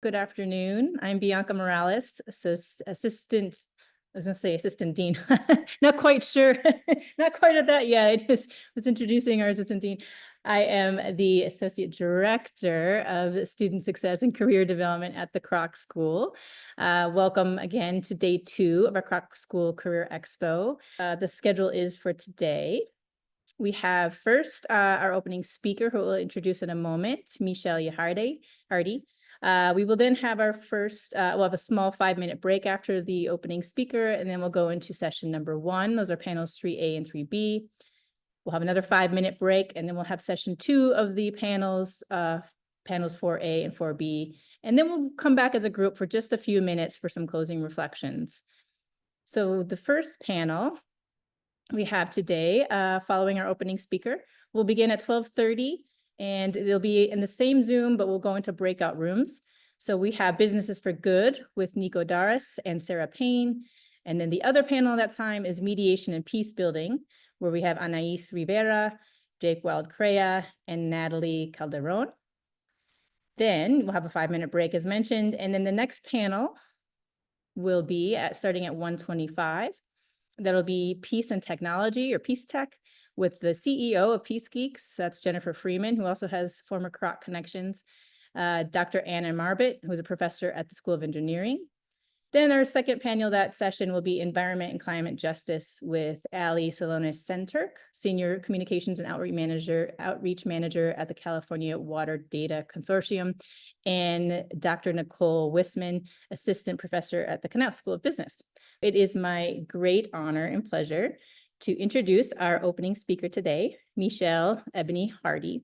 Good afternoon. I'm Bianca Morales, assistant, I was gonna say assistant dean. Not quite sure, not quite at that yet. I just was introducing our assistant dean. I am the associate director of student success and career development at the Kroc School. Welcome again to day 2 of our Kroc School Career Expo. The schedule is for today. We have first our opening speaker, who will introduce in a moment, Michelle Hardy. We will then have our first, we'll have a small 5-minute break after the opening speaker, and then we'll go into session number 1. Those are panels 3A and 3B. We'll have another 5-minute break, and then we'll have session 2 of the panels, panels 4A and 4B. And then we'll come back as a group for just a few minutes for some closing reflections. So the first panel we have today, following our opening speaker, will begin at 12:30. And they'll be in the same Zoom, but we'll go into breakout rooms. So we have Businesses for Good with Nico, Darras, and Sarah Payne. And then the other panel at that time is Mediation and Peacebuilding, where we have Anais Rivera, Jake Wild Crea, and Natalie Calderon. Then we'll have a 5-minute break as mentioned. And then the next panel will be starting at 1:25. That'll be Peace and Technology, or Peace Tech, with the CEO of Peace Geeks. That's Jennifer Freeman, who also has former Kroc connections. Dr. Anna Marbit, who's a professor at the School of Engineering. Then our second panel that session will be Environment and Climate Justice with Ali Salonis-Centurk, Senior Communications and Outreach Manager at the California Water Data Consortium, and Dr. Nicole Wisman, Assistant Professor at the Canal School of Business. It is my great honor and pleasure to introduce our opening speaker today, Michelle Ebony Hardy.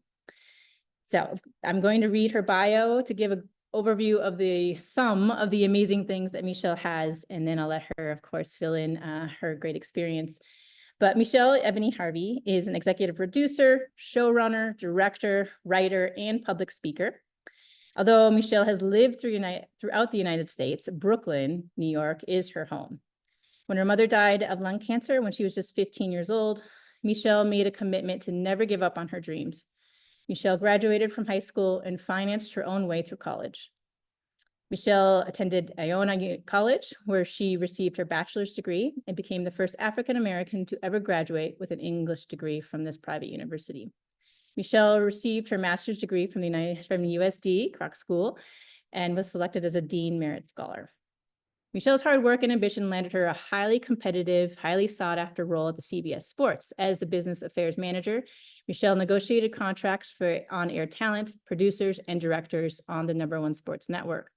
So I'm going to read her bio to give an overview of some of the amazing things that Michelle has, and then I'll let her, of course, fill in her great experience. But Michelle Ebony Hardy is an executive producer, showrunner, director, writer, and public speaker. Although Michelle has lived throughout the United States, Brooklyn, New York is her home. When her mother died of lung cancer when she was just 15 years old, Michelle made a commitment to never give up on her dreams. Michelle graduated from high school and financed her own way through college. Michelle attended Iona College, where she received her bachelor's degree and became the first African-American to ever graduate with an English degree from this private university. Michelle received her master's degree from the USD, Kroc School, and was selected as a Dean Merit Scholar. Michelle's hard work and ambition landed her a highly competitive, highly sought-after role at the CBS Sports. As the business affairs manager, Michelle negotiated contracts for on-air talent, producers, and directors on the #1 sports network.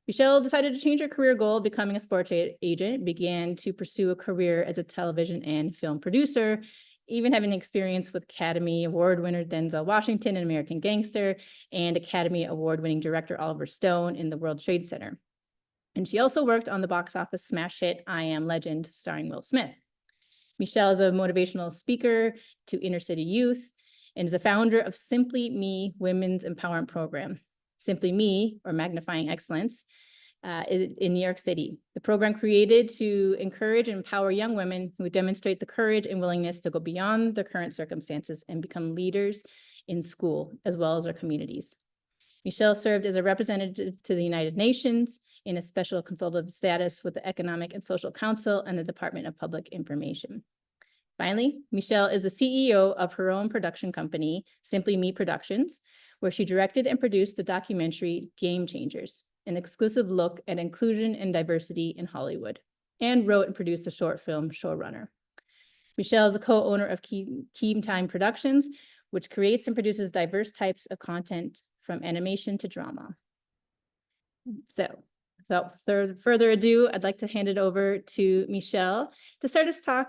Michelle decided to change her career goal, becoming a sports agent, began to pursue a career as a television and film producer, even having experience with Academy Award winner Denzel Washington in American Gangster and Academy Award-winning director Oliver Stone in the World Trade Center. And she also worked on the box office smash hit I Am Legend, starring Will Smith. Michelle is a motivational speaker to inner city youth and is a founder of Simply Me Women's Empowerment Program. Simply Me, or Magnifying Excellence, in New York City. The program created to encourage and empower young women who demonstrate the courage and willingness to go beyond their current circumstances and become leaders in school, as well as our communities. Michelle served as a representative to the United Nations in a special consultative status with the Economic and Social Council and the Department of Public Information. Finally, Michelle is the CEO of her own production company, Simply Me Productions, where she directed and produced the documentary Game Changers, an exclusive look at inclusion and diversity in Hollywood, and wrote and produced the short film Showrunner. Michelle is a co-owner of Key Time Productions, which creates and produces diverse types of content from animation to drama. So without further ado, I'd like to hand it over to Michelle to start us off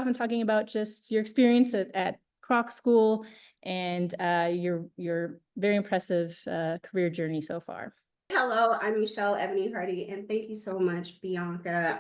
and talking about just your experience at Kroc School and your very impressive career journey so far. Hello, I'm Michelle Ebony Hardy, and thank you so much, Bianca.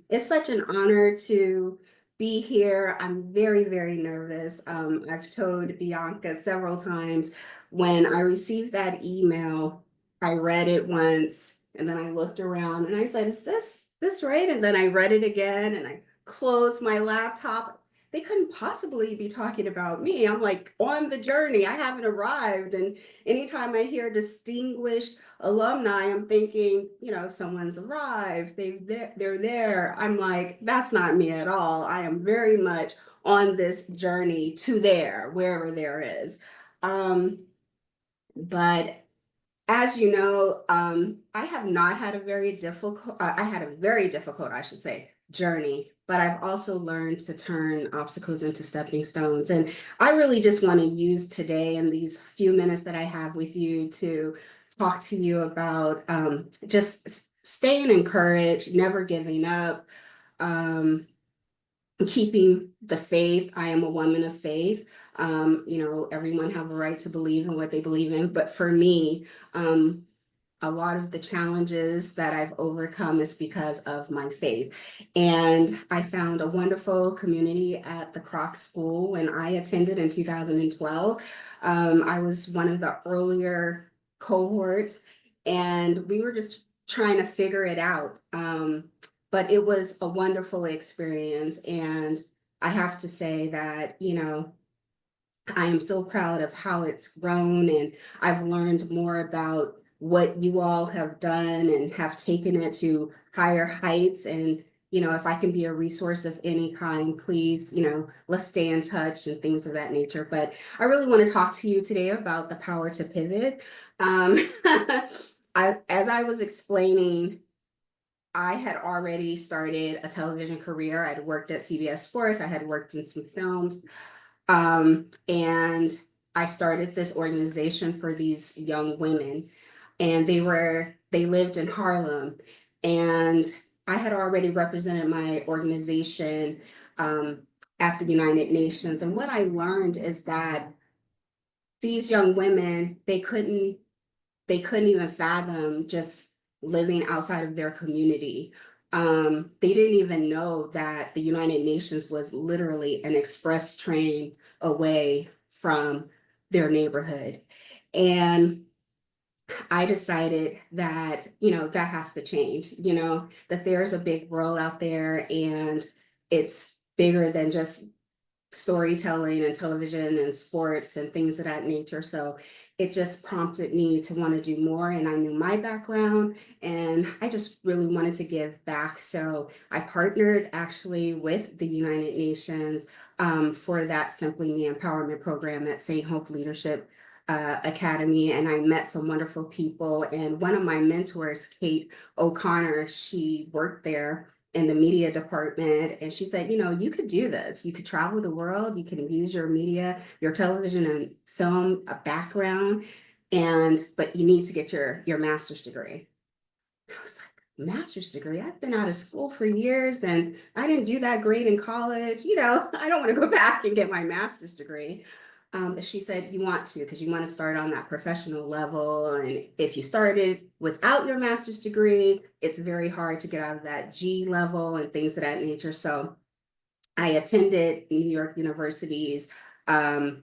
It's such an honor to be here. I'm very, very nervous. I've told Bianca several times when I received that email, I read it once and then I looked around and I said, is this right? And then I read it again and I closed my laptop. they couldn't possibly be talking about me. I'm like on the journey, I haven't arrived. And anytime I hear distinguished alumni, I'm thinking, you know, someone's arrived, they're there. I'm like, that's not me at all. I am very much on this journey to there, wherever there is. But as you know, I have not had a very difficult, I had a very difficult, I should say, journey, but I've also learned to turn obstacles into stepping stones. And I really just want to use today and these few minutes that I have with you to talk to you about just staying encouraged, never giving up, keeping the faith. I am a woman of faith. You know, everyone have a right to believe in what they believe in, but for me, a lot of the challenges that I've overcome is because of my faith. And I found a wonderful community at the Kroc School when I attended in 2012. I was one of the earlier cohorts, and we were just trying to figure it out. But it was a wonderful experience. And I have to say that, you know, I am so proud of how it's grown, and I've learned more about what you all have done and have taken it to higher heights. And, you know, if I can be a resource of any kind, please, you know, let's stay in touch and things of that nature. But I really want to talk to you today about the power to pivot. As I was explaining, I had already started a television career. I'd worked at CBS Sports. I had worked in some films. And I started this organization for these young women, and they lived in Harlem. And I had already represented my organization at the United Nations. And what I learned is that these young women, they couldn't even fathom just living outside of their community. They didn't even know that the United Nations was literally an express train away from their neighborhood. And I decided that, you know, that has to change, you know, that there's a big world out there, and it's bigger than just storytelling and television and sports and things of that nature. So it just prompted me to want to do more. And I knew my background, and I just really wanted to give back. So I partnered actually with the United Nations for that Simply Me Empowerment Program at St. Hope Leadership Academy. And I met some wonderful people. And one of my mentors, Kate O'Connor, she worked there in the media department. And she said, you know, you could do this. You could travel the world. You can use your media, your television and film background, but you need to get your master's degree. I was like, master's degree? I've been out of school for years and I didn't do that great in college. You know, I don't want to go back and get my master's degree. But she said, you want to, because you want to start on that professional level. And if you started without your master's degree, it's very hard to get out of that G level and things of that nature. So I attended New York University's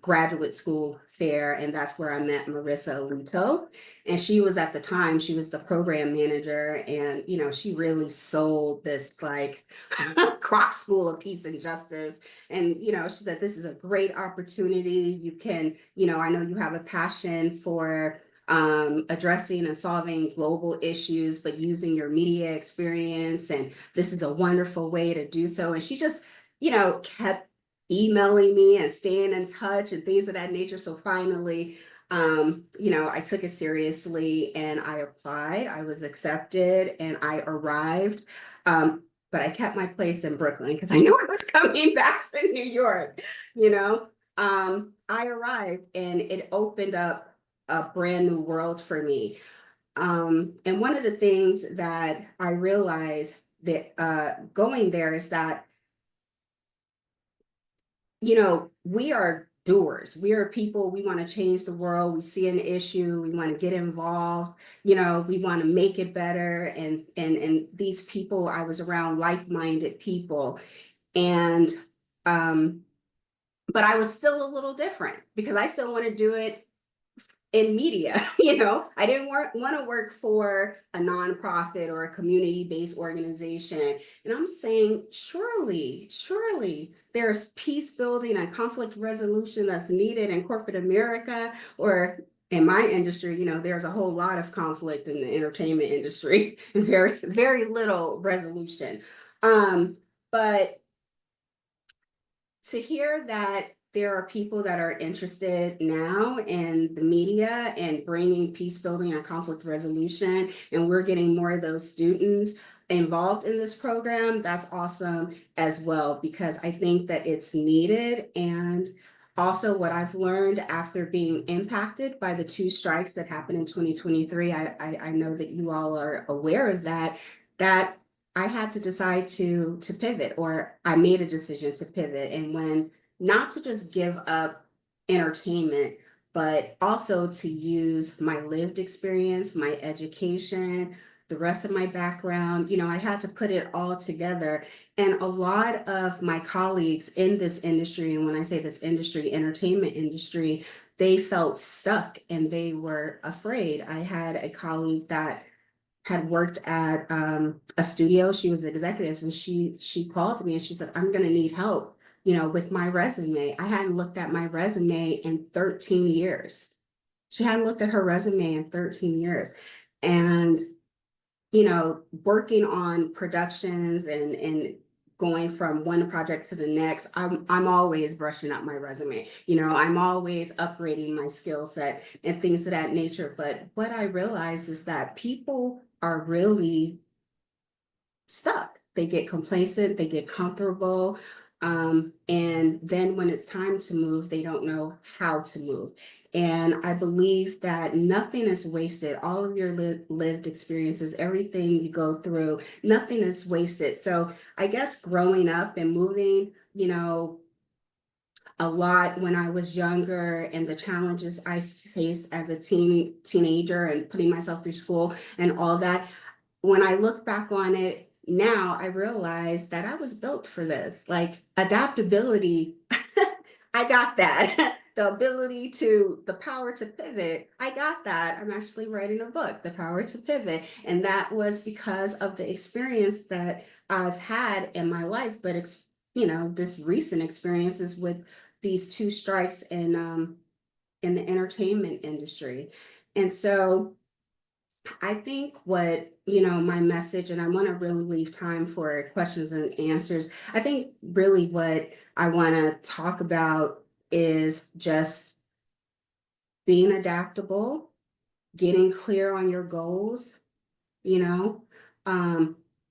graduate school fair, and that's where I met Marissa Alito. And she was, at the time, she was the program manager, and you know, she really sold this like Kroc School of Peace and Justice. And you know, she said, this is a great opportunity. You can, you know, I know you have a passion for addressing and solving global issues, but using your media experience, and this is a wonderful way to do so. And she just, you know, kept emailing me and staying in touch and things of that nature. So finally, you know, I took it seriously and I applied. I was accepted and I arrived. But I kept my place in Brooklyn because I knew I was coming back to New York, you know. I arrived and it opened up a brand new world for me. And one of the things that I realized that going there is that, you know, we are doers. We are people. We want to change the world. We see an issue. We want to get involved. You know, we want to make it better. And these people, I was around like-minded people, and but I was still a little different because I still want to do it in media. You know, I didn't want to work for a nonprofit or a community-based organization. And I'm saying, surely there's peace building and conflict resolution that's needed in corporate America, or in my industry, you know, there's a whole lot of conflict in the entertainment industry and very little resolution. But to hear that there are people that are interested now in the media and bringing peace building and conflict resolution, and we're getting more of those students involved in this program, that's awesome as well, because I think that it's needed. And also what I've learned after being impacted by the 2 strikes that happened in 2023, I know that you all are aware of that, that I had to decide to pivot, or I made a decision to pivot. And when not to just give up entertainment, but also to use my lived experience, my education, the rest of my background, you know, I had to put it all together. And a lot of my colleagues in this industry, and when I say this industry, entertainment industry, they felt stuck and they were afraid. I had a colleague that had worked at a studio. She was an executive, and she called me and she said, I'm going to need help, you know, with my resume. I hadn't looked at my resume in 13 years. She hadn't looked at her resume in 13 years. And, you know, working on productions and going from one project to the next, I'm always brushing up my resume. You know, I'm always upgrading my skill set and things of that nature. But what I realized is that people are really stuck. They get complacent, they get comfortable. And then when it's time to move, they don't know how to move. And I believe that nothing is wasted. All of your lived experiences, everything you go through, nothing is wasted. So I guess growing up and moving, you know, a lot when I was younger, and the challenges I faced as a teenager and putting myself through school and all that, when I look back on it now, I realize that I was built for this. Like adaptability, I got that. The ability to, the power to pivot, I got that. I'm actually writing a book, The Power to Pivot. And that was because of the experience that I've had in my life. But, you know, this recent experiences with these 2 strikes in the entertainment industry. And so I think what, you know, my message, and I want to really leave time for questions and answers. I think really what I want to talk about is just being adaptable, getting clear on your goals, you know,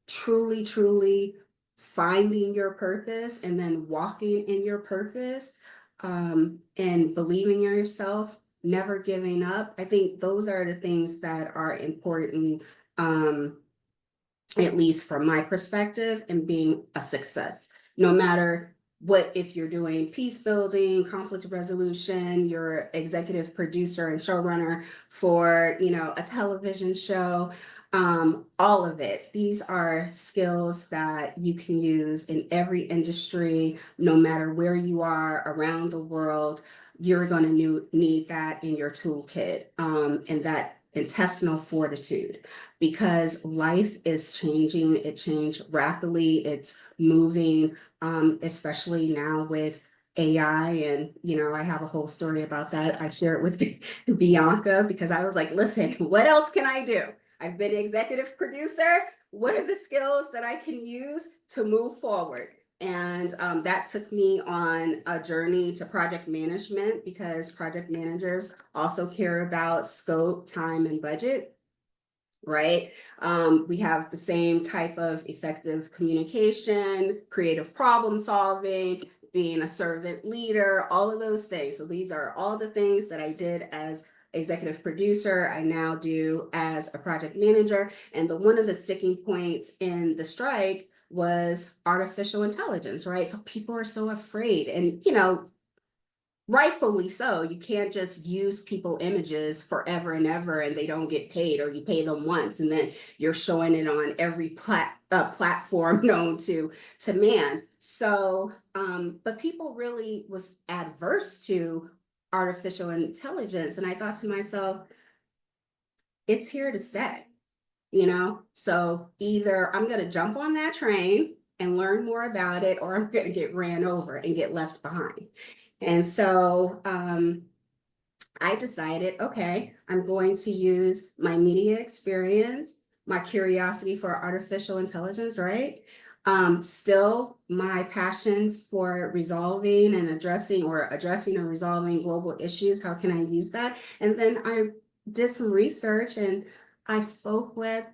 truly finding your purpose and then walking in your purpose, and believing in yourself, never giving up. I think those are the things that are important, at least from my perspective, and being a success. No matter what, if you're doing peace building, conflict resolution, you're executive producer and showrunner for, you know, a television show, all of it. These are skills that you can use in every industry, no matter where you are around the world. You're going to need that in your toolkit, and that intestinal fortitude, because life is changing. It changed rapidly. It's moving, especially now with AI. And, you know, I have a whole story about that. I share it with Bianca, because I was like, listen, what else can I do? I've been an executive producer. What are the skills that I can use to move forward? And that took me on a journey to project management, because project managers also care about scope, time, and budget. Right? We have the same type of effective communication, creative problem solving, being a servant leader, all of those things. So these are all the things that I did as executive producer, I now do as a project manager. And one of the sticking points in the strike was artificial intelligence, right? So people are so afraid, and, you know, rightfully so. You can't just use people images forever and ever and they don't get paid, or you pay them once and then you're showing it on every platform known to man. So, but people really was adverse to artificial intelligence. And I thought to myself, it's here to stay, you know? So either I'm going to jump on that train and learn more about it, or I'm going to get ran over and get left behind. And so I decided, okay, I'm going to use my media experience, my curiosity for artificial intelligence, right? Still my passion for resolving and addressing and resolving global issues. How can I use that? And then I did some research and I spoke with,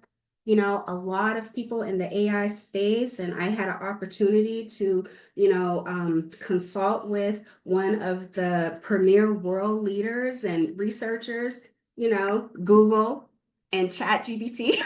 you know, a lot of people in the AI space, and I had an opportunity to, you know, consult with one of the premier world leaders and researchers, you know, Google and ChatGPT.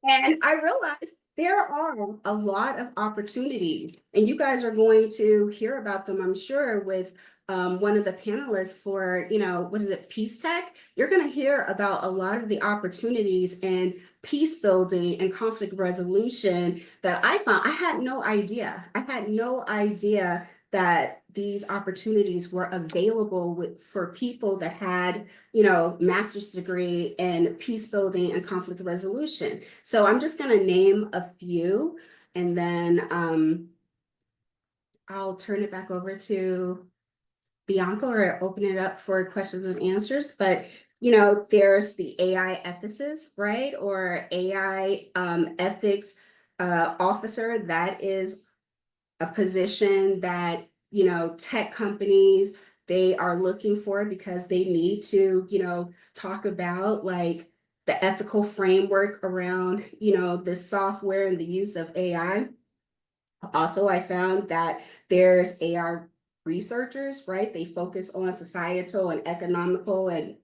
And I realized there are a lot of opportunities, and you guys are going to hear about them, I'm sure, with one of the panelists for, you know, what is it, Peace Tech? You're going to hear about a lot of the opportunities in peace building and conflict resolution that I found. I had no idea. I had no idea that these opportunities were available for people that had, you know, master's degree in peace building and conflict resolution. So I'm just going to name a few, and then I'll turn it back over to Bianca or open it up for questions and answers. But, you know, there's the AI ethicist, right? Or AI ethics officer. That is a position that, you know, tech companies, they are looking for because they need to, you know, talk about like the ethical framework around, you know, the software and the use of AI. Also, I found that there's AI researchers, right? They focus on societal and economical and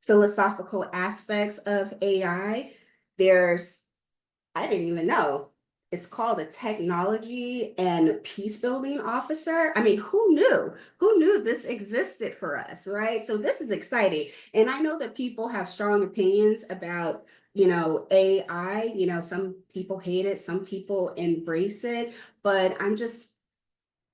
philosophical aspects of AI. I didn't even know. It's called a technology and peace building officer. I mean, who knew? Who knew this existed for us, right? So this is exciting. And I know that people have strong opinions about, you know, AI. You know, some people hate it, some people embrace it, but I'm just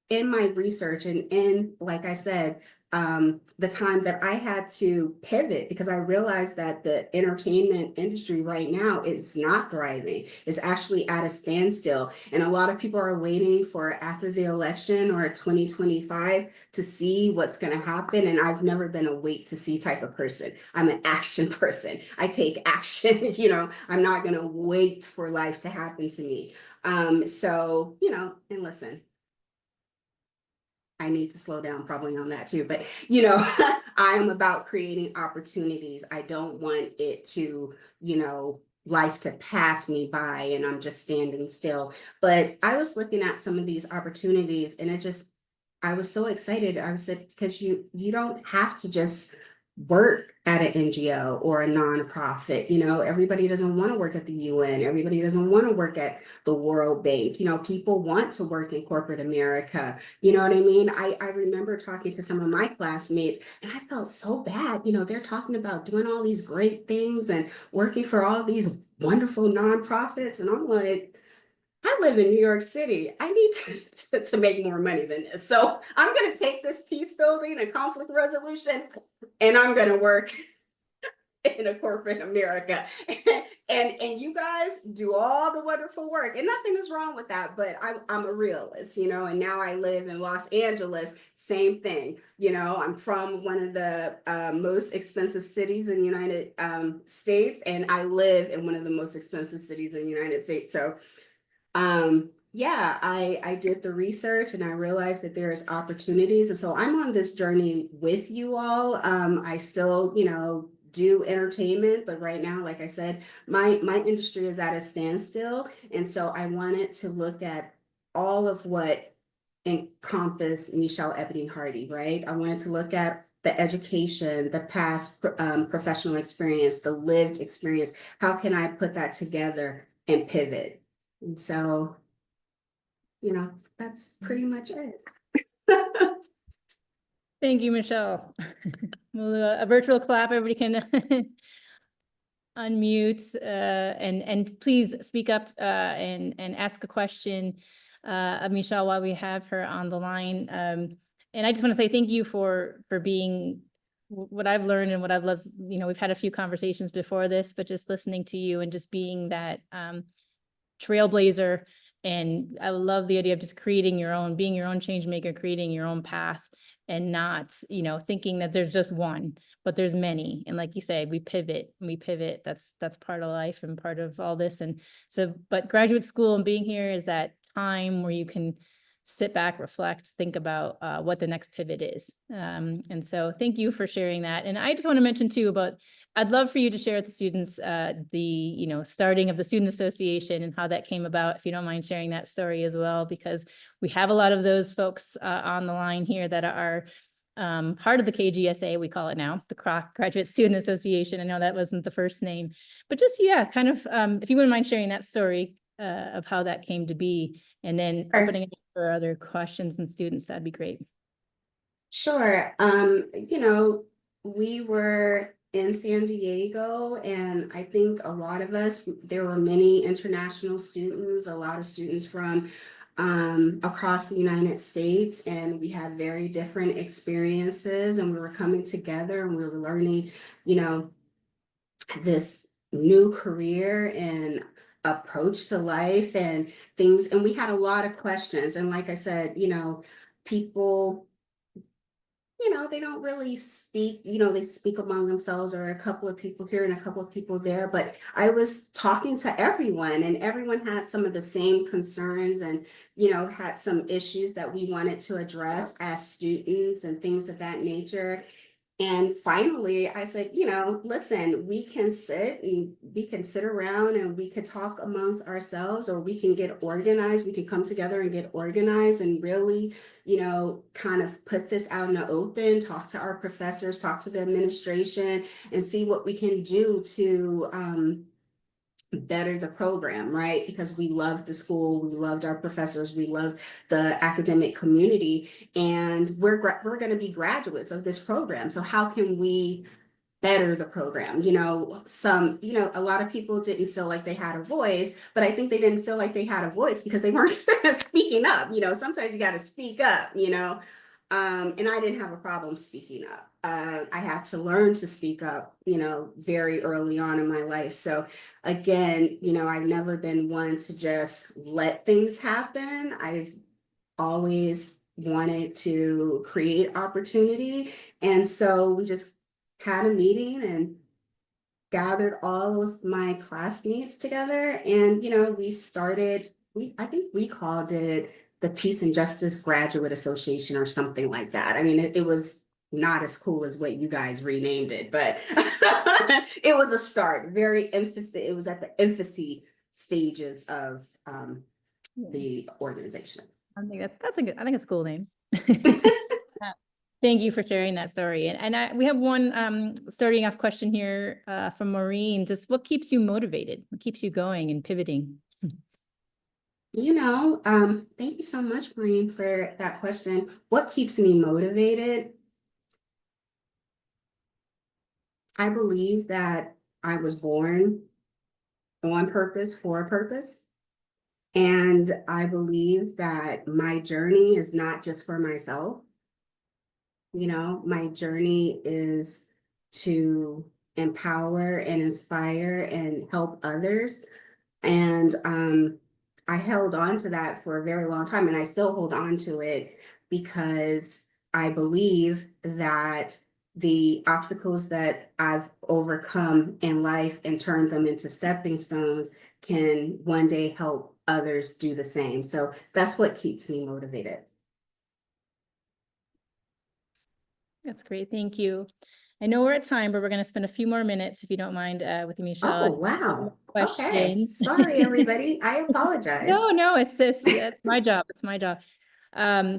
in my research and in, like I said, the time that I had to pivot because I realized that the entertainment industry right now is not thriving. It's actually at a standstill. And a lot of people are waiting for after the election or 2025 to see what's going to happen. And I've never been a wait to see type of person. I'm an action person. I take action, you know, I'm not going to wait for life to happen to me. So, you know, and listen, I need to slow down probably on that too, but you know, I am about creating opportunities. I don't want it to, you know, life to pass me by and I'm just standing still. But I was looking at some of these opportunities and I was so excited. I was because you don't have to just work at an NGO or a nonprofit. You know, everybody doesn't want to work at the UN. Everybody doesn't want to work at the World Bank. You know, people want to work in corporate America. You know what I mean? I remember talking to some of my classmates and I felt so bad. You know, they're talking about doing all these great things and working for all these wonderful nonprofits. And I'm like, I live in New York City. I need to make more money than this. So I'm going to take this peace building and conflict resolution and I'm going to work in a corporate America. And you guys do all the wonderful work. And nothing is wrong with that, but I'm a realist, you know, and now I live in Los Angeles, same thing. You know, I'm from one of the most expensive cities in the United States, and I live in one of the most expensive cities in the United States. So yeah, I did the research and I realized that there's opportunities. And so I'm on this journey with you all. I still, you know, do entertainment, but right now, like I said, my industry is at a standstill. And so I wanted to look at all of what encompass Michelle Ebony Hardy, right? I wanted to look at the education, the past professional experience, the lived experience. How can I put that together and pivot? And so, you know, that's pretty much it. Thank you, Michelle. A virtual clap, everybody can unmute and please speak up and ask a question of Michelle while we have her on the line. And I just want to say thank you for being what I've learned and what I've loved. You know, we've had a few conversations before this, but just listening to you and just being that trailblazer. And I love the idea of just creating your own, being your own change maker, creating your own path, and not, you know, thinking that there's just one, but there's many. And like you say, we pivot and we pivot. That's part of life and part of all this. And so, but graduate school and being here is that time where you can sit back, reflect, think about what the next pivot is. And so thank you for sharing that. And I just want to mention too about, I'd love for you to share with the students the, you know, starting of the Student Association and how that came about, if you don't mind sharing that story as well, because we have a lot of those folks on the line here that are part of the KGSA, we call it now, the Kroc Graduate Student Association. I know that wasn't the first name, but just, yeah, kind of, if you wouldn't mind sharing that story of how that came to be, and then opening it up for other questions and students, that'd be great. Sure. You know, we were in San Diego, and I think a lot of us, there were many international students, a lot of students from across the United States, and we had very different experiences, and we were coming together and we were learning, you know, this new career and approach to life and things. And we had a lot of questions. And like I said, you know, people, you know, they don't really speak, you know, they speak among themselves, or a couple of people here and a couple of people there. But I was talking to everyone, and everyone had some of the same concerns and, you know, had some issues that we wanted to address as students and things of that nature. And finally, I said, you know, listen, we can sit around and we could talk amongst ourselves, or we can get organized. We can come together and get organized and really, you know, kind of put this out in the open, talk to our professors, talk to the administration, and see what we can do to better the program, right? Because we love the school, we loved our professors, we love the academic community, and we're going to be graduates of this program. So how can we better the program? You know, you know, a lot of people didn't feel like they had a voice, but I think they didn't feel like they had a voice because they weren't speaking up. You know, sometimes you got to speak up, you know. And I didn't have a problem speaking up. I had to learn to speak up, you know, very early on in my life. So again, you know, I've never been one to just let things happen. I've always wanted to create opportunity. And so we just had a meeting and gathered all of my classmates together. And, you know, we started, I think we called it the Peace and Justice Graduate Association or something like that. I mean, it was not as cool as what you guys renamed it, but it was a start. It was at the infancy stages of the organization. I think that's a good, I think it's a cool name. Thank you for sharing that story. And we have one starting off question here from Maureen. Just what keeps you motivated? What keeps you going and pivoting? You know, thank you so much, Maureen, for that question. What keeps me motivated? I believe that I was born on purpose for a purpose. And I believe that my journey is not just for myself. You know, my journey is to empower and inspire and help others. And I held on to that for a very long time, and I still hold on to it because I believe that the obstacles that I've overcome in life and turned them into stepping stones can one day help others do the same. So that's what keeps me motivated. That's great. Thank you. I know we're at time, but we're going to spend a few more minutes, if you don't mind, with you, Michelle. Oh, wow. Okay. Question. Sorry, everybody. I apologize. No, it's my job. It's my job.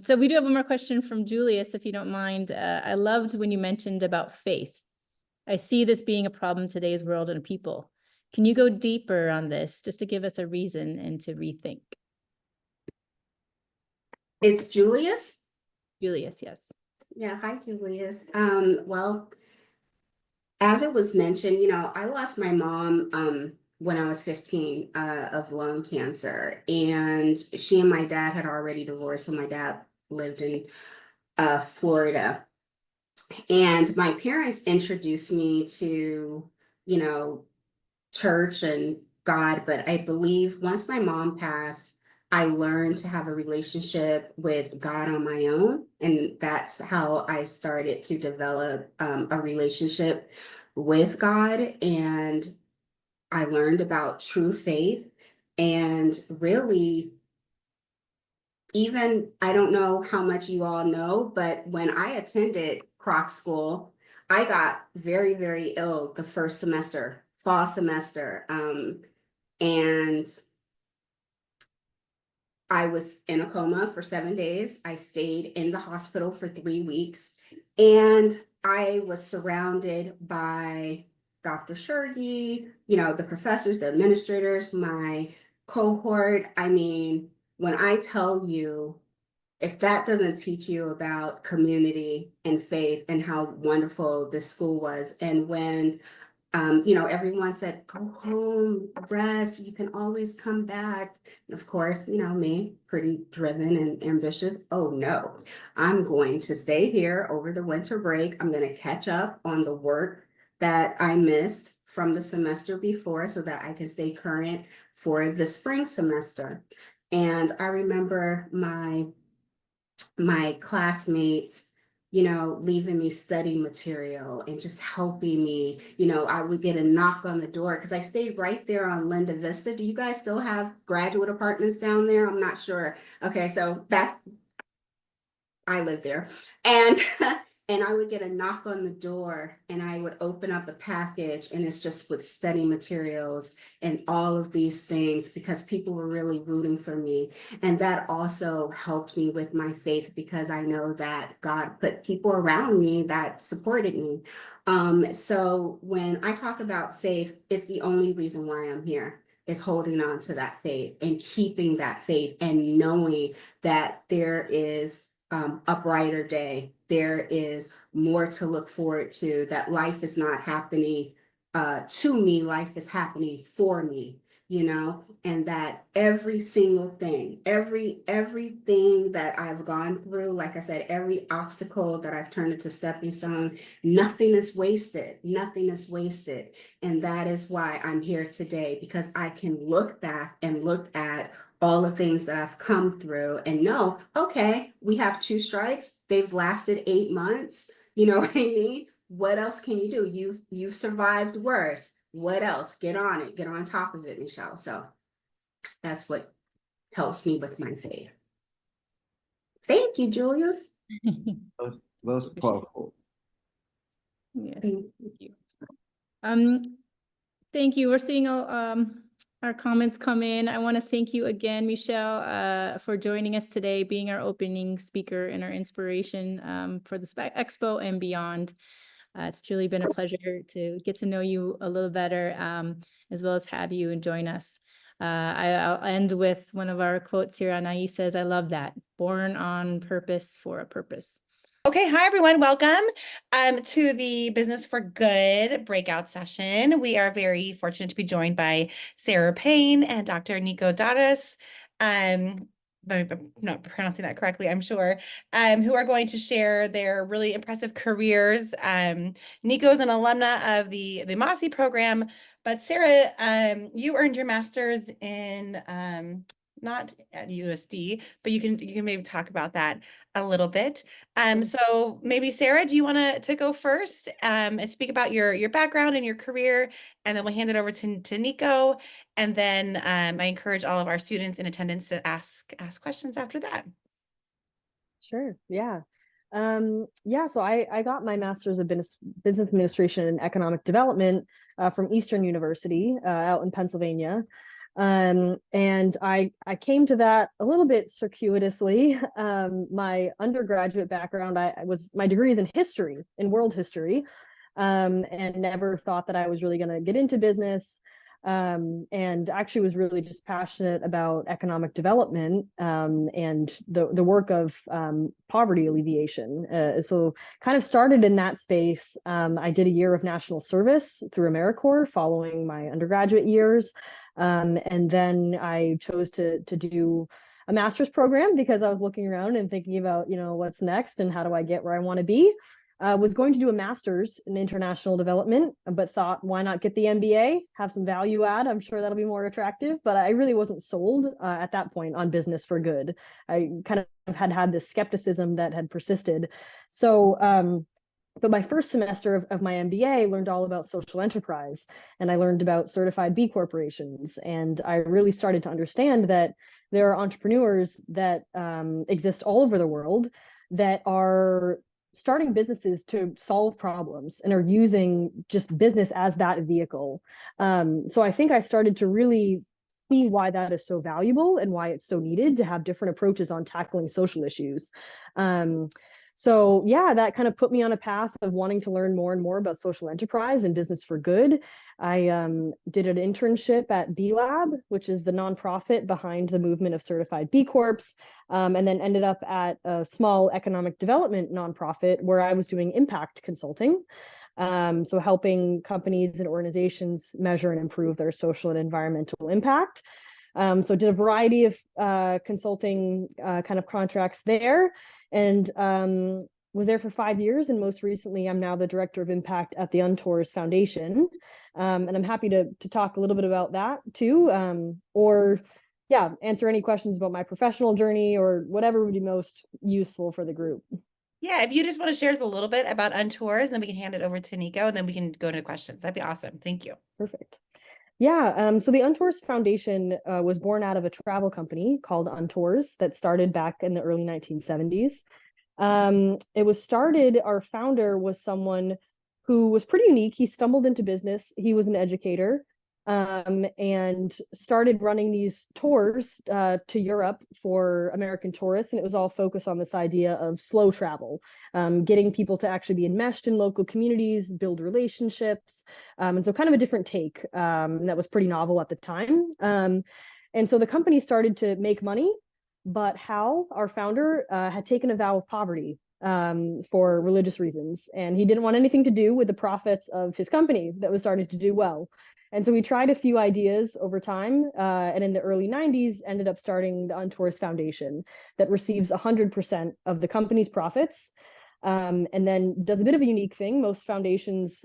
So we do have one more question from Julius, if you don't mind. I loved when you mentioned about faith. I see this being a problem in today's world and people. Can you go deeper on this just to give us a reason and to rethink? It's Julius? Julius, yes. Yeah, hi, Julius. Well, as it was mentioned, you know, I lost my mom when I was 15 of lung cancer, and she and my dad had already divorced. So my dad lived in Florida. And my parents introduced me to, you know, church and God, but I believe once my mom passed, I learned to have a relationship with God on my own. And that's how I started to develop a relationship with God. And I learned about true faith. And really, even I don't know how much you all know, but when I attended Kroc School, I got very, very ill the first semester, fall semester. And I was in a coma for 7 days. I stayed in the hospital for 3 weeks, and I was surrounded by Dr. Shergi, the professors, the administrators, my cohort. I mean, when I tell you, if that doesn't teach you about community and faith and how wonderful this school was, and when everyone said, go home, rest, you can always come back. And of course, me, pretty driven and ambitious. Oh no, I'm going to stay here over the winter break. I'm going to catch up on the work that I missed from the semester before so that I can stay current for the spring semester. And I remember my classmates, leaving me study material and just helping me. I would get a knock on the door because I stayed right there on Linda Vista. Do you guys still have graduate apartments down there? I'm not sure. Okay, so I lived there. And and I would get a knock on the door and I would open up a package and it's just with study materials and all of these things because people were really rooting for me. And that also helped me with my faith because I know that God put people around me that supported me. So when I talk about faith, it's the only reason why I'm here is holding on to that faith and keeping that faith and knowing that there is a brighter day. There is more to look forward to, that life is not happening to me, life is happening for me, and that every single thing, everything that I've gone through, like I said, every obstacle that I've turned into stepping stone, nothing is wasted, nothing is wasted. And that is why I'm here today, because I can look back and look at all the things that I've come through and know, okay, we have 2 strikes. They've lasted 8 months. You know what I mean? What else can you do? You've survived worse. What else? Get on it. Get on top of it, Michelle. So that's what helps me with my faith. Thank you, Julius. That's powerful. Yes, Thank thank you. Thank you. We're seeing our comments come in. I want to thank you again, Michelle, for joining us today, being our opening speaker and our inspiration for the Expo and beyond. It's truly been a pleasure to get to know you a little better, as well as have you and join us. I'll end with one of our quotes here. Anais says, I love that. Born on purpose for a purpose. Okay, hi everyone. Welcome to the Business for Good breakout session. We are very fortunate to be joined by Sarah Payne and Dr. Nico Darras. I'm not pronouncing that correctly, I'm sure, who are going to share their really impressive careers. Nico is an alumna of the MASI program, but Sarah, you earned your master's in not at USD, but you can maybe talk about that a little bit. So maybe Sarah, do you want to go first and speak about your background and your career, and then we'll hand it over to Nico, and then I encourage all of our students in attendance to ask questions after that. Sure. Yeah. So I got my master's of business administration and economic development from Eastern University out in Pennsylvania. And I came to that a little bit circuitously. My undergraduate background, my degree is in history, in world history, and never thought that I was really going to get into business. And actually was really just passionate about economic development and the work of poverty alleviation. So kind of started in that space. I did a year of national service through AmeriCorps following my undergraduate years. And then I chose to do a master's program because I was looking around and thinking about, what's next and how do I get where I want to be. Was going to do a master's in international development, but thought, why not get the MBA, have some value add? I'm sure that'll be more attractive, but I really wasn't sold at that point on business for good. I kind of had this skepticism that had persisted. So, but my first semester of my MBA learned all about social enterprise, and I learned about certified B corporations. And I really started to understand that there are entrepreneurs that exist all over the world that are starting businesses to solve problems and are using just business as that vehicle. So I think I started to really see why that is so valuable and why it's so needed to have different approaches on tackling social issues. So yeah, that kind of put me on a path of wanting to learn more and more about social enterprise and business for good. I did an internship at B Lab, which is the nonprofit behind the movement of certified B Corps, and then ended up at a small economic development nonprofit where I was doing impact consulting. So helping companies and organizations measure and improve their social and environmental impact. So did a variety of consulting kind of contracts there, and was there for 5 years. And most recently, I'm now the director of impact at the UnTours Foundation. And I'm happy to talk a little bit about that too, or yeah, answer any questions about my professional journey or whatever would be most useful for the group. Yeah, if you just want to share us a little bit about UnTours, then we can hand it over to Nico, and then we can go into questions. That'd be awesome. Thank you. Perfect. Yeah, so the UnTours Foundation was born out of a travel company called UnTours that started back in the early 1970s. It was started, our founder was someone who was pretty unique. He stumbled into business. He was an educator, and started running these tours to Europe for American tourists. And it was all focused on this idea of slow travel, getting people to actually be enmeshed in local communities, build relationships. And so kind of a different take that was pretty novel at the time. And so the company started to make money, but Hal, our founder, had taken a vow of poverty for religious reasons. And he didn't want anything to do with the profits of his company that was starting to do well. And so we tried a few ideas over time, and in the early 90s ended up starting the UnTours Foundation that receives 100% of the company's profits, and then does a bit of a unique thing. Most foundations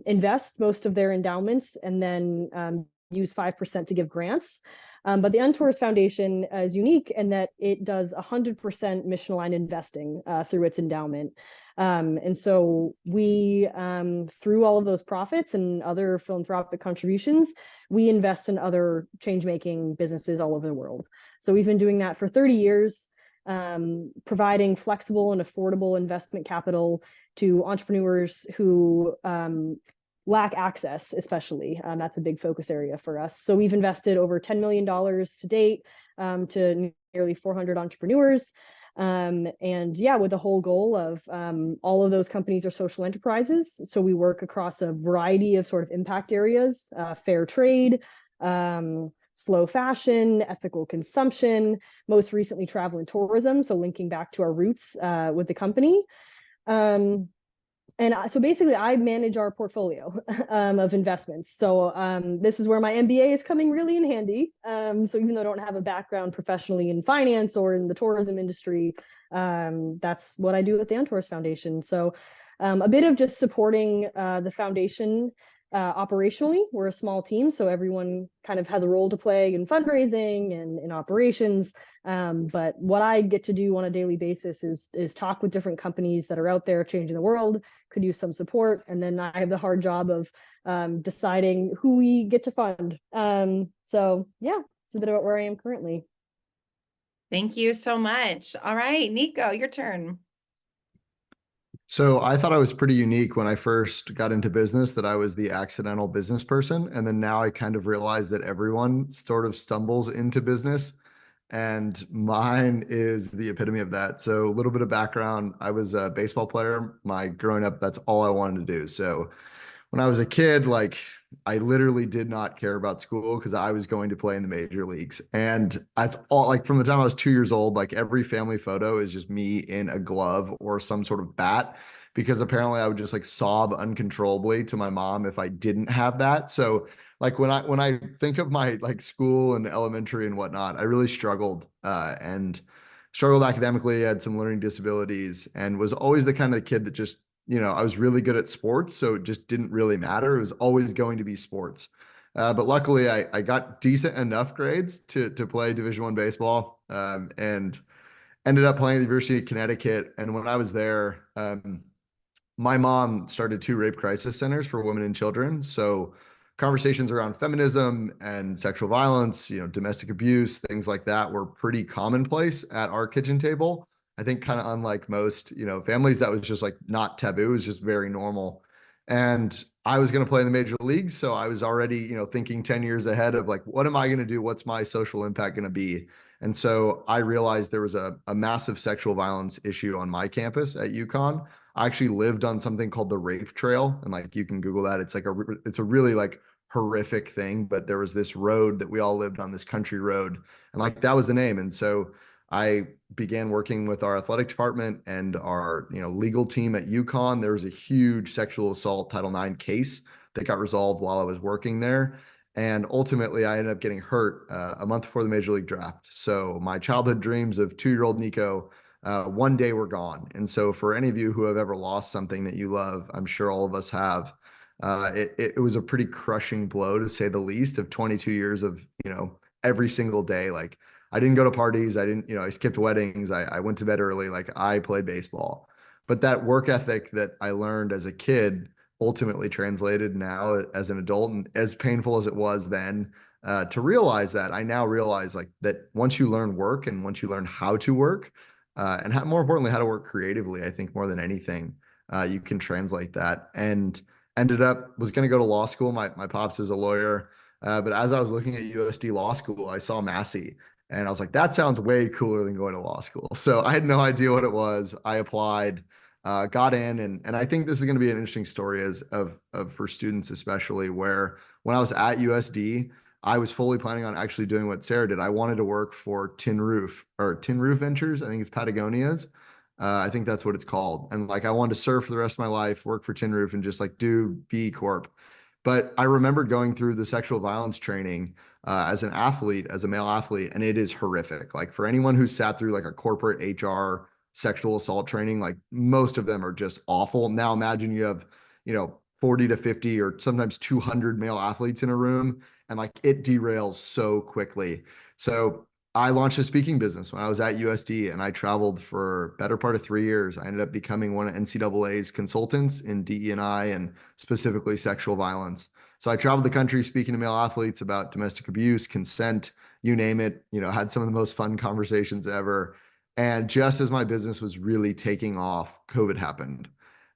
invest most of their endowments and then use 5% to give grants. But the UnTours Foundation is unique in that it does 100% mission-aligned investing through its endowment. And so we, through all of those profits and other philanthropic contributions, we invest in other change-making businesses all over the world. So we've been doing that for 30 years, providing flexible and affordable investment capital to entrepreneurs who lack access, especially. That's a big focus area for us. So we've invested over $10 million to date to nearly 400 entrepreneurs. And yeah, with the whole goal of all of those companies are social enterprises. So we work across a variety of sort of impact areas, fair trade, slow fashion, ethical consumption, most recently travel and tourism. So linking back to our roots with the company. And so basically, I manage our portfolio of investments. So this is where my MBA is coming really in handy. So even though I don't have a background professionally in finance or in the tourism industry, that's what I do at the UnTours Foundation. So a bit of just supporting the foundation operationally. We're a small team, so everyone kind of has a role to play in fundraising and in operations. But what I get to do on a daily basis is talk with different companies that are out there changing the world, could use some support. And then I have the hard job of deciding who we get to fund. So yeah, it's a bit about where I am currently. Thank you so much. All right, Nico, your turn. So I thought I was pretty unique when I first got into business, that I was the accidental business person. And then now I kind of realize that everyone sort of stumbles into business. And mine is the epitome of that. So a little bit of background. I was a baseball player. My growing up, that's all I wanted to do. So when I was a kid, like I literally did not care about school because I was going to play in the major leagues. And that's all, like from the time I was 2 years old, like every family photo is just me in a glove or some sort of bat, because apparently I would just like sob uncontrollably to my mom if I didn't have that. So like when I think of my like school and elementary and whatnot, I really struggled and struggled academically, had some learning disabilities, and was always the kind of kid that just, I was really good at sports, so it just didn't really matter. It was always going to be sports. But luckily, I got decent enough grades to play Division I baseball, and ended up playing at the University of Connecticut. And when I was there, my mom started 2 rape crisis centers for women and children. So conversations around feminism and sexual violence, domestic abuse, things like that were pretty commonplace at our kitchen table. I think kind of unlike most, families, that was just like not taboo. It was just very normal. And I was going to play in the major leagues. So I was already, thinking 10 years ahead of like, what am I going to do? What's my social impact going to be? And so I realized there was a massive sexual violence issue on my campus at UConn. I actually lived on something called the Rape Trail, and like you can Google that. It's a really like horrific thing, but there was this road that we all lived on, this country road, and like that was the name. And so I began working with our athletic department and our legal team at UConn. There was a huge sexual assault Title IX case that got resolved while I was working there. And ultimately, I ended up getting hurt a month before the Major League Draft. So my childhood dreams of 2-year-old Nico one day were gone. And so for any of you who have ever lost something that you love, I'm sure all of us have, it was a pretty crushing blow, to say the least, of 22 years of, every single day. Like I didn't go to parties. I didn't, I skipped weddings. I went to bed early. Like I played baseball. But that work ethic that I learned as a kid ultimately translated now as an adult, and as painful as it was then, to realize that, I now realize like that once you learn work and once you learn how to work, and more importantly, how to work creatively, I think more than anything, you can translate that. And was going to go to law school. My pops is a lawyer, but as I was looking at USD Law School, I saw MASI, and I was like, that sounds way cooler than going to law school. So I had no idea what it was. I applied, got in, and I think this is going to be an interesting story for students, especially where when I was at USD, I was fully planning on actually doing what Sarah did. I wanted to work for Tin Roof Ventures. I think it's Patagonia's. I think that's what it's called. And like I wanted to surf for the rest of my life, work for Tin Roof, and just like do B Corp. But I remembered going through the sexual violence training as an athlete, as a male athlete, and it is horrific. Like for anyone who's sat through like a corporate HR sexual assault training, like most of them are just awful. Now imagine you have, 40 to 50 or sometimes 200 male athletes in a room, and like it derails so quickly. So I launched a speaking business when I was at USD, and I traveled for better part of 3 years. I ended up becoming one of NCAA's consultants in DE&I and specifically sexual violence. So I traveled the country speaking to male athletes about domestic abuse, consent, you name it, had some of the most fun conversations ever. And just as my business was really taking off, COVID happened.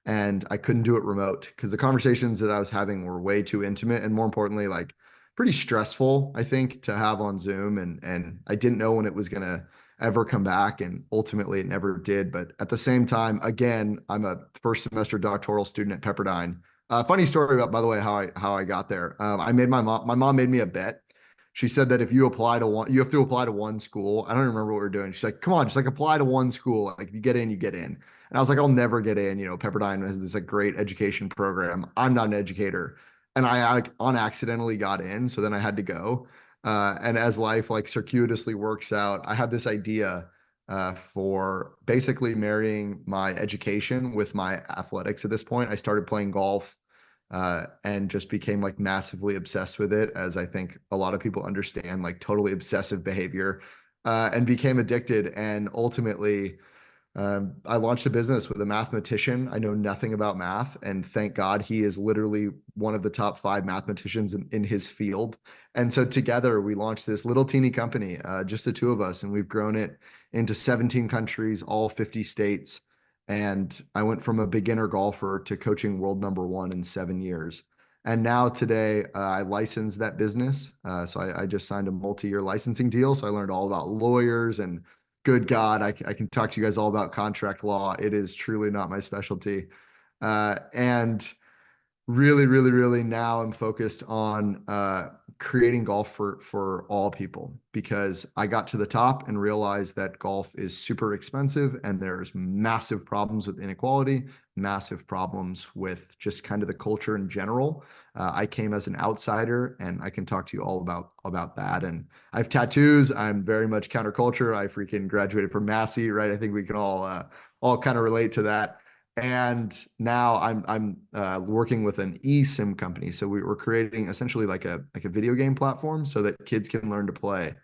And I couldn't do it remote because the conversations that I was having were way too intimate, and more importantly, like pretty stressful, I think, to have on Zoom. And I didn't know when it was gonna ever come back, and ultimately it never did. But at the same time, again, I'm a first semester doctoral student at Pepperdine. Funny story about, by the way, how I got there. I made my mom made me a bet. She said that if you apply to one, you have to apply to one school. I don't remember what we were doing. She's like, come on, just like apply to one school. Like if you get in, you get in. And I was like, I'll never get in. Pepperdine has this like great education program. I'm not an educator. And I like unaccidentally got in. So then I had to go. And as life like circuitously works out, I had this idea for basically marrying my education with my athletics at this point. I started playing golf and just became like massively obsessed with it, as I think a lot of people understand, like totally obsessive behavior, and became addicted. And ultimately, I launched a business with a mathematician. I know nothing about math, and thank God he is literally one of the top 5 mathematicians in his field. And so together we launched this little teeny company, just the two of us, and we've grown it into 17 countries, all 50 states. And I went from a beginner golfer to coaching world number 1 in 7 years. And now today, I license that business. So I just signed a multi-year licensing deal. So I learned all about lawyers, and good God, I can talk to you guys all about contract law. It is truly not my specialty. And really, really, really now I'm focused on creating golf for all people, because I got to the top and realized that golf is super expensive and there's massive problems with inequality, massive problems with just kind of the culture in general. I came as an outsider, and I can talk to you all about that. And I have tattoos. I'm very much counterculture. I freaking graduated from MASI, right? I think we can all kind of relate to that. And now I'm working with an eSIM company. So we're creating essentially like a video game platform so that kids can learn to play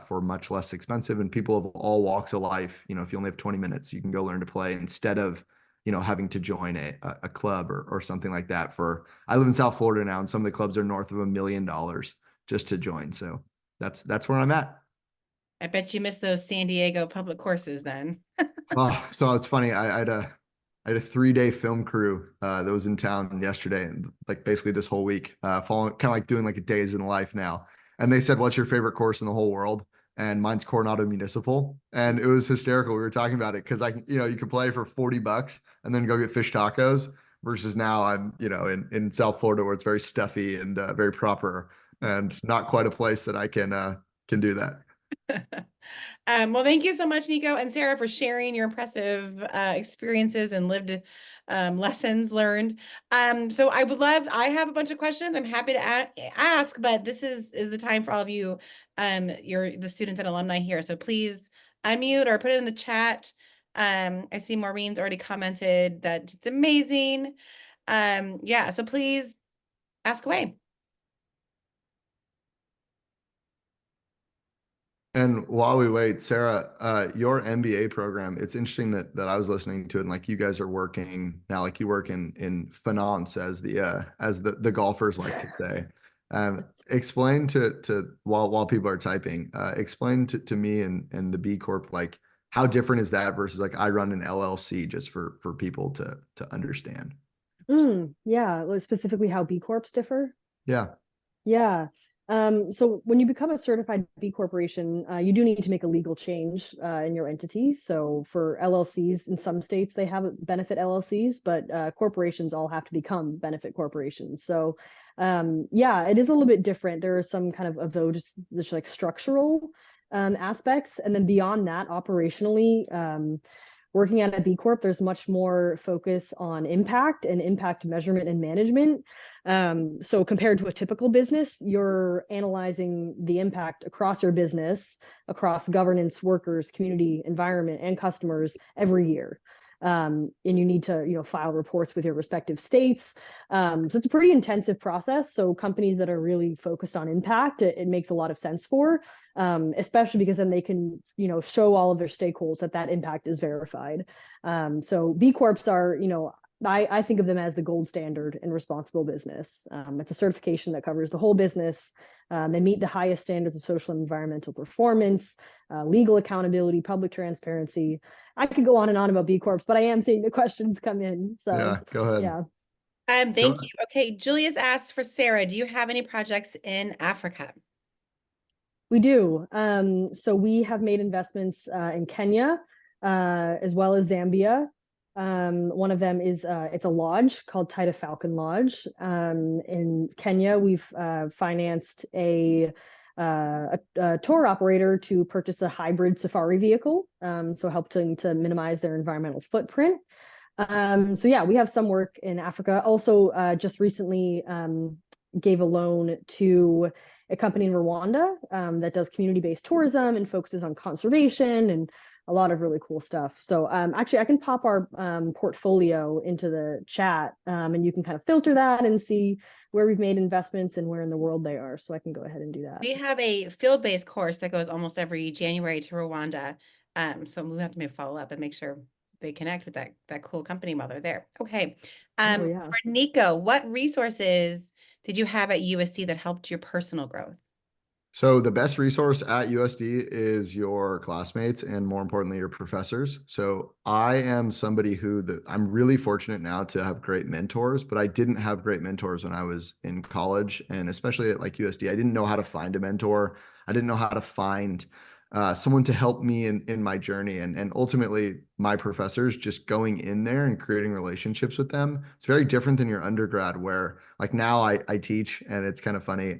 for much less expensive, and people of all walks of life. You know, if you only have 20 minutes, you can go learn to play instead of, you know, having to join a club or something like that. I live in South Florida now, and some of the clubs are north of $1 million just to join. So that's where I'm at. I bet you missed those San Diego public courses then. Oh, so it's funny. I had a 3-day film crew that was in town yesterday, and like basically this whole week, following kind of like doing like a days in life now. And they said, "What's your favorite course in the whole world?" And mine's Coronado Municipal, and it was hysterical. We were talking about it because you could play for $40 and then go get fish tacos. Versus now I'm, in South Florida where it's very stuffy and very proper, and not quite a place that I can do that. Well, thank you so much, Nico and Sarah, for sharing your impressive experiences and lived lessons learned. So I have a bunch of questions I'm happy to ask, but this is the time for all of you, you're the students and alumni here. So please unmute or put it in the chat. I see Maureen's already commented that it's amazing. Yeah, so please ask away. And while we wait, Sarah, your MBA program, it's interesting that I was listening to it, and like you guys are working now, like you work in finance, as the golfers like to say. Explain to while people are typing, explain to me and the B Corp, like how different is that versus like I run an LLC, just for people to understand. Yeah, like specifically how B Corps differ. Yeah. Yeah. So when you become a certified B Corporation, you do need to make a legal change in your entity. So for LLCs, in some states, they have benefit LLCs, but corporations all have to become benefit corporations. So yeah, it is a little bit different. There are some kind of those just like structural aspects. And then beyond that, operationally, working at a B Corp, there's much more focus on impact and impact measurement and management. So compared to a typical business, you're analyzing the impact across your business, across governance, workers, community, environment, and customers every year. And you need to, file reports with your respective states. So it's a pretty intensive process. So companies that are really focused on impact, it makes a lot of sense for, especially because then they can, show all of their stakeholders that impact is verified. So B Corps are, I think of them as the gold standard in responsible business. It's a certification that covers the whole business. They meet the highest standards of social and environmental performance, legal accountability, public transparency. I could go on and on about B Corps, but I am seeing the questions come in. So Yeah, go ahead. yeah. Thank you. Okay, Julius asked for Sarah, do you have any projects in Africa? We do. So we have made investments in Kenya, as well as Zambia. One of them is it's a lodge called Taita Falcon Lodge. In Kenya, we've financed a tour operator to purchase a hybrid safari vehicle, so helping to minimize their environmental footprint. So yeah, we have some work in Africa. Also, just recently gave a loan to a company in Rwanda that does community-based tourism and focuses on conservation and a lot of really cool stuff. So actually, I can pop our portfolio into the chat, and you can kind of filter that and see where we've made investments and where in the world they are. So I can go ahead and do that. We have a field-based course that goes almost every January to Rwanda. So we have to maybe follow up and make sure they connect with that cool company while they're there. Okay. Oh, yeah. For Nico, what resources did you have at USD that helped your personal growth? So the best resource at USD is your classmates, and more importantly, your professors. So I am somebody I'm really fortunate now to have great mentors, but I didn't have great mentors when I was in college, and especially at like USD. I didn't know how to find a mentor. I didn't know how to find someone to help me in my journey. And ultimately, my professors, just going in there and creating relationships with them. It's very different than your undergrad, where like now I teach, and it's kind of funny.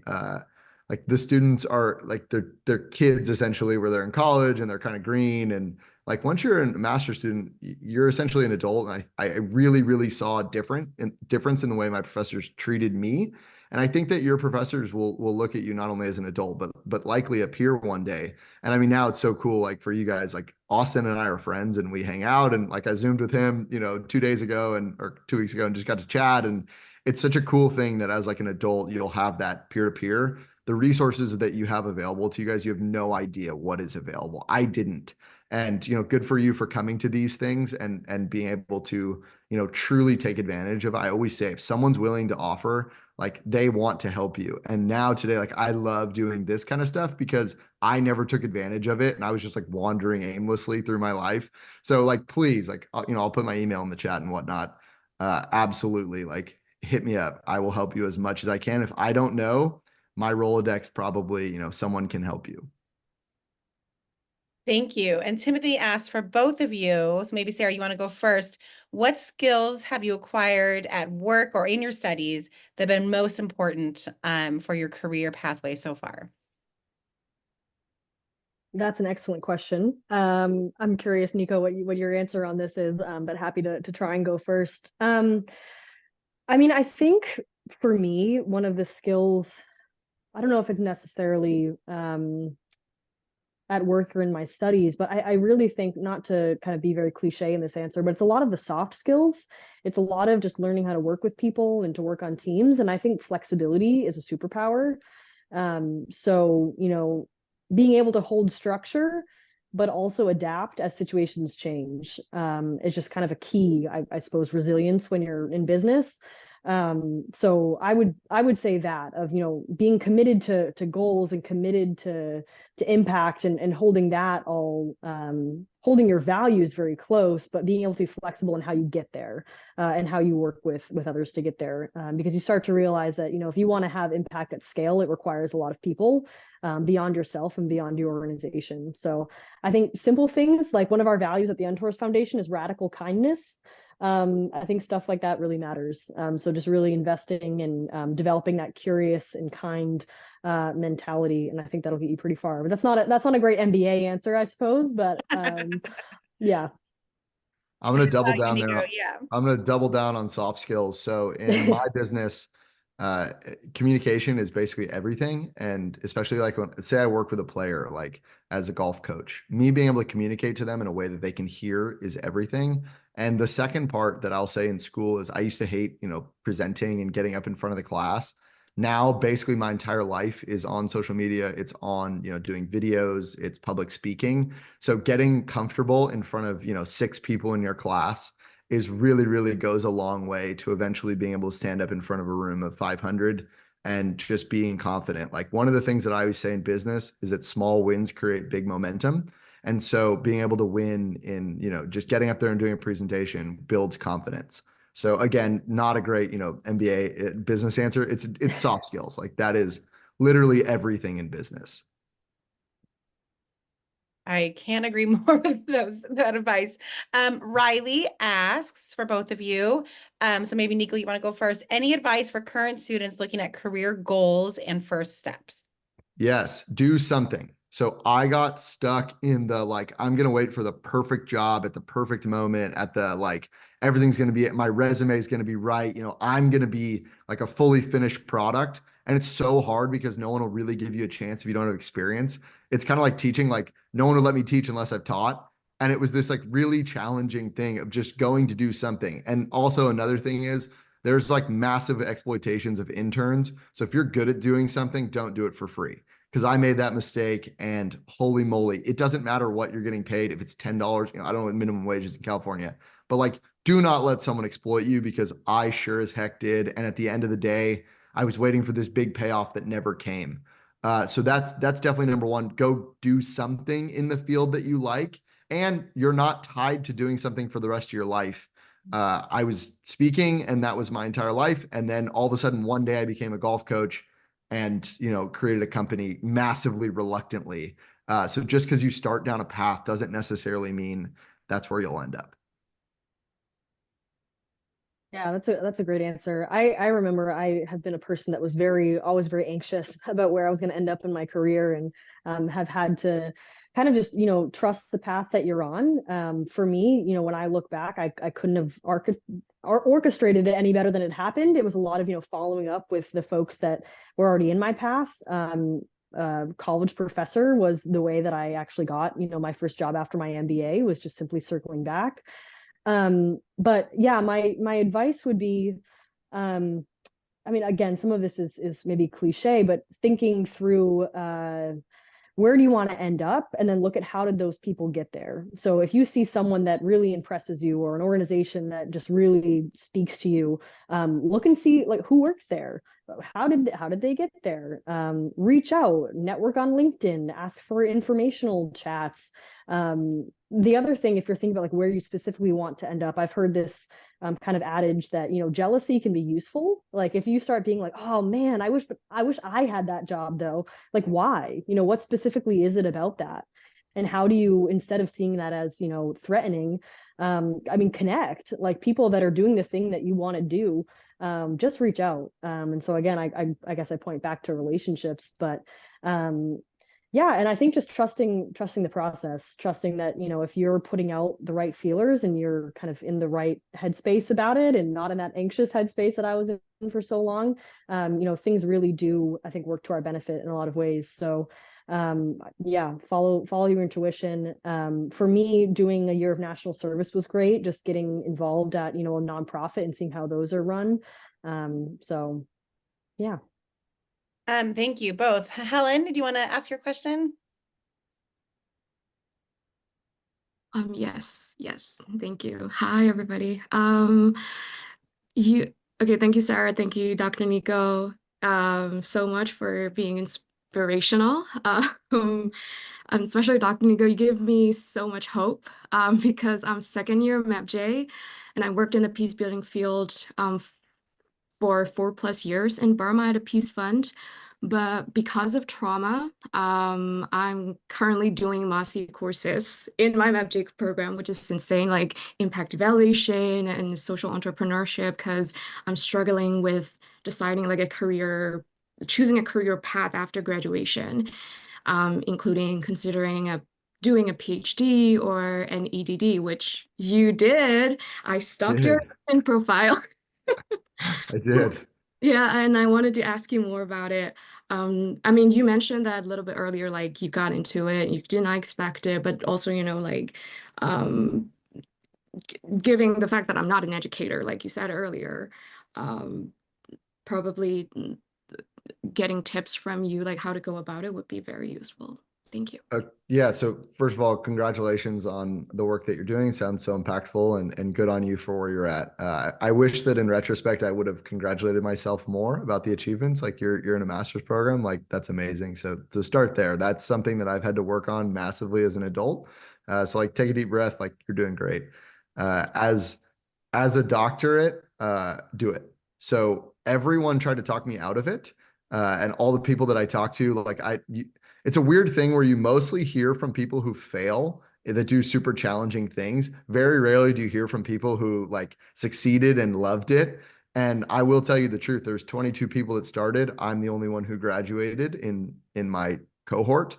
like the students are like they're kids essentially where they're in college and they're kind of green. And like once you're a master's student, you're essentially an adult. And I really, really saw a difference in the way my professors treated me. And I think that your professors will look at you not only as an adult, but likely a peer one day. And I mean, now it's so cool, like for you guys, like Austin and I are friends and we hang out. And like I Zoomed with him, 2 days ago or 2 weeks ago and just got to chat. And it's such a cool thing that as like an adult, you'll have that peer to peer. The resources that you have available to you guys, you have no idea what is available. I didn't. And good for you for coming to these things and being able to truly take advantage of. I always say if someone's willing to offer, like they want to help you. And now today, like I love doing this kind of stuff because I never took advantage of it and I was just like wandering aimlessly through my life. So like please, like I'll put my email in the chat and whatnot. Absolutely, like hit me up. I will help you as much as I can. If I don't know, my Rolodex probably, someone can help you. Thank you. And Timothy asked for both of you, so maybe Sarah, you want to go first. What skills have you acquired at work or in your studies that have been most important for your career pathway so far? That's an excellent question. I'm curious, Nico, what your answer on this is, but happy to try and go first. I mean, I think for me, one of the skills, I don't know if it's necessarily at work or in my studies, but I really think, not to kind of be very cliche in this answer, but it's a lot of the soft skills. It's a lot of just learning how to work with people and to work on teams. And I think flexibility is a superpower. So, being able to hold structure, but also adapt as situations change is just kind of a key, I suppose, resilience when you're in business. So I would say that of, being committed to goals and committed to impact and holding that all, holding your values very close, but being able to be flexible in how you get there and how you work with others to get there. Because you start to realize that, if you want to have impact at scale, it requires a lot of people beyond yourself and beyond your organization. So I think simple things like one of our values at the UnTours Foundation is radical kindness. I think stuff like that really matters. So just really investing in developing that curious and kind mentality, and I think that'll get you pretty far. But that's not a great MBA answer, I suppose. But yeah. I'm going to double Nico, down there. yeah. I'm going to double down on soft skills. So in my business, communication is basically everything. And especially like when, say I work with a player, like as a golf coach, me being able to communicate to them in a way that they can hear is everything. And the second part that I'll say in school is I used to hate, presenting and getting up in front of the class. Now, basically my entire life is on social media. It's on, doing videos, it's public speaking. So getting comfortable in front of, 6 people in your class is really, really goes a long way to eventually being able to stand up in front of a room of 500 and just being confident. Like one of the things that I always say in business is that small wins create big momentum. And so being able to win in, just getting up there and doing a presentation builds confidence. So again, not a great, MBA business answer. It's soft skills. Like that is literally everything in business. I can't agree more with that advice. Riley asks for both of you. So maybe Nico, you want to go first. Any advice for current students looking at career goals and first steps? Yes, do something. So I got stuck in the like, I'm going to wait for the perfect job at the perfect moment at the like, everything's going to be, my resume is going to be right. I'm going to be like a fully finished product. And it's so hard because no one will really give you a chance if you don't have experience. It's kind of like teaching, like no one will let me teach unless I've taught. And it was this like really challenging thing of just going to do something. And also another thing is there's like massive exploitations of interns. So if you're good at doing something, don't do it for free. Because I made that mistake and holy moly, it doesn't matter what you're getting paid. If it's $10, I don't know what minimum wage is in California, but like, do not let someone exploit you because I sure as heck did. And at the end of the day, I was waiting for this big payoff that never came. So that's definitely number one. Go do something in the field that you like, and you're not tied to doing something for the rest of your life. I was speaking, and that was my entire life. And then all of a sudden, one day I became a golf coach and created a company massively reluctantly. So just because you start down a path doesn't necessarily mean that's where you'll end up. Yeah, that's a great answer. I remember I have been a person that was always very anxious about where I was going to end up in my career, and have had to kind of just, trust the path that you're on. For me, when I look back, I couldn't have orchestrated it any better than it happened. It was a lot of, following up with the folks that were already in my path. College professor was the way that I actually got, my first job after my MBA, was just simply circling back. But yeah, my advice would be, I mean, again, some of this is maybe cliche, but thinking through, where do you want to end up, and then look at how did those people get there. So if you see someone that really impresses you, or an organization that just really speaks to you, look and see like who works there. How did they get there? Reach out, network on LinkedIn, ask for informational chats. The other thing, if you're thinking about like where you specifically want to end up, I've heard this kind of adage that, jealousy can be useful. Like if you start being like, oh man, I wish I had that job though. Like why? What specifically is it about that? And how do you, instead of seeing that as, threatening, I mean, connect, like people that are doing the thing that you want to do, just reach out. And so again, I guess I point back to relationships, but yeah, and I think just trusting the process, trusting that, if you're putting out the right feelers and you're kind of in the right headspace about it, and not in that anxious headspace that I was in for so long, things really do, I think, work to our benefit in a lot of ways. So yeah, follow your intuition. For me, doing a year of national service was great, just getting involved at, a nonprofit and seeing how those are run. So yeah. Thank you both. Helen, do you want to ask your question? Yes, thank you. Hi, everybody. Thank you, Sarah. Thank you, Dr. Nico, so much for being inspirational. Especially Dr. Nico, you give me so much hope, because I'm second year MAPJ, and I worked in the peace building field for 4+ years in Burma at a peace fund. But because of trauma, I'm currently doing MASI courses in my MAPJ program, which is insane, like impact evaluation and social entrepreneurship, because I'm struggling with deciding like choosing a career path after graduation, including considering doing a PhD or an EDD, which you did. I stalked your LinkedIn profile. I did. Yeah, and I wanted to ask you more about it. I mean, you mentioned that a little bit earlier, like you got into it, you did not expect it, but also, giving the fact that I'm not an educator, like you said earlier, probably getting tips from you, like how to go about it, would be very useful. Thank you. Yeah, so first of all, congratulations on the work that you're doing. Sounds so impactful, and good on you for where you're at. I wish that in retrospect, I would have congratulated myself more about the achievements. Like you're in a master's program, like that's amazing. So to start there, that's something that I've had to work on massively as an adult. So like take a deep breath, like you're doing great. As a doctorate, do it. So everyone tried to talk me out of it. And all the people that I talked to, like it's a weird thing where you mostly hear from people who fail, that do super challenging things. Very rarely do you hear from people who like succeeded and loved it. And I will tell you the truth. There's 22 people that started. I'm the only one who graduated in my cohort.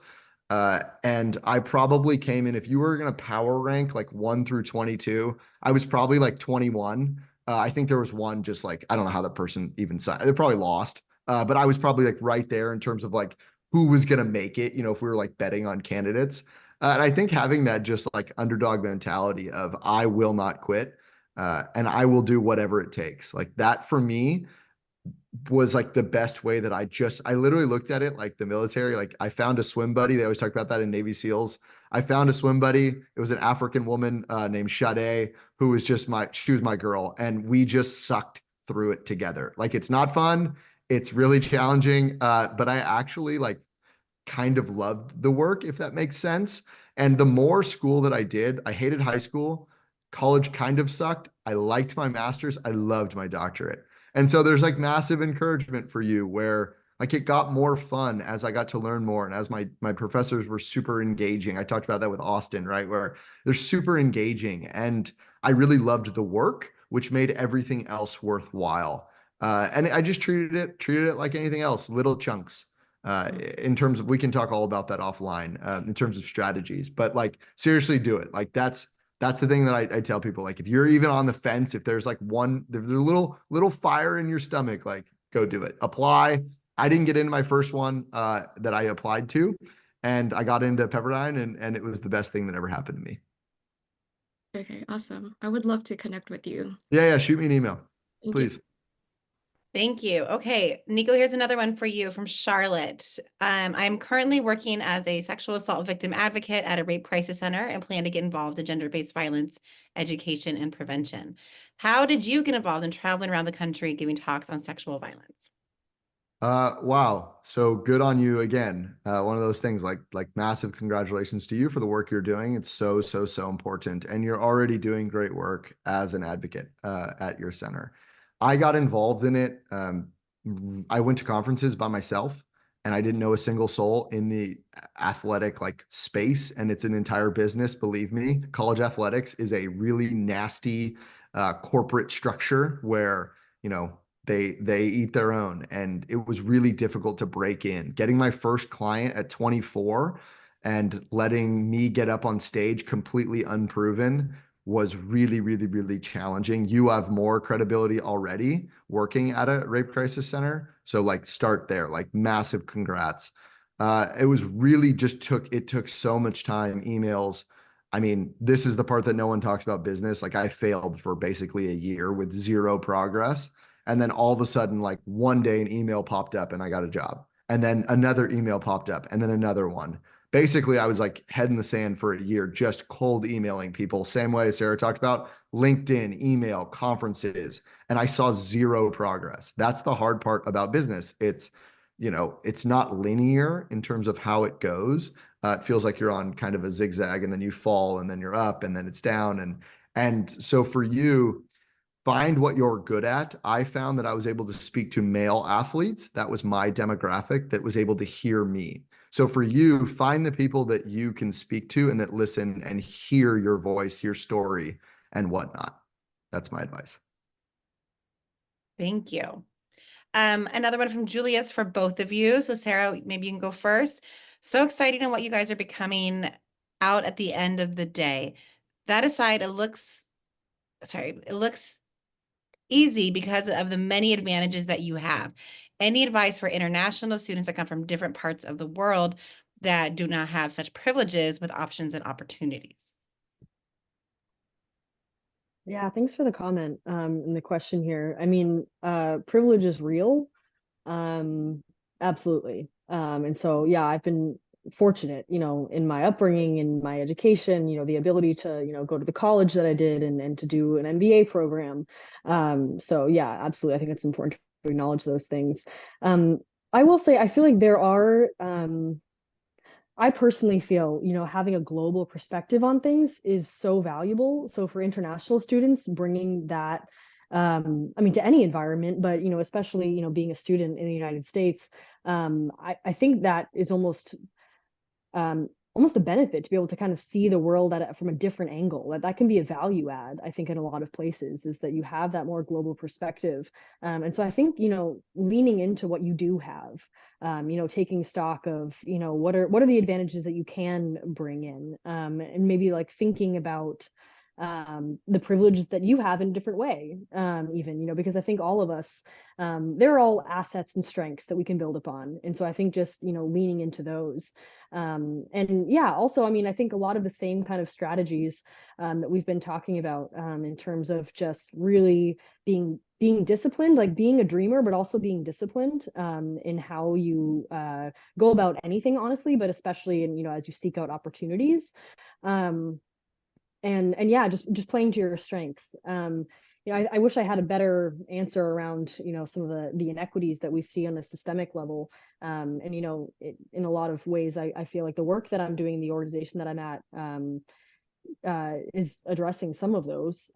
And I probably came in, if you were going to power rank like 1 through 22, I was probably like 21. I think there was one just like, I don't know how that person even signed. They probably lost. But I was probably like right there in terms of like who was going to make it, if we were like betting on candidates. And I think having that just like underdog mentality of I will not quit, and I will do whatever it takes. Like that for me was like the best way that I literally looked at it like the military. Like I found a swim buddy. They always talk about that in Navy SEALs. I found a swim buddy. It was an African woman named Sade, who was she was my girl. And we just sucked through it together. Like it's not fun. It's really challenging. But I actually like kind of loved the work, if that makes sense. And the more school that I did, I hated high school. College kind of sucked. I liked my master's. I loved my doctorate. And so there's like massive encouragement for you where like it got more fun as I got to learn more. And as my professors were super engaging. I talked about that with Austin, right? Where they're super engaging. And I really loved the work, which made everything else worthwhile. And I just treated it like anything else, little chunks. In terms of, we can talk all about that offline, in terms of strategies, but like seriously do it. Like that's the thing that I tell people, like, if you're even on the fence, if there's like there's a little fire in your stomach, like go do it, apply. I didn't get into my first one, that I applied to, and I got into Pepperdine, and it was the best thing that ever happened to me. Okay, awesome. I would love to connect with you. Yeah. Shoot me an email, Thank you. please. Thank you. Okay, Nico, here's another one for you from Charlotte. I'm currently working as a sexual assault victim advocate at a rape crisis center and plan to get involved in gender-based violence education and prevention. How did you get involved in traveling around the country giving talks on sexual violence? Wow. So good on you again. One of those things, like massive congratulations to you for the work you're doing. It's so important. And you're already doing great work as an advocate, at your center. I got involved in it. I went to conferences by myself, and I didn't know a single soul in the athletic like space. And it's an entire business. Believe me, college athletics is a really nasty, corporate structure where, you know, they eat their own, and it was really difficult to break in. Getting my first client at 24 and letting me get up on stage completely unproven was really challenging. You have more credibility already working at a rape crisis center, so like start there. Like massive congrats. It was really just took so much time, emails. I mean, this is the part that no one talks about business. Like I failed for basically a year with zero progress. And then all of a sudden, like one day an email popped up and I got a job. And then another email popped up and then another one. Basically, I was like head in the sand for a year, just cold emailing people. Same way Sarah talked about, LinkedIn, email, conferences, and I saw zero progress. That's the hard part about business. It's, it's not linear in terms of how it goes. It feels like you're on kind of a zigzag, and then you fall, and then you're up, and then it's down. And so for you, find what you're good at. I found that I was able to speak to male athletes. That was my demographic that was able to hear me. So for you, find the people that you can speak to and that listen and hear your voice, your story, and whatnot. That's my advice. Thank you. Another one from Julius for both of you. So Sarah, maybe you can go first. So exciting in what you guys are becoming out at the end of the day. That aside, it looks easy because of the many advantages that you have. Any advice for international students that come from different parts of the world that do not have such privileges with options and opportunities? Yeah, thanks for the comment, and the question here. I mean, privilege is real. Absolutely. And so, yeah, I've been fortunate, in my upbringing, in my education, the ability to, go to the college that I did and to do an MBA program. So yeah, absolutely. I think it's important to acknowledge those things. I will say, I feel like there are, I personally feel, having a global perspective on things is so valuable. So for international students, bringing that, I mean, to any environment, but, especially, being a student in the United States, I think that is almost a benefit to be able to kind of see the world from a different angle. That can be a value add, I think, in a lot of places, is that you have that more global perspective. And so I think, leaning into what you do have, taking stock of, what are the advantages that you can bring in, and maybe like thinking about the privilege that you have in a different way, even, because I think all of us, they're all assets and strengths that we can build upon. And so I think just, leaning into those. And yeah, also, I mean, I think a lot of the same kind of strategies that we've been talking about, in terms of just really being disciplined, like being a dreamer, but also being disciplined in how you go about anything, honestly, but especially in, as you seek out opportunities. And yeah, just playing to your strengths. I wish I had a better answer around, some of the inequities that we see on a systemic level. And, in a lot of ways, I feel like the work that I'm doing in the organization that I'm at is addressing some of those.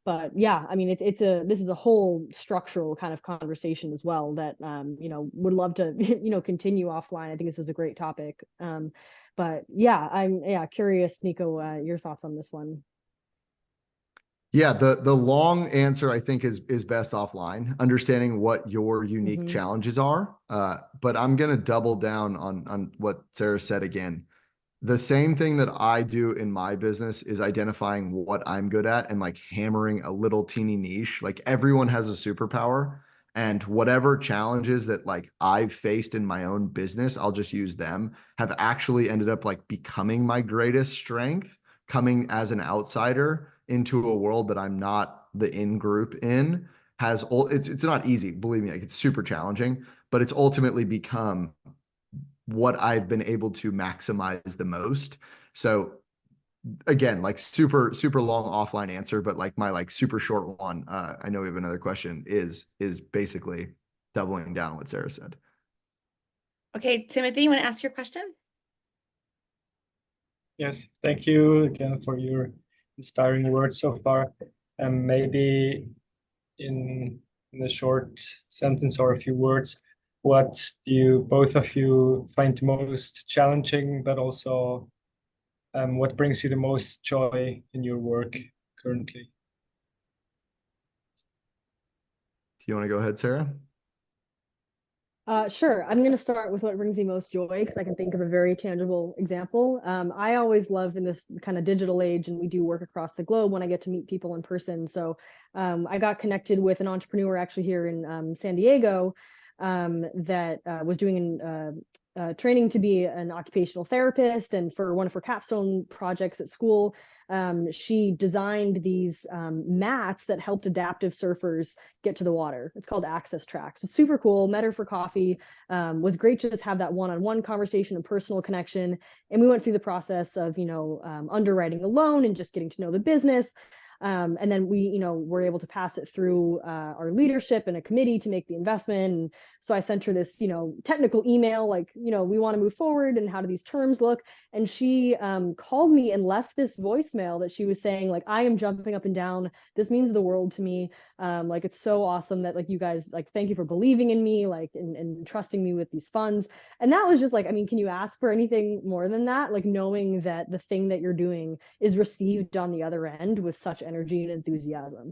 But yeah, I mean, this is a whole structural kind of conversation as well that, would love to, continue offline. I think this is a great topic. But yeah, I'm curious, Nico, your thoughts on this one. Yeah, the long answer I think is best offline, understanding what your unique challenges are. But I'm gonna double down on what Sarah said again. The same thing that I do in my business is identifying what I'm good at and like hammering a little teeny niche. Like everyone has a superpower, and whatever challenges that like I've faced in my own business, I'll just use them, have actually ended up like becoming my greatest strength, coming as an outsider into a world that I'm not the in group in. It's not easy, believe me, like it's super challenging, but it's ultimately become what I've been able to maximize the most. So again, like super long offline answer, but like my like super short one, I know we have another question, is basically doubling down on what Sarah said. Okay, Timothy, you want to ask your question? Yes, thank you again for your inspiring words so far. And maybe in a short sentence or a few words, what do you both of you find most challenging, but also what brings you the most joy in your work currently? Do you want to go ahead, Sarah? Sure. I'm going to start with what brings me most joy because I can think of a very tangible example. I always love in this kind of digital age, and we do work across the globe when I get to meet people in person. So I got connected with an entrepreneur actually here in San Diego that was doing training to be an occupational therapist. And for one of her capstone projects at school, she designed these mats that helped adaptive surfers get to the water. It's called Access Tracks. It's super cool. Met her for coffee. Was great to just have that one-on-one conversation and personal connection. And we went through the process of, underwriting a loan and just getting to know the business. And then we, were able to pass it through our leadership and a committee to make the investment. And so I sent her this, technical email, like, we want to move forward and how do these terms look? And she called me and left this voicemail that she was saying, like, I am jumping up and down. This means the world to me. Like, it's so awesome that like you guys, like, thank you for believing in me, like, and trusting me with these funds. And that was just like, I mean, can you ask for anything more than that? Like knowing that the thing that you're doing is received on the other end with such energy and enthusiasm.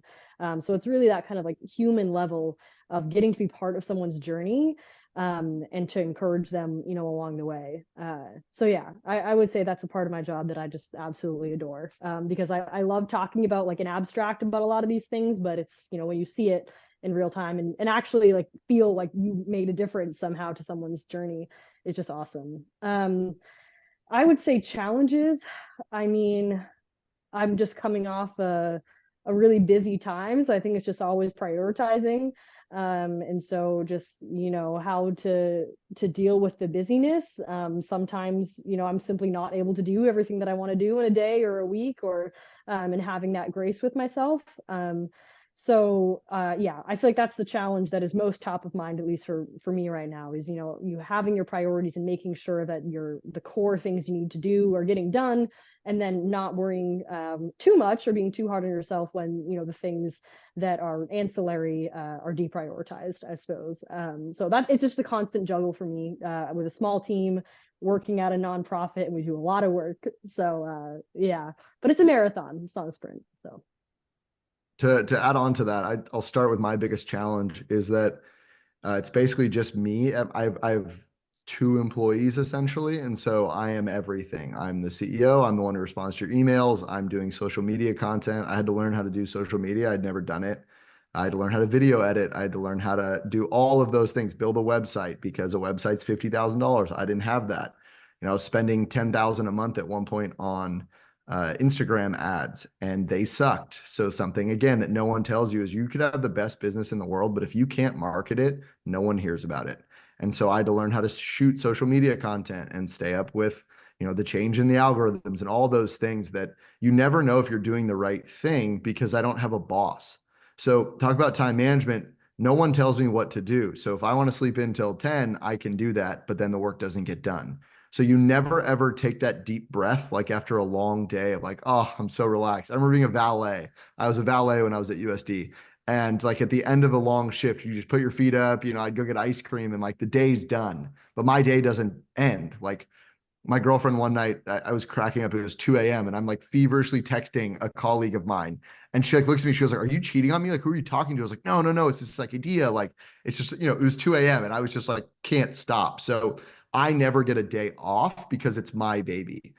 So it's really that kind of like human level of getting to be part of someone's journey and to encourage them, along the way. So yeah, I would say that's a part of my job that I just absolutely adore because I love talking about like an abstract about a lot of these things, but it's, when you see it in real time and actually like feel like you made a difference somehow to someone's journey is just awesome. I would say challenges. I mean, I'm just coming off a really busy time. So I think it's just always prioritizing. And so just, how to deal with the busyness. Sometimes, I'm simply not able to do everything that I want to do in a day or a week or and having that grace with myself. So yeah, I feel like that's the challenge that is most top of mind, at least for me right now, is, you having your priorities and making sure that the core things you need to do are getting done, and then not worrying too much or being too hard on yourself when, the things that are ancillary are deprioritized, I suppose. So that it's just a constant juggle for me with a small team working at a nonprofit, and we do a lot of work. So yeah, but it's a marathon, it's not a sprint. So. To add on to that, I'll start with my biggest challenge is that it's basically just me. I've two employees essentially, and so I am everything. I'm the CEO. I'm the one who responds to your emails. I'm doing social media content. I had to learn how to do social media. I'd never done it. I had to learn how to video edit. I had to learn how to do all of those things, build a website because a website's $50,000. I didn't have that. I was spending $10,000 a month at one point on Instagram ads, and they sucked. So something again that no one tells you is you could have the best business in the world, but if you can't market it, no one hears about it. And so I had to learn how to shoot social media content and stay up with, the change in the algorithms and all those things that you never know if you're doing the right thing because I don't have a boss. So talk about time management. No one tells me what to do. So if I want to sleep in till 10, I can do that, but then the work doesn't get done. So you never ever take that deep breath, like after a long day of like, oh, I'm so relaxed. I remember being a valet. I was a valet when I was at USD. And like at the end of a long shift, you just put your feet up, I'd go get ice cream and like the day's done, but my day doesn't end. Like my girlfriend one night, I was cracking up. It was 2 a.m. and I'm like feverishly texting a colleague of mine. And she like looks at me, she was like, "Are you cheating on me? Like, who are you talking to?" I was like, "No, no, no, it's this like idea. Like, it's just, it was 2 a.m. and I was just like, can't stop." So I never get a day off because it's my baby.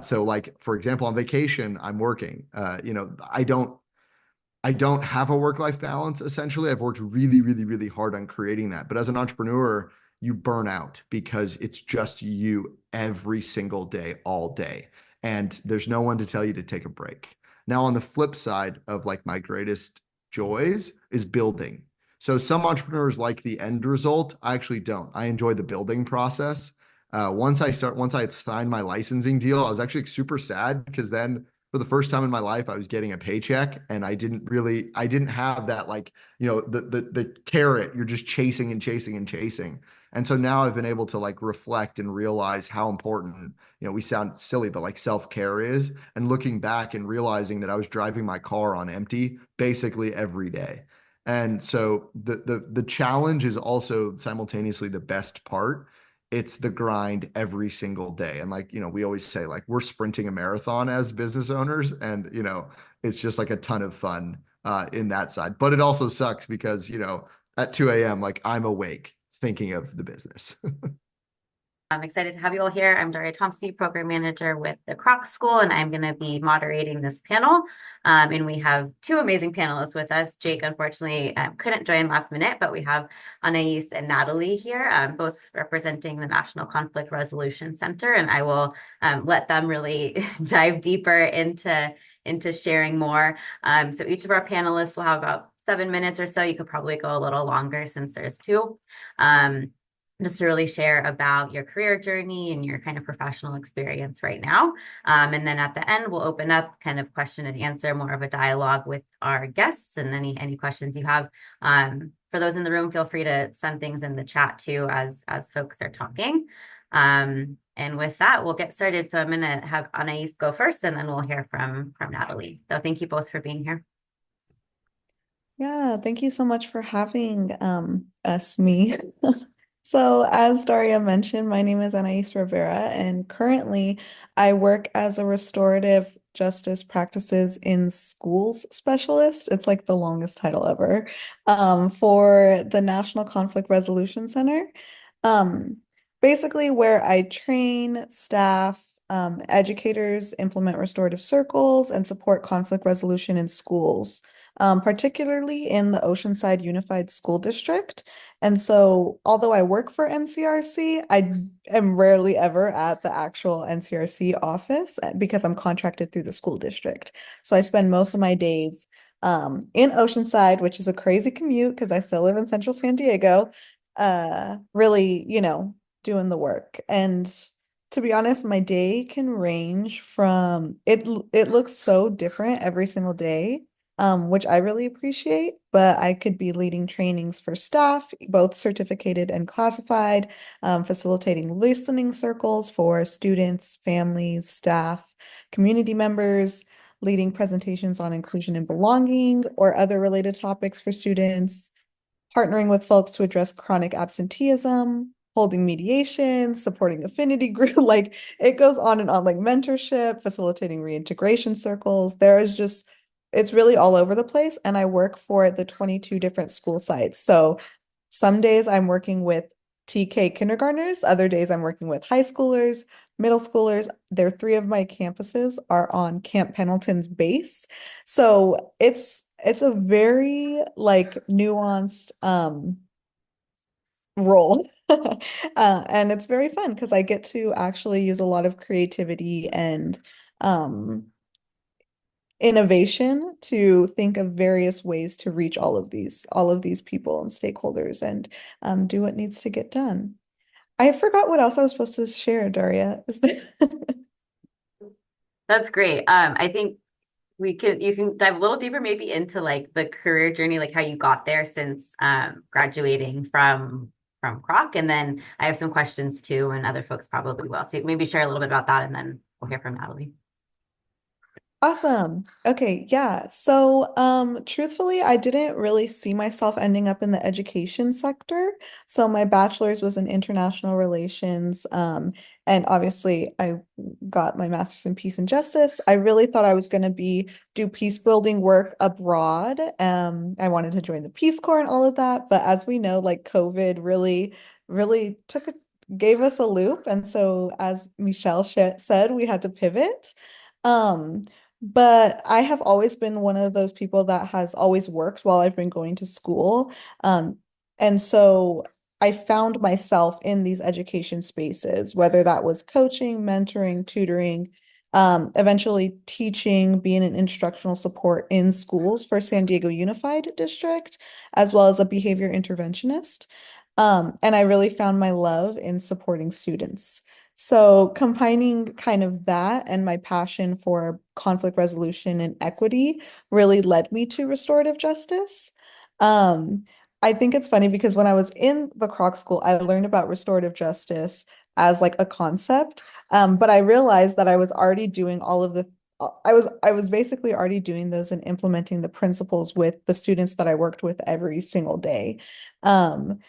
So like, for example, on vacation, I'm working. I don't have a work-life balance, essentially. I've worked really, really, really hard on creating that. But as an entrepreneur, you burn out because it's just you every single day, all day. And there's no one to tell you to take a break. Now, on the flip side of like my greatest joys is building. So some entrepreneurs like the end result. I actually don't. I enjoy the building process. Once I had signed my licensing deal, I was actually super sad because then for the first time in my life, I was getting a paycheck and I didn't have that like, the carrot, you're just chasing and chasing and chasing. And so now I've been able to like reflect and realize how important, we sound silly, but like self-care is, and looking back and realizing that I was driving my car on empty basically every day. And so the challenge is also simultaneously the best part. It's the grind every single day. And like, we always say like we're sprinting a marathon as business owners, and it's just like a ton of fun in that side. But it also sucks because, at 2 a.m. like I'm awake thinking of the business. I'm excited to have you all here. I'm Daria Thompson, Program Manager with the Kroc School, and I'm going to be moderating this panel. And we have two amazing panelists with us. Jake, unfortunately, couldn't join last minute, but we have Anais and Natalie here, both representing the National Conflict Resolution Center. And I will let them really dive deeper into sharing more. So each of our panelists will have about 7 minutes or so. You could probably go a little longer since there's two. Just to really share about your career journey and your kind of professional experience right now. And then at the end, we'll open up kind of question and answer, more of a dialogue with our guests, and any questions you have. For those in the room, feel free to send things in the chat too as folks are talking. And with that, we'll get started. So I'm going to have Anais go first, and then we'll hear from Natalie. So thank you both for being here. Yeah, thank you so much for having me. So as Daria mentioned, my name is Anais Rivera, and currently I work as a restorative justice practices in schools specialist. It's like the longest title ever, for the National Conflict Resolution Center. Basically where I train staff, educators, implement restorative circles, and support conflict resolution in schools. Particularly in the Oceanside Unified School District. And so, although I work for NCRC, I am rarely ever at the actual NCRC office because I'm contracted through the school district. So I spend most of my days in Oceanside, which is a crazy commute because I still live in Central San Diego, really, doing the work. And to be honest, my day can range from it looks so different every single day, which I really appreciate, but I could be leading trainings for staff, both certificated and classified, facilitating listening circles for students, families, staff, community members, leading presentations on inclusion and belonging or other related topics for students, partnering with folks to address chronic absenteeism, holding mediation, supporting affinity group, like it goes on and on, like mentorship, facilitating reintegration circles. It's really all over the place. And I work for the 22 different school sites. So some days I'm working with TK kindergartners, other days I'm working with high schoolers, middle schoolers. There are 3 of my campuses are on Camp Pendleton's base. So it's a very like nuanced role. And it's very fun because I get to actually use a lot of creativity and innovation to think of various ways to reach all of these people and stakeholders and do what needs to get done. I forgot what else I was supposed to share, Daria. That's great. I think you can dive a little deeper maybe into like the career journey, like how you got there since graduating from Kroc. And then I have some questions too, and other folks probably will. So maybe share a little bit about that, and then we'll hear from Natalie. Awesome. Okay, yeah. So, truthfully, I didn't really see myself ending up in the education sector. So my bachelor's was in international relations, and obviously I got my master's in peace and justice. I really thought I was going to do peace building work abroad. I wanted to join the Peace Corps and all of that, but as we know, like COVID really gave us a loop, and so as Michelle said, we had to pivot. Um, but I have always been one of those people that has always worked while I've been going to school. And so I found myself in these education spaces, whether that was coaching, mentoring, tutoring, eventually teaching, being an instructional support in schools for San Diego Unified District, as well as a behavior interventionist. And I really found my love in supporting students. So combining kind of that and my passion for conflict resolution and equity really led me to restorative justice. Um, I think it's funny because when I was in the Kroc School, I learned about restorative justice as like a concept, but I realized that I was already doing all of the I was basically already doing those and implementing the principles with the students that I worked with every single day. Um,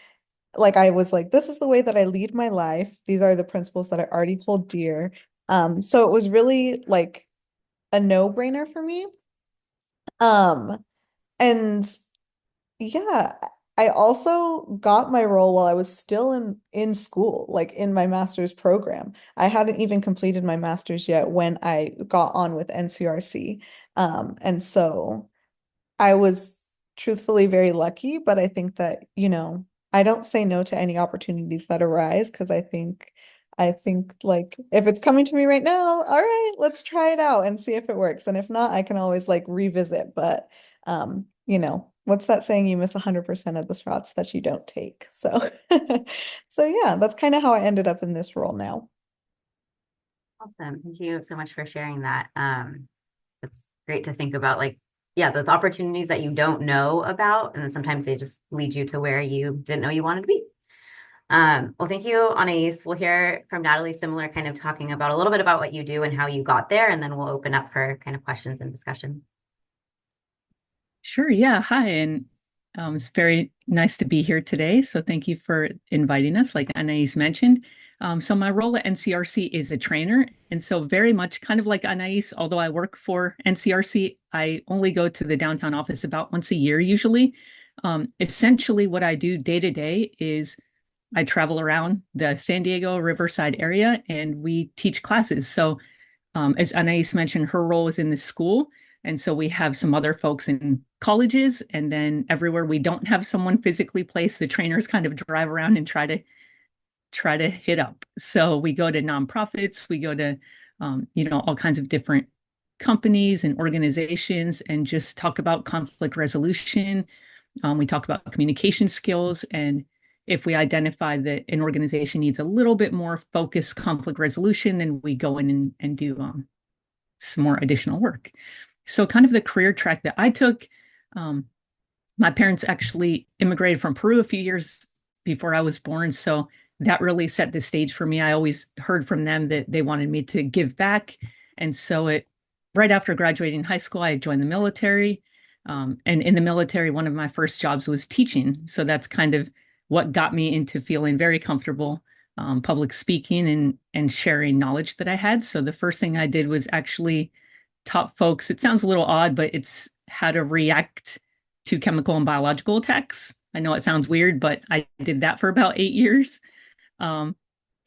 like I was like, this is the way that I lead my life. These are the principles that I already hold dear. So it was really like a no-brainer for me. Um, and yeah, I also got my role while I was still in school, like in my master's program. I hadn't even completed my master's yet when I got on with NCRC. And so I was truthfully very lucky, but I think that, I don't say no to any opportunities that arise because I think like if it's coming to me right now, all right, let's try it out and see if it works. And if not, I can always like revisit. But what's that saying? You miss 100% of the shots that you don't take. So so yeah, that's kind of how I ended up in this role now. Awesome. Thank you so much for sharing that. It's great to think about, like, yeah, the opportunities that you don't know about, and then sometimes they just lead you to where you didn't know you wanted to be. Well, thank you, Anais. We'll hear from Natalie, similar, kind of talking about a little bit about what you do and how you got there, and then we'll open up for kind of questions and discussion. Sure. Yeah. Hi. And it's very nice to be here today. So thank you for inviting us, like Anais mentioned. So my role at NCRC is a trainer. And so very much kind of like Anais, although I work for NCRC, I only go to the downtown office about once a year usually. Essentially what I do day to day is I travel around the San Diego Riverside area and we teach classes. So as Anais mentioned, her role is in the school. And so we have some other folks in colleges, and then everywhere we don't have someone physically placed, the trainers kind of drive around and try to hit up. So we go to nonprofits, we go to all kinds of different companies and organizations, and just talk about conflict resolution. We talk about communication skills, and if we identify that an organization needs a little bit more focused conflict resolution, then we go in and do some more additional work. So kind of the career track that I took, my parents actually immigrated from Peru a few years before I was born. So that really set the stage for me. I always heard from them that they wanted me to give back. And so right after graduating high school, I joined the military. And in the military, one of my first jobs was teaching. So that's kind of what got me into feeling very comfortable public speaking and sharing knowledge that I had. So the first thing I did was actually taught folks, it sounds a little odd, but it's how to react to chemical and biological attacks. I know it sounds weird, but I did that for about 8 years. And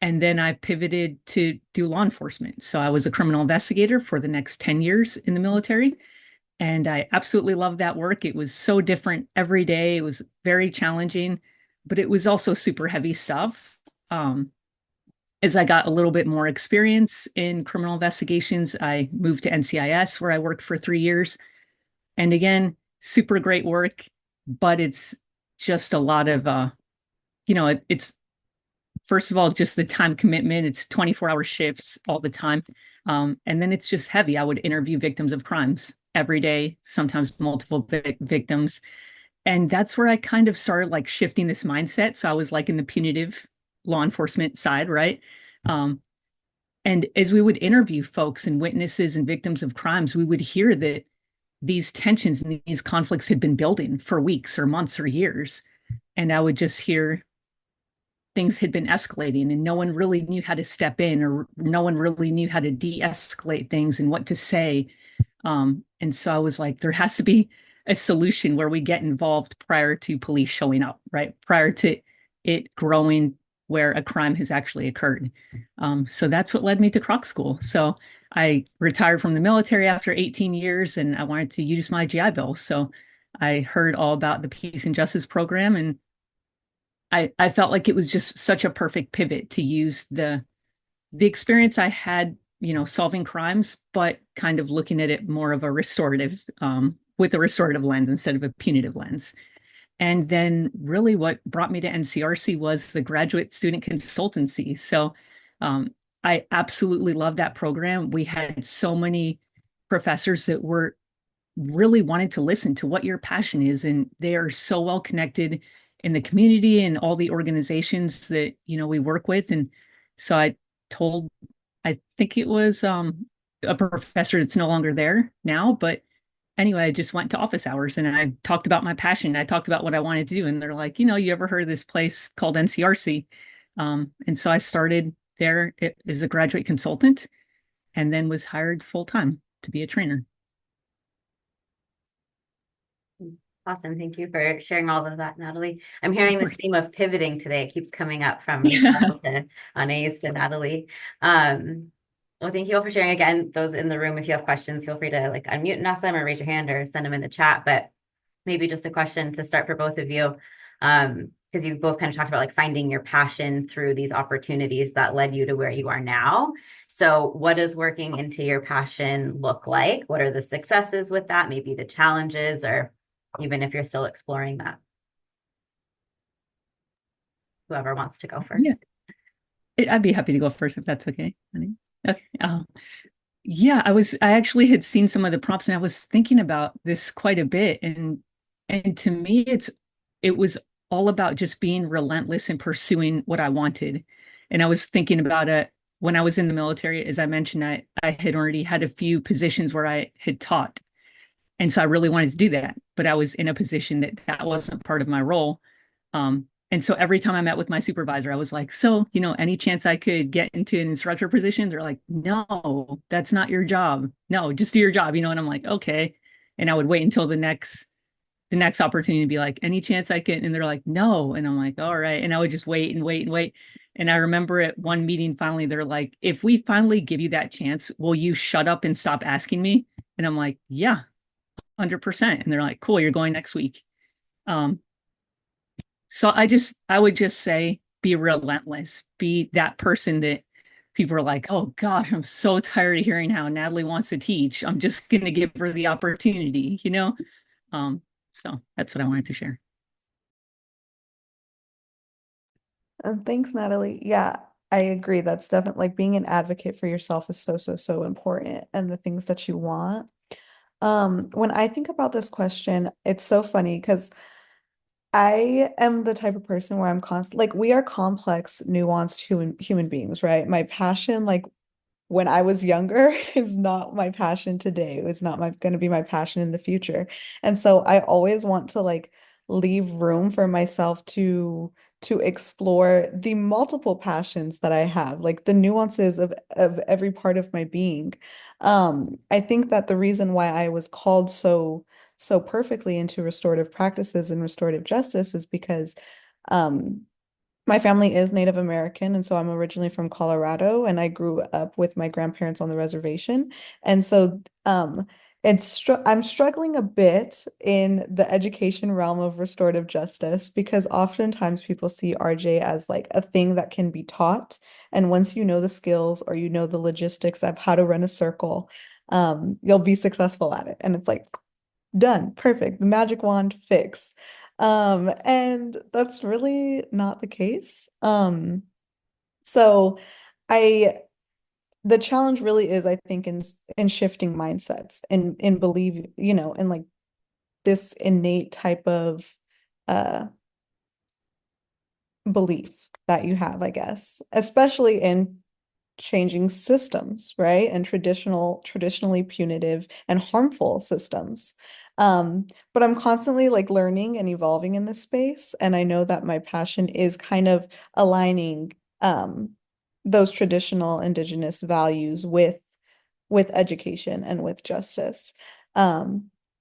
then I pivoted to do law enforcement. So I was a criminal investigator for the next 10 years in the military. And I absolutely loved that work. It was so different every day. It was very challenging, but it was also super heavy stuff. As I got a little bit more experience in criminal investigations, I moved to NCIS where I worked for 3 years. And again, super great work, but it's just a lot of, it's first of all, just the time commitment. It's 24-hour shifts all the time. And then it's just heavy. I would interview victims of crimes every day, sometimes multiple victims. And that's where I kind of started like shifting this mindset. So I was like in the punitive law enforcement side, right? And as we would interview folks and witnesses and victims of crimes, we would hear that these tensions and these conflicts had been building for weeks or months or years. And I would just hear things had been escalating and no one really knew how to step in, or no one really knew how to de-escalate things and what to say. And so I was like, there has to be a solution where we get involved prior to police showing up, right? Prior to it growing where a crime has actually occurred. So that's what led me to Kroc School. So I retired from the military after 18 years and I wanted to use my GI Bill. So I heard all about the Peace and Justice program, and I felt like it was just such a perfect pivot to use the experience I had, solving crimes, but kind of looking at it more of a restorative, with a restorative lens instead of a punitive lens. And then really what brought me to NCRC was the graduate student consultancy. So I absolutely love that program. We had so many professors that were really wanted to listen to what your passion is, and they are so well connected in the community and all the organizations that we work with. And so I think it was a professor that's no longer there now, but anyway, I just went to office hours and I talked about my passion. I talked about what I wanted to do, and they're like, you ever heard of this place called NCRC? And so I started there as a graduate consultant, and then was hired full time to be a trainer. Awesome. Thank you for sharing all of that, Natalie. I'm hearing this theme of pivoting today. It keeps coming up from Michelle to Anais to Natalie. Well, thank you all for sharing. Again, those in the room, if you have questions, feel free to unmute and ask them, or raise your hand or send them in the chat. But maybe just a question to start for both of you, because you both kind of talked about finding your passion through these opportunities that led you to where you are now. So what does working into your passion look like? What are the successes with that? Maybe the challenges, or even if you're still exploring that. Whoever wants to go first. Yeah. I'd be happy to go first if that's okay. Okay. Yeah, I actually had seen some of the prompts and I was thinking about this quite a bit. And to me, it was all about just being relentless in pursuing what I wanted. And I was thinking about it when I was in the military. As I mentioned, I had already had a few positions where I had taught. And so I really wanted to do that, but I was in a position that wasn't part of my role. And so every time I met with my supervisor, I was like, so, any chance I could get into an instructor position? They're like, no, that's not your job. No, just do your job, and I'm like, okay. And I would wait until the next opportunity to be like, any chance I can? And they're like, no. And I'm like, all right. And I would just wait and wait and wait. And I remember at one meeting, finally, they're like, if we finally give you that chance, will you shut up and stop asking me? And I'm like, yeah. 100%. And they're like, cool, you're going next week. So I would just say, be relentless, be that person that people are like, oh gosh, I'm so tired of hearing how Natalie wants to teach. I'm just going to give her the opportunity, So that's what I wanted to share. Thanks, Natalie. Yeah, I agree. That's definitely being an advocate for yourself is so, so, so important, and the things that you want. When I think about this question, it's so funny because I am the type of person where I'm constant, we are complex, nuanced human beings, right? My passion, when I was younger, is not my passion today. It was not going to be my passion in the future. And so I always want to leave room for myself to explore the multiple passions that I have, the nuances of every part of my being. I think that the reason why I was called so perfectly into restorative practices and restorative justice is because my family is Native American, and so I'm originally from Colorado, and I grew up with my grandparents on the reservation. And so I'm struggling a bit in the education realm of restorative justice because oftentimes people see RJ as a thing that can be taught. And once you know the skills or you know the logistics of how to run a circle, you'll be successful at it. And it's done, perfect, the magic wand fix. And that's really not the case. So the challenge really is, I think, in shifting mindsets and in believe, in this innate type of belief that you have, I guess, especially in changing systems, right? And traditionally punitive and harmful systems. But I'm constantly like learning and evolving in this space. And I know that my passion is kind of aligning those traditional Indigenous values with education and with justice.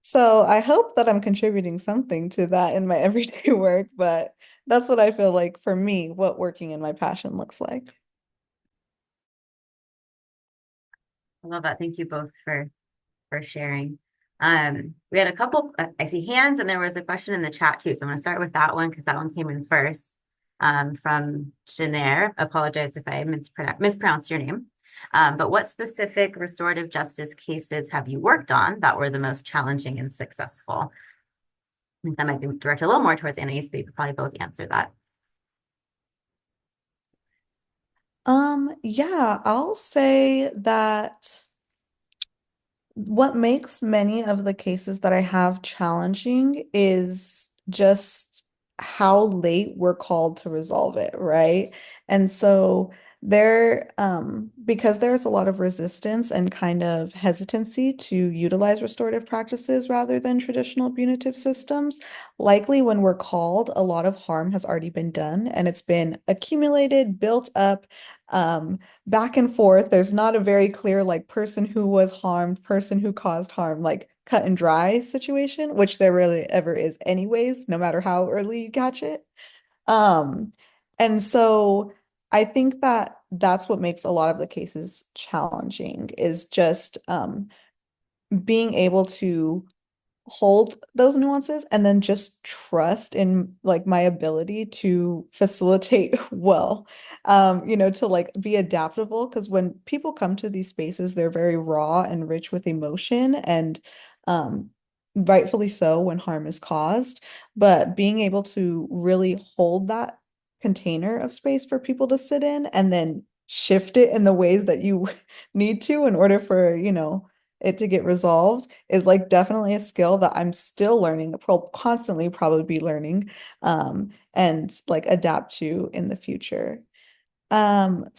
So I hope that I'm contributing something to that in my everyday work, but that's what I feel like for me, what working in my passion looks like. I love that. Thank you both for sharing. We had a couple, I see hands, and there was a question in the chat too. So I'm going to start with that one because that one came in first from Shanair. Apologize if I mispronounced your name. But what specific restorative justice cases have you worked on that were the most challenging and successful? I think that might be directed a little more towards Anais, but you could probably both answer that. Yeah, I'll say that what makes many of the cases that I have challenging is just how late we're called to resolve it, right? And so because there's a lot of resistance and kind of hesitancy to utilize restorative practices rather than traditional punitive systems, likely when we're called, a lot of harm has already been done and it's been accumulated, built up, back and forth. There's not a very clear like person who was harmed, person who caused harm, like cut and dry situation, which there really ever is anyways, no matter how early you catch it. And so I think that that's what makes a lot of the cases challenging is just being able to hold those nuances and then just trust in like my ability to facilitate well, to like be adaptable, because when people come to these spaces they're very raw and rich with emotion, and um rightfully so when harm is caused, but being able to really hold that container of space for people to sit in and then shift it in the ways that you need to in order for it to get resolved is like definitely a skill that I'm still learning, constantly probably be learning, and like adapt to in the future. Some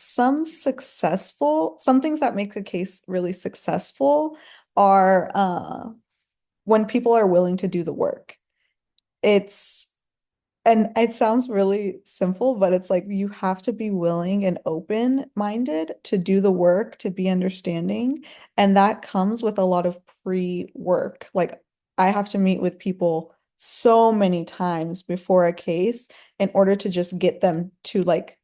things that make a case really successful are when people are willing to do the work. It's and it sounds really simple, but it's like you have to be willing and open-minded to do the work, to be understanding. And that comes with a lot of pre-work. Like I have to meet with people so many times before a case in order to just get them to like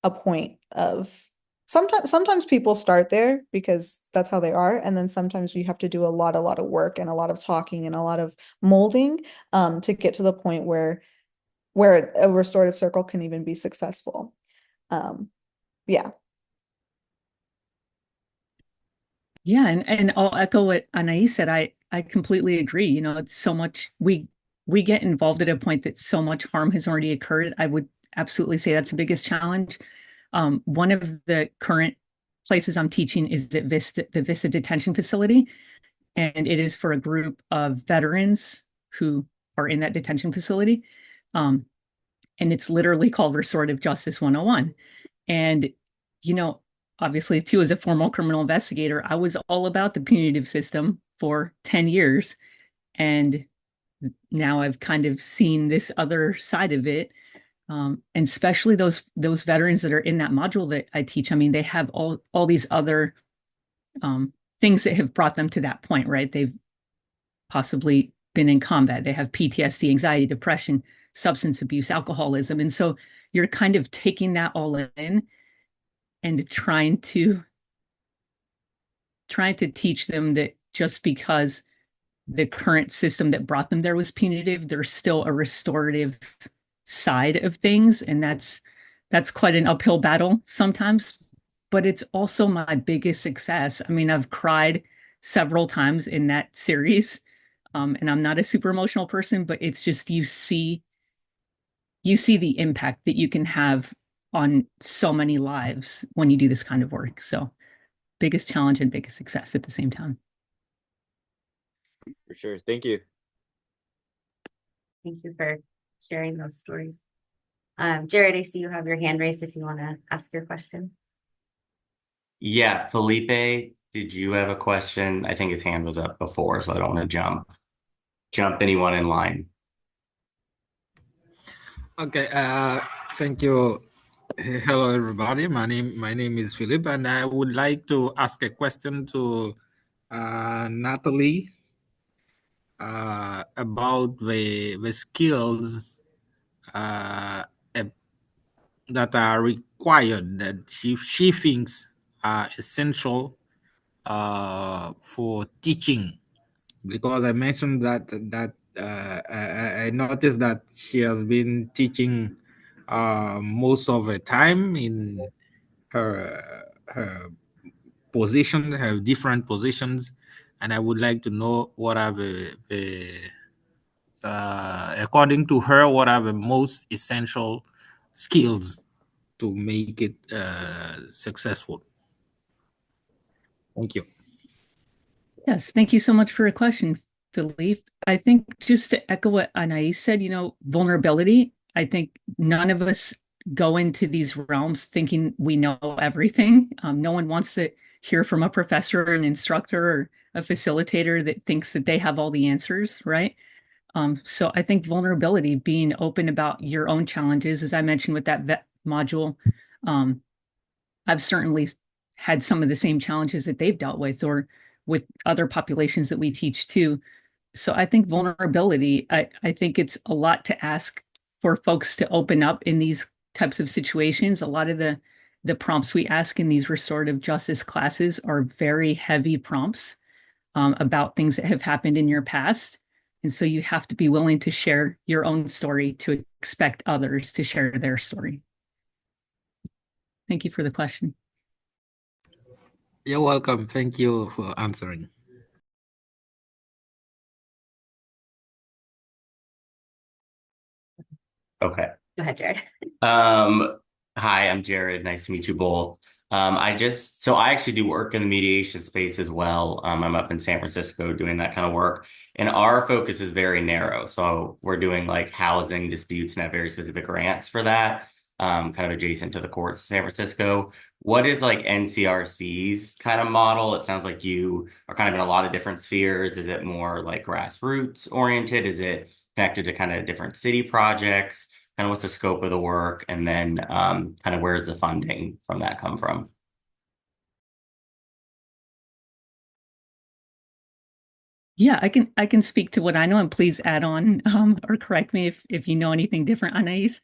a point of sometimes people start there because that's how they are. And then sometimes you have to do a lot of work and a lot of talking and a lot of molding to get to the point where a restorative circle can even be successful. Yeah. Yeah, and I'll echo what Anais said. I completely agree. It's so much we get involved at a point that so much harm has already occurred. I would absolutely say that's the biggest challenge. One of the current places I'm teaching is at the Vista Detention Facility, and it is for a group of veterans who are in that detention facility. And it's literally called Restorative Justice 101. And, obviously, too, as a former criminal investigator, I was all about the punitive system for 10 years. And now I've kind of seen this other side of it. And especially those veterans that are in that module that I teach. I mean, they have all these other things that have brought them to that point, right? They've possibly been in combat. They have PTSD, anxiety, depression, substance abuse, alcoholism. And so you're kind of taking that all in and trying to teach them that just because the current system that brought them there was punitive, there's still a restorative side of things. And that's quite an uphill battle sometimes, but it's also my biggest success. I mean, I've cried several times in that series. And I'm not a super emotional person, but it's just you see the impact that you can have on so many lives when you do this kind of work. So biggest challenge and biggest success at the same time. For sure. Thank you. Thank you for sharing those stories. Jared, I see you have your hand raised if you want to ask your question. Yeah, Felipe, did you have a question? I think his hand was up before, so I don't want to jump anyone in line. Okay, thank you. Hello, everybody. My name is Philip, and I would like to ask a question to Natalie about the skills uh, that are required that she thinks are essential for teaching. Because I mentioned that I noticed that she has been teaching most of the time in her position, her different positions, and I would like to know what are the according to her, what are the most essential skills to make it successful. Thank you. Yes, thank you so much for your question, Philippe. I think just to echo what Anais said, vulnerability, I think none of us go into these realms thinking we know everything. No one wants to hear from a professor or an instructor or a facilitator that thinks that they have all the answers, right? So I think vulnerability, being open about your own challenges, as I mentioned with that vet module, I've certainly had some of the same challenges that they've dealt with, or with other populations that we teach too. So I think vulnerability, I think it's a lot to ask for folks to open up in these types of situations. A lot of the prompts we ask in these restorative justice classes are very heavy prompts about things that have happened in your past. And so you have to be willing to share your own story to expect others to share their story. Thank you for the question. You're welcome. Thank you for answering. Okay. Go ahead, Jared. Hi, I'm Jared. Nice to meet you both. I actually do work in the mediation space as well. I'm up in San Francisco doing that kind of work, and our focus is very narrow. So we're doing like housing disputes and have very specific grants for that, kind of adjacent to the courts of San Francisco. What is like NCRC's kind of model? It sounds like you are kind of in a lot of different spheres. Is it more like grassroots oriented? Is it connected to kind of different city projects? Kind of what's the scope of the work, and then kind of where's the funding from that come from? Yeah, I can speak to what I know, and please add on or correct me if you know anything different, Anais.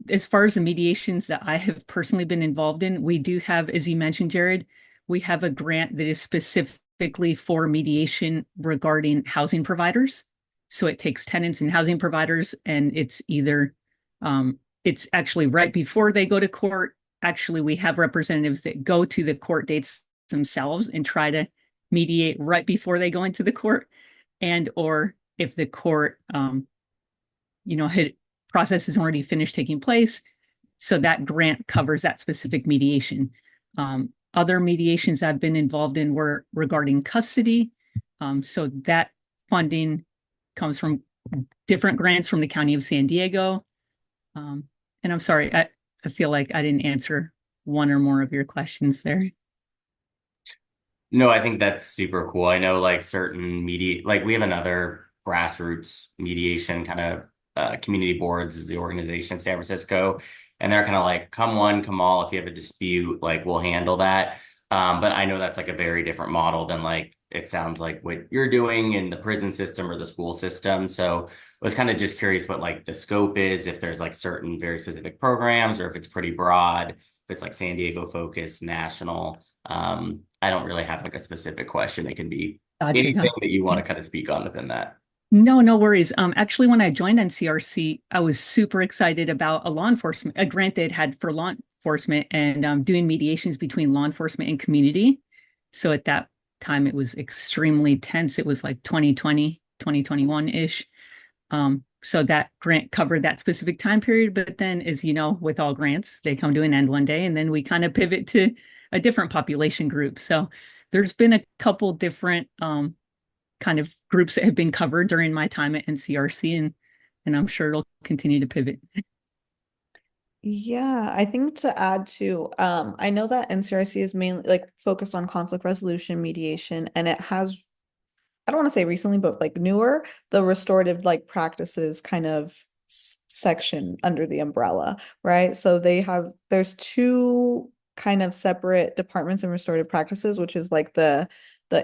As far as the mediations that I have personally been involved in, we do have, as you mentioned, Jared, we have a grant that is specifically for mediation regarding housing providers. So it takes tenants and housing providers, and it's actually right before they go to court. Actually, we have representatives that go to the court dates themselves and try to mediate right before they go into the court, and or if the court process has already finished taking place, so that grant covers that specific mediation. Other mediations I've been involved in were regarding custody, so that funding comes from different grants from the County of San Diego. And I'm sorry, I feel like I didn't answer one or more of your questions there. No, I think that's super cool. I know like certain like we have another grassroots mediation kind of community boards is the organization in San Francisco. And they're kind of like, come one, come all. If you have a dispute, like we'll handle that. But I know that's like a very different model than like it sounds like what you're doing in the prison system or the school system. So I was kind of just curious what like the scope is, if there's like certain very specific programs, or if it's pretty broad, if it's like San Diego focused, national. I don't really have like a specific question. It can be anything that you want to kind of speak on within that. No worries. Actually, when I joined NCRC, I was super excited about a grant they'd had for law enforcement, and doing mediations between law enforcement and community. So at that time, it was extremely tense. It was like 2020, 2021-ish. So that grant covered that specific time period. But then, as you know, with all grants, they come to an end one day, and then we kind of pivot to a different population group. So there's been a couple different kind of groups that have been covered during my time at NCRC, and I'm sure it'll continue to pivot. Yeah, I think to add to, I know that NCRC is mainly like focused on conflict resolution, mediation, and it has, I don't want to say recently, but like newer, the restorative like practices kind of section under the umbrella, right? So there's two kind of separate departments in restorative practices, which is like the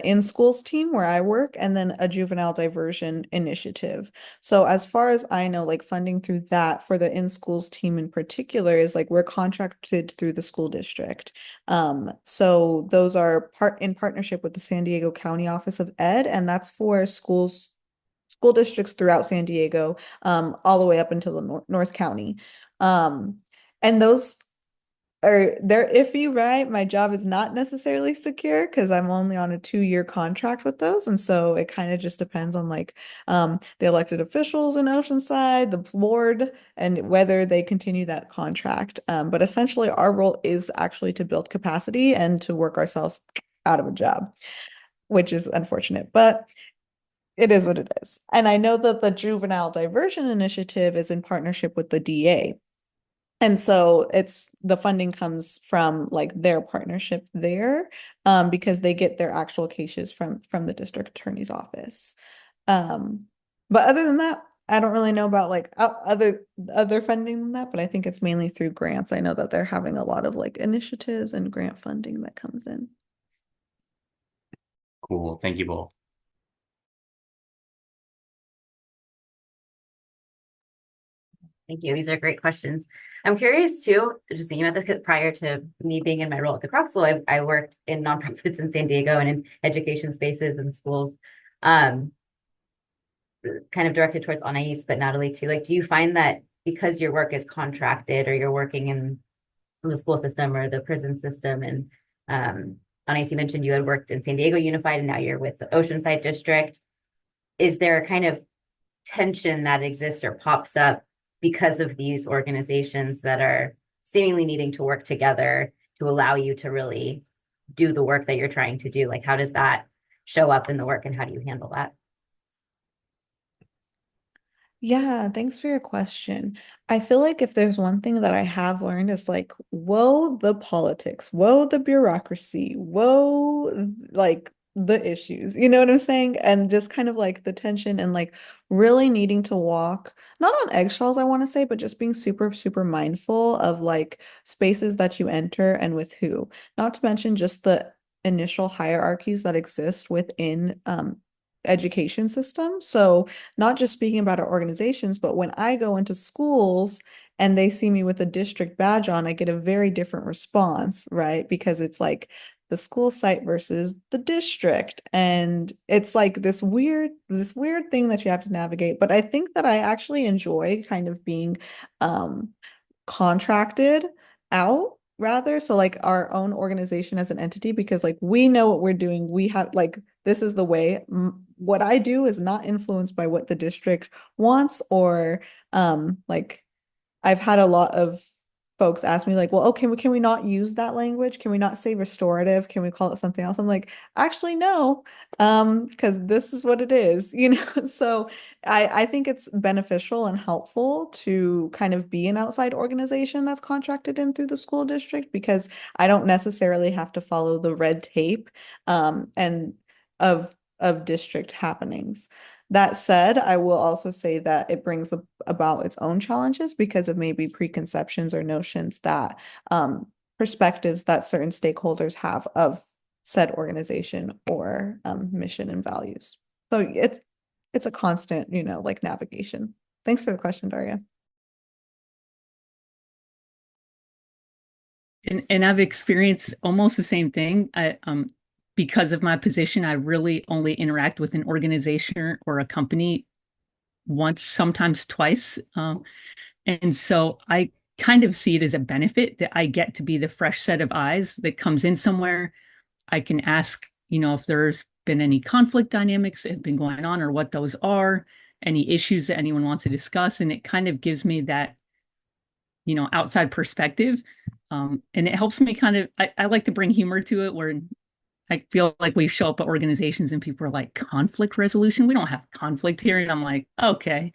in-schools team where I work, and then a juvenile diversion initiative. So as far as I know, like funding through that for the in-schools team in particular is like we're contracted through the school district. So those are in partnership with the San Diego County Office of Ed, and that's for school districts throughout San Diego, all the way up until the North County. And those they're iffy, right? My job is not necessarily secure because I'm only on a 2-year contract with those. And so it kind of just depends on like the elected officials in Oceanside, the board, and whether they continue that contract. But essentially our role is actually to build capacity and to work ourselves out of a job, which is unfortunate, but it is what it is. And I know that the Juvenile Diversion Initiative is in partnership with the DA. And so the funding comes from like their partnership there, because they get their actual cases from the district attorney's office. But other than that, I don't really know about like other funding than that, but I think it's mainly through grants. I know that they're having a lot of like initiatives and grant funding that comes in. Cool. Thank you both. Thank you. These are great questions. I'm curious too, just thinking about this prior to me being in my role at the Kroc School, I worked in nonprofits in San Diego and in education spaces and schools, kind of directed towards Anais, but Natalie too. Like, do you find that because your work is contracted or you're working in the school system or the prison system, and Anais, you mentioned you had worked in San Diego Unified and now you're with the Oceanside District. Is there a kind of tension that exists or pops up because of these organizations that are seemingly needing to work together to allow you to really do the work that you're trying to do? Like, how does that show up in the work and how do you handle that? Yeah, thanks for your question. I feel like if there's one thing that I have learned is like, whoa, the politics, whoa, the bureaucracy, whoa, like the issues, you know what I'm saying? And just kind of like the tension and like really needing to walk, not on eggshells, I want to say, but just being super, super mindful of like spaces that you enter and with who. Not to mention just the initial hierarchies that exist within education system. So not just speaking about our organizations, but when I go into schools and they see me with a district badge on, I get a very different response, right? Because it's like the school site versus the district. And it's like this weird thing that you have to navigate. But I think that I actually enjoy kind of being contracted out rather, so like our own organization as an entity, because like we know what we're doing, we have like this is the way. What I do is not influenced by what the district wants, or like I've had a lot of folks ask me like, well, okay, can we not use that language? Can we not say restorative? Can we call it something else? I'm like, actually, no, because this is what it is, you know? So I think it's beneficial and helpful to kind of be an outside organization that's contracted in through the school district, because I don't necessarily have to follow the red tape and of district happenings. That said, I will also say that it brings about its own challenges because of maybe preconceptions or notions that perspectives that certain stakeholders have of said organization or mission and values. So it's a constant, like navigation. Thanks for the question, Daria. And I've experienced almost the same thing. Because of my position, I really only interact with an organization or a company once, sometimes twice. And so I kind of see it as a benefit that I get to be the fresh set of eyes that comes in somewhere. I can ask, if there's been any conflict dynamics that have been going on or what those are, any issues that anyone wants to discuss. And it kind of gives me that, outside perspective. And it helps me kind of, I like to bring humor to it, where I feel like we show up at organizations and people are like, conflict resolution? We don't have conflict here. And I'm like, okay,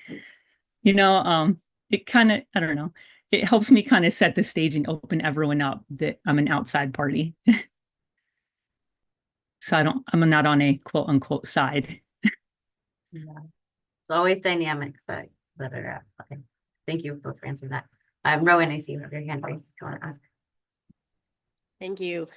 it kind of, I don't know. it helps me kind of set the stage and open everyone up that I'm an outside party. So I'm not on a quote unquote side. Yeah. It's always dynamics that are okay. Thank you both for answering that. Rowan, I see you have your hand raised if you want to ask. Thank you.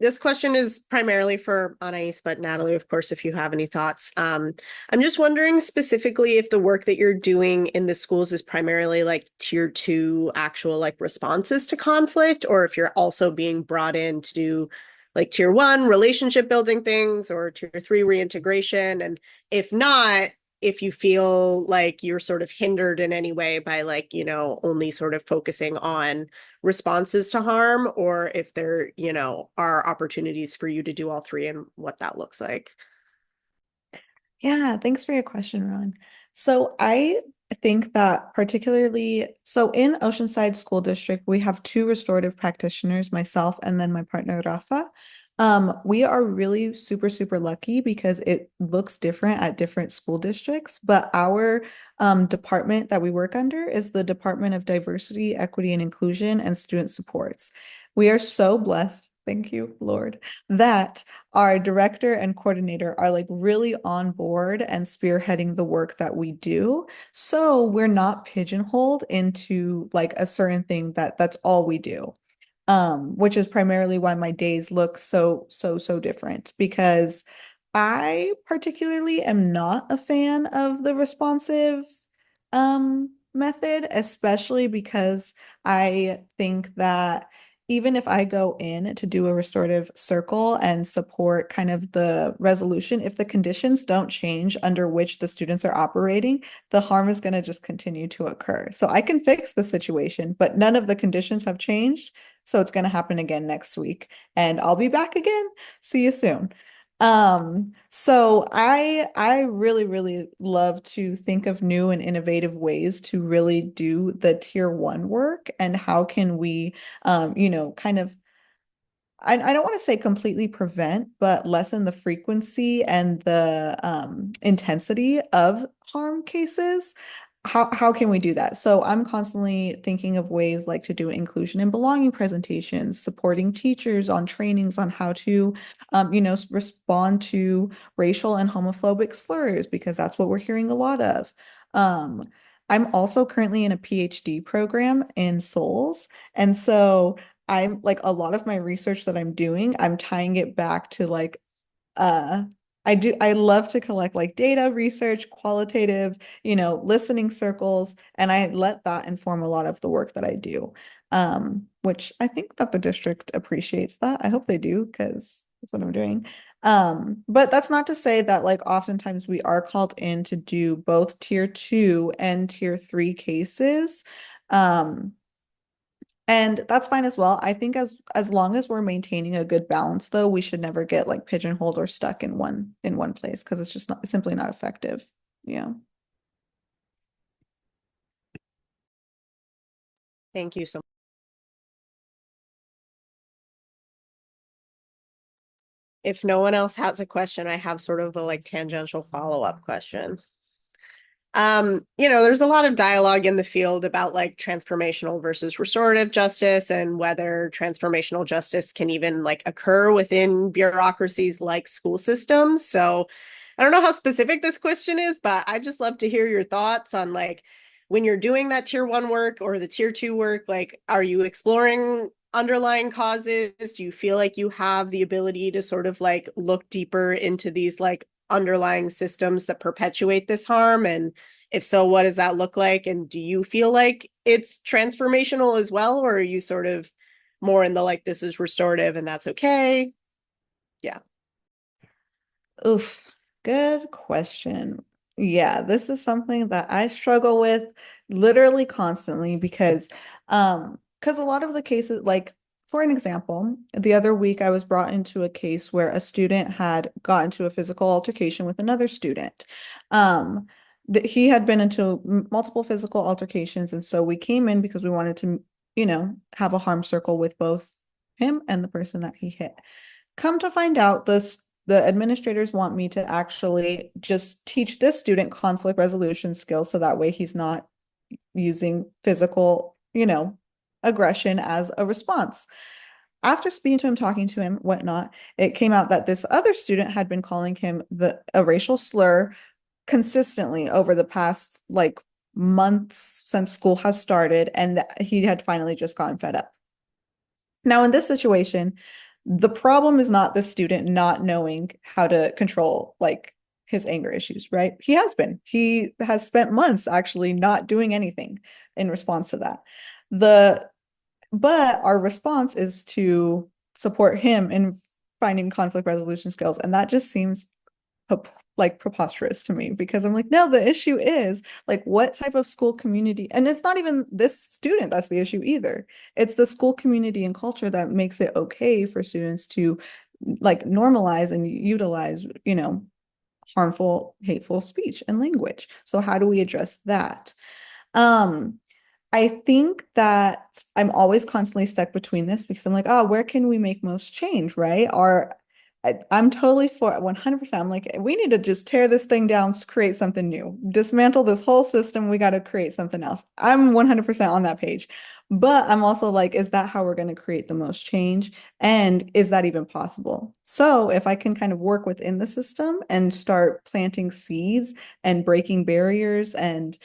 This question is primarily for Anais, but Natalie, of course, if you have any thoughts. I'm just wondering specifically if the work that you're doing in the schools is primarily like tier 2 actual like responses to conflict, or if you're also being brought in to do like tier 1 relationship building things or tier 3 reintegration. And if not, if you feel like you're sort of hindered in any way by like, you know, only sort of focusing on responses to harm, or if there, you know, are opportunities for you to do all three and what that looks like. Yeah, thanks for your question, Ron. So I think that particularly, so in Oceanside School District, we have 2 restorative practitioners, myself and then my partner Rafa. We are really super, super lucky because it looks different at different school districts, but our department that we work under is the Department of Diversity, Equity, and Inclusion and Student Supports. We are so blessed, thank you, Lord, that our director and coordinator are like really on board and spearheading the work that we do. So we're not pigeonholed into like a certain thing that's all we do. Which is primarily why my days look so different, because I particularly am not a fan of the responsive method, especially because I think that even if I go in to do a restorative circle and support kind of the resolution, if the conditions don't change under which the students are operating, the harm is going to just continue to occur. So I can fix the situation, but none of the conditions have changed. So it's going to happen again next week, and I'll be back again. See you soon. So I really love to think of new and innovative ways to really do the tier 1 work, and how can we you know, kind of, I don't want to say completely prevent, but lessen the frequency and the intensity of harm cases. How can we do that? So I'm constantly thinking of ways like to do inclusion and belonging presentations, supporting teachers on trainings on how to, you know, respond to racial and homophobic slurs, because that's what we're hearing a lot of. I'm also currently in a PhD program in SOLs, and so I'm like, a lot of my research that I'm doing, I'm tying it back to like uh I love to collect like data research, qualitative, you know, listening circles, and I let that inform a lot of the work that I do. Which I think that the district appreciates that. I hope they do, because that's what I'm doing. But that's not to say that like oftentimes we are called in to do both tier 2 and tier 3 cases. And that's fine as well. I think as long as we're maintaining a good balance, though, we should never get like pigeonholed or stuck in one place, because it's just simply not effective. Yeah. Thank you so much. If no one else has a question, I have sort of a like tangential follow-up question. You know, there's a lot of dialogue in the field about like transformational versus restorative justice, and whether transformational justice can even like occur within bureaucracies like school systems. So I don't know how specific this question is, but I'd just love to hear your thoughts on like, when you're doing that tier 1 work or the tier 2 work, like, are you exploring underlying causes? Do you feel like you have the ability to sort of like look deeper into these like underlying systems that perpetuate this harm? And if so, what does that look like? And do you feel like it's transformational as well? Or are you sort of more in the like, this is restorative and that's okay? Yeah. Oof, good question. Yeah, this is something that I struggle with literally constantly, because a lot of the cases, like for an example, the other week I was brought into a case where a student had got into a physical altercation with another student. He had been into multiple physical altercations, and so we came in because we wanted to, you know, have a harm circle with both him and the person that he hit. Come to find out, the administrators want me to actually just teach this student conflict resolution skills, so that way he's not using physical aggression as a response. After speaking to him, talking to him, whatnot, it came out that this other student had been calling him a racial slur consistently over the past like months since school has started, and he had finally just gotten fed up. Now, in this situation, the problem is not the student not knowing how to control like his anger issues, right? He has spent months actually not doing anything in response to that. But our response is to support him in finding conflict resolution skills. And that just seems like preposterous to me, because I'm like, no, the issue is like what type of school community, and it's not even this student that's the issue either. It's the school community and culture that makes it okay for students to like normalize and utilize, harmful, hateful speech and language. So how do we address that? I think that I'm always constantly stuck between this, because I'm like, oh, where can we make most change, right? I'm totally for 100%. I'm like, we need to just tear this thing down, create something new, dismantle this whole system. We got to create something else. I'm 100% on that page. But I'm also like, is that how we're going to create the most change? And is that even possible? So if I can kind of work within the system and start planting seeds and breaking barriers and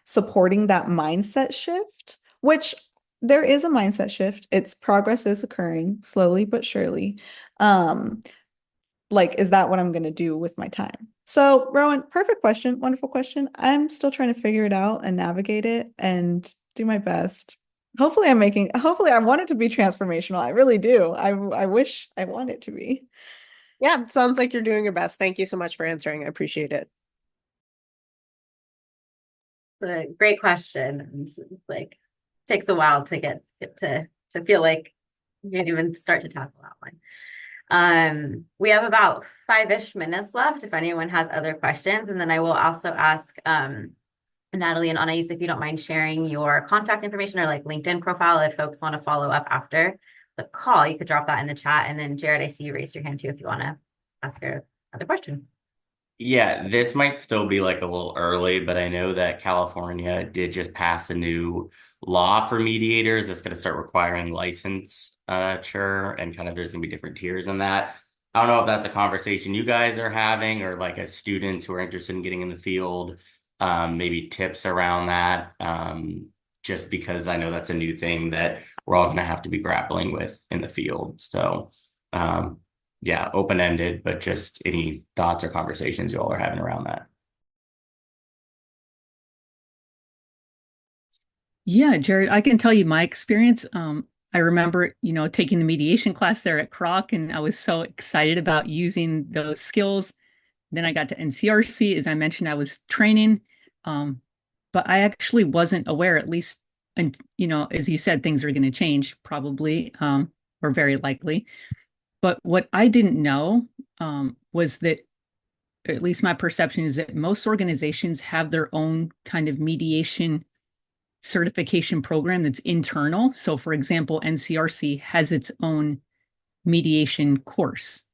supporting that mindset shift, which there is a mindset shift. Progress is occurring slowly but surely. Like, is that what I'm going to do with my time? So, Rowan, perfect question, wonderful question. I'm still trying to figure it out and navigate it and do my best. Hopefully I want it to be transformational. I really do. I wish I want it to be. Yeah, sounds like you're doing your best. Thank you so much for answering. I appreciate it. Great question. And like takes a while to get to feel like you can't even start to tackle that one. We have about 5-ish minutes left if anyone has other questions, and then I will also ask Natalie and Anais if you don't mind sharing your contact information or like LinkedIn profile if folks want to follow up after the call. You could drop that in the chat, and then Jared, I see you raise your hand too if you want to ask her another question. Yeah, this might still be like a little early, but I know that California did just pass a new law for mediators that's going to start requiring licensure, and kind of there's going to be different tiers in that. I don't know if that's a conversation you guys are having, or like as students who are interested in getting in the field, maybe tips around that, just because I know that's a new thing that we're all going to have to be grappling with in the field. So, yeah, open-ended, but just any thoughts or conversations you all are having around that. Yeah, Jerry, I can tell you my experience. I remember, taking the mediation class there at Kroc, and I was so excited about using those skills. Then I got to NCRC. As I mentioned, I was training, but I actually wasn't aware, at least, and as you said, things are going to change probably, or very likely. But what I didn't know was that, at least my perception is that most organizations have their own kind of mediation certification program that's internal. So, for example, NCRC has its own mediation course.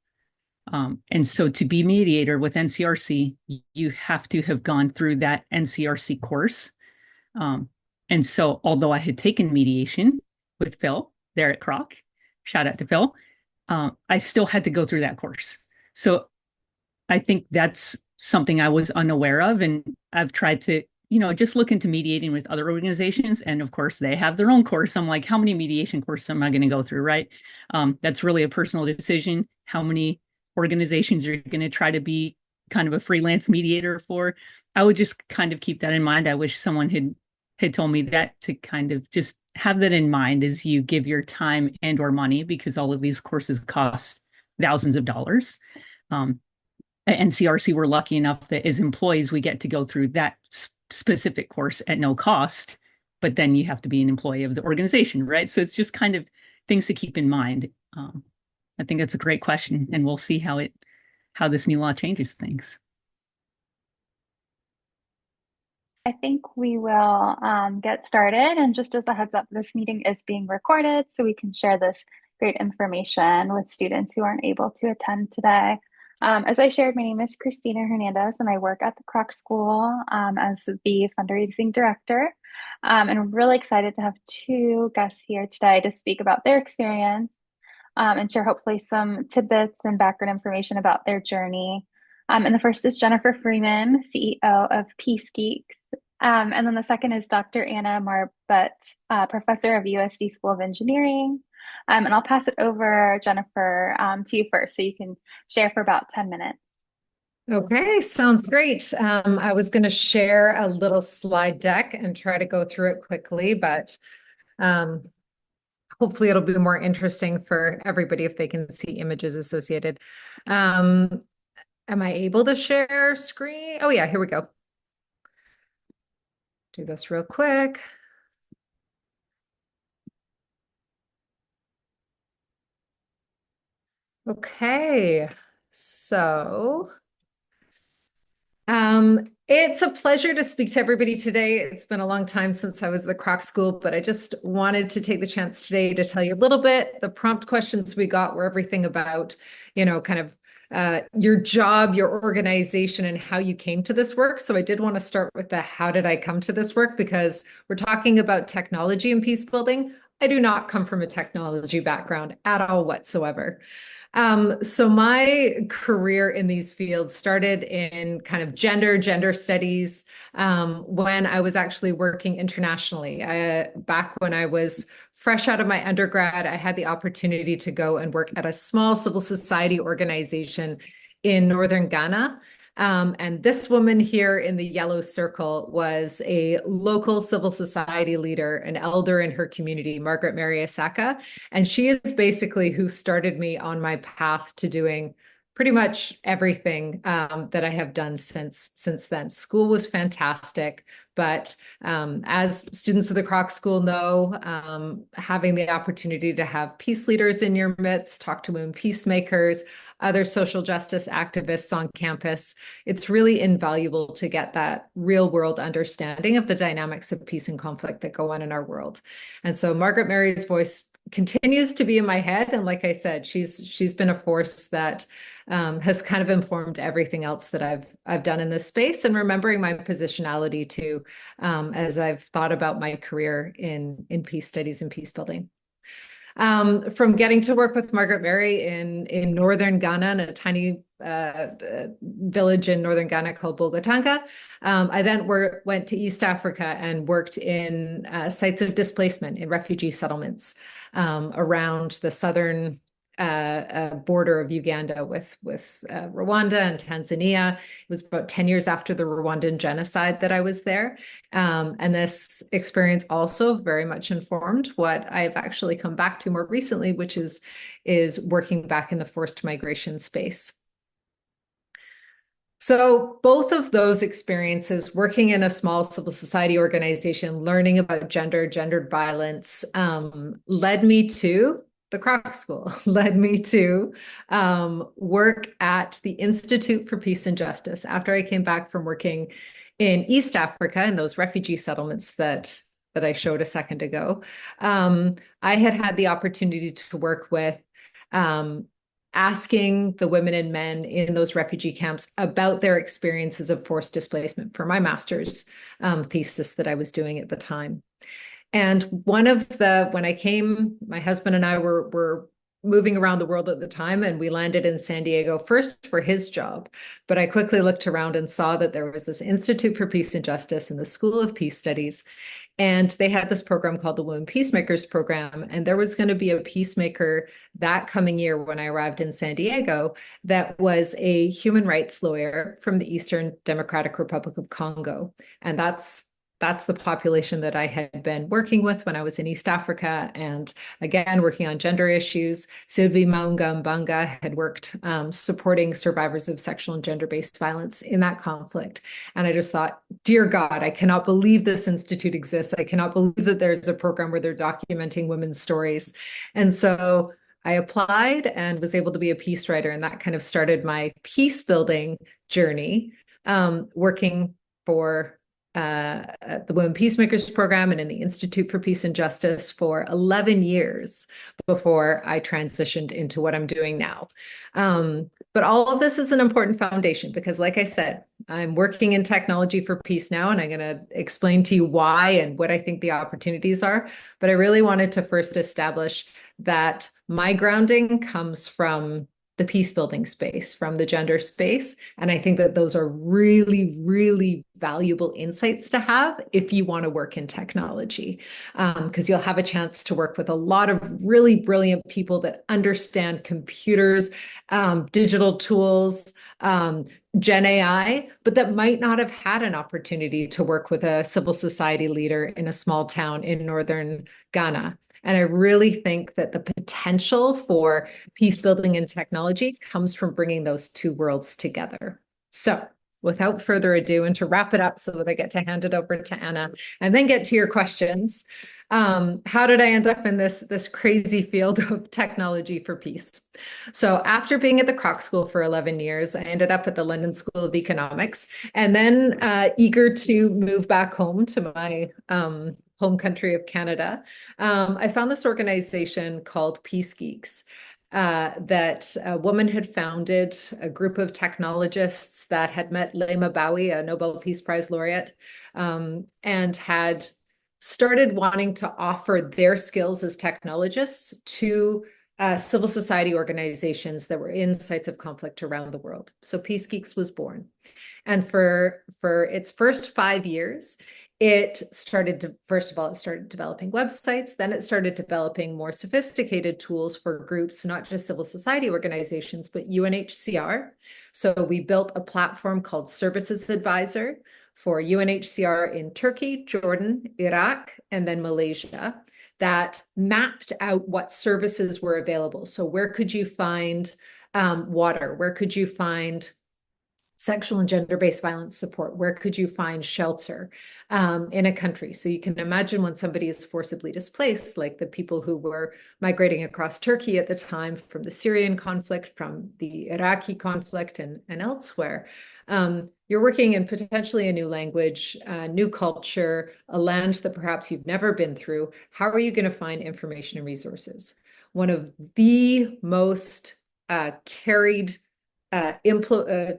And so to be mediator with NCRC, you have to have gone through that NCRC course. And so although I had taken mediation with Phil there at Kroc, shout out to Phil, I still had to go through that course. So I think that's something I was unaware of. And I've tried to, just look into mediating with other organizations. And of course, they have their own course. I'm like, how many mediation courses am I going to go through, right? That's really a personal decision. How many organizations are going to try to be kind of a freelance mediator for? I would just kind of keep that in mind. I wish someone had told me that, to kind of just have that in mind as you give your time and or money, because all of these courses cost thousands of dollars. At NCRC, we're lucky enough that as employees, we get to go through that specific course at no cost, but then you have to be an employee of the organization, right? So it's just kind of things to keep in mind. I think that's a great question, and we'll see how this new law changes things. I think we will get started. And just as a heads up, this meeting is being recorded, so we can share this great information with students who aren't able to attend today. As I shared, my name is Christina Hernandez, and I work at the Kroc School as the fundraising director. And I'm really excited to have two guests here today to speak about their experience and share hopefully some tidbits and background information about their journey. And the first is Jennifer Freeman, CEO of Geeks. And then the second is Dr. Anna Marbut, professor of USD School of Engineering. And I'll pass it over, Jennifer, to you first, so you can share for about 10 minutes. Okay, sounds great. I was going to share a little slide deck and try to go through it quickly, but hopefully it'll be more interesting for everybody if they can see images associated. Am I able to share screen? Oh yeah, here we go. Do this real quick. Okay, so it's a pleasure to speak to everybody today. It's been a long time since I was at the Kroc School, but I just wanted to take the chance today to tell you a little bit. The prompt questions we got were everything about, kind of your job, your organization, and how you came to this work. So I did want to start with the how did I come to this work, because we're talking about technology and peace building. I do not come from a technology background at all whatsoever. So my career in these fields started in kind of gender studies when I was actually working internationally. Back when I was fresh out of my undergrad, I had the opportunity to go and work at a small civil society organization in northern Ghana. And this woman here in the yellow circle was a local civil society leader, an elder in her community, Margaret Mary Asaka. And she is basically who started me on my path to doing pretty much everything that I have done since then. School was fantastic, but as students of the Kroc School know, having the opportunity to have peace leaders in your midst, talk to women peacemakers, other social justice activists on campus, it's really invaluable to get that real world understanding of the dynamics of peace and conflict that go on in our world. And so Margaret Mary's voice continues to be in my head. And like I said, she's been a force that has kind of informed everything else that I've done in this space, and remembering my positionality too, as I've thought about my career in peace studies and peace building. From getting to work with Margaret Mary in northern Ghana, in a tiny village in northern Ghana called Bolgatanga, I then went to East Africa and worked in sites of displacement in refugee settlements around the southern border of Uganda with Rwanda and Tanzania. It was about 10 years after the Rwandan genocide that I was there. And this experience also very much informed what I've actually come back to more recently, which is working back in the forced migration space. So both of those experiences, working in a small civil society organization, learning about gendered violence, led me to the Kroc School, led me to work at the Institute for Peace and Justice after I came back from working in East Africa in those refugee settlements that I showed a second ago. I had the opportunity to work with asking the women and men in those refugee camps about their experiences of forced displacement for my master's thesis that I was doing at the time. And when I came, my husband and I were moving around the world at the time, and we landed in San Diego first for his job. But I quickly looked around and saw that there was this Institute for Peace and Justice and the School of Peace Studies. And they had this program called the Women Peacemakers Program. And there was going to be a peacemaker that coming year when I arrived in San Diego that was a human rights lawyer from the Eastern Democratic Republic of Congo. And that's the population that I had been working with when I was in East Africa, and again, working on gender issues. Sylvie Maunga Mbanga had worked supporting survivors of sexual and gender-based violence in that conflict. And I just thought, dear God, I cannot believe this institute exists. I cannot believe that there's a program where they're documenting women's stories. And so I applied and was able to be a peace writer, and that kind of started my peace building journey, working for at the Women Peacemakers program and in the Institute for Peace and Justice for 11 years before I transitioned into what I'm doing now. But all of this is an important foundation because, like I said, I'm working in technology for peace now, and I'm going to explain to you why and what I think the opportunities are. But I really wanted to first establish that my grounding comes from the peace building space, from the gender space. And I think that those are really, really valuable insights to have if you want to work in technology, because you'll have a chance to work with a lot of really brilliant people that understand computers, digital tools, Gen AI, but that might not have had an opportunity to work with a civil society leader in a small town in northern Ghana. And I really think that the potential for peace building and technology comes from bringing those two worlds together. So without further ado, and to wrap it up so that I get to hand it over to Anna and then get to your questions, how did I end up in this crazy field of technology for peace? So after being at the Kroc School for 11 years, I ended up at the London School of Economics, and then eager to move back home to my home country of Canada, I found this organization called Peace Geeks that a woman had founded, a group of technologists that had met Lema Bowie, a Nobel Peace Prize laureate, and had started wanting to offer their skills as technologists to civil society organizations that were in sites of conflict around the world. So Peace Geeks was born. And for its first 5 years, it started first of all, it started developing websites, then it started developing more sophisticated tools for groups, not just civil society organizations, but UNHCR. So we built a platform called Services Advisor for UNHCR in Turkey, Jordan, Iraq, and then Malaysia that mapped out what services were available. So where could you find water? Where could you find sexual and gender-based violence support? Where could you find shelter in a country? So you can imagine when somebody is forcibly displaced, like the people who were migrating across Turkey at the time from the Syrian conflict, from the Iraqi conflict and elsewhere, you're working in potentially a new language, new culture, a land that perhaps you've never been through. How are you going to find information and resources? One of the most carried